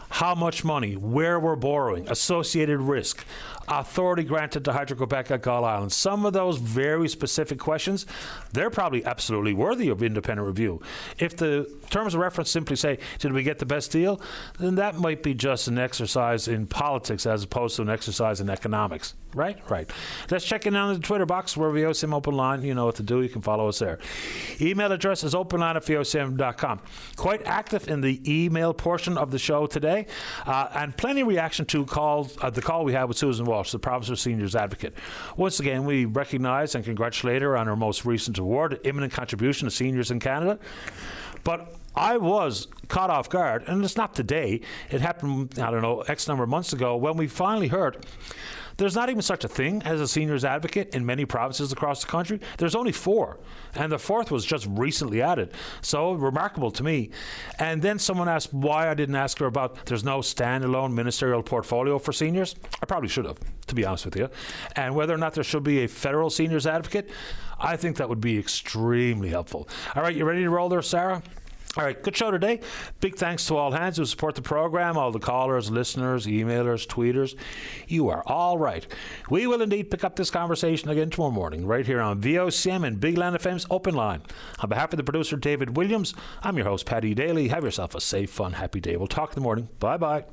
how much money, where we're borrowing, associated risk, authority granted to Hydro-Quebec at Gull Island. Some of those very specific questions, they're probably absolutely worthy of independent review. If the terms of reference simply say, did we get the best deal? Then that might be just an exercise in politics as opposed to an exercise in economics. Right? Right. Let's check in on the Twitter box. We're VOCM Open Line. You know what to do. You can follow us there. Email address is openline@vocm.com. Quite active in the email portion of the show today, and plenty of reaction to the call we had with Susan Walsh, the Province's Seniors Advocate. Once again, we recognize and congratulate her on her most recent award, Imminent Contribution to Seniors in Canada. But I was caught off guard, and it's not today. It happened, X number of months ago when we finally heard there's not even such a thing as a seniors advocate in many provinces across the country. There's only 4, and the 4th was just recently added. So remarkable to me. And then someone asked why I didn't ask her about there's no standalone ministerial portfolio for seniors. I probably should have, to be honest with you. And whether or not there should be a federal seniors advocate, I think that would be extremely helpful. All right, you ready to roll there, Sarah? All right, good show today. Big thanks to all hands who support the program, all the callers, listeners, emailers, tweeters. You are all right. We will indeed pick up this conversation again tomorrow morning, right here on VOCM and Big Land FM's Open Line. On behalf of the producer, David Williams, I'm your host, Paddy Daly. Have yourself a safe, fun, happy day. We'll talk in the morning. Bye-bye.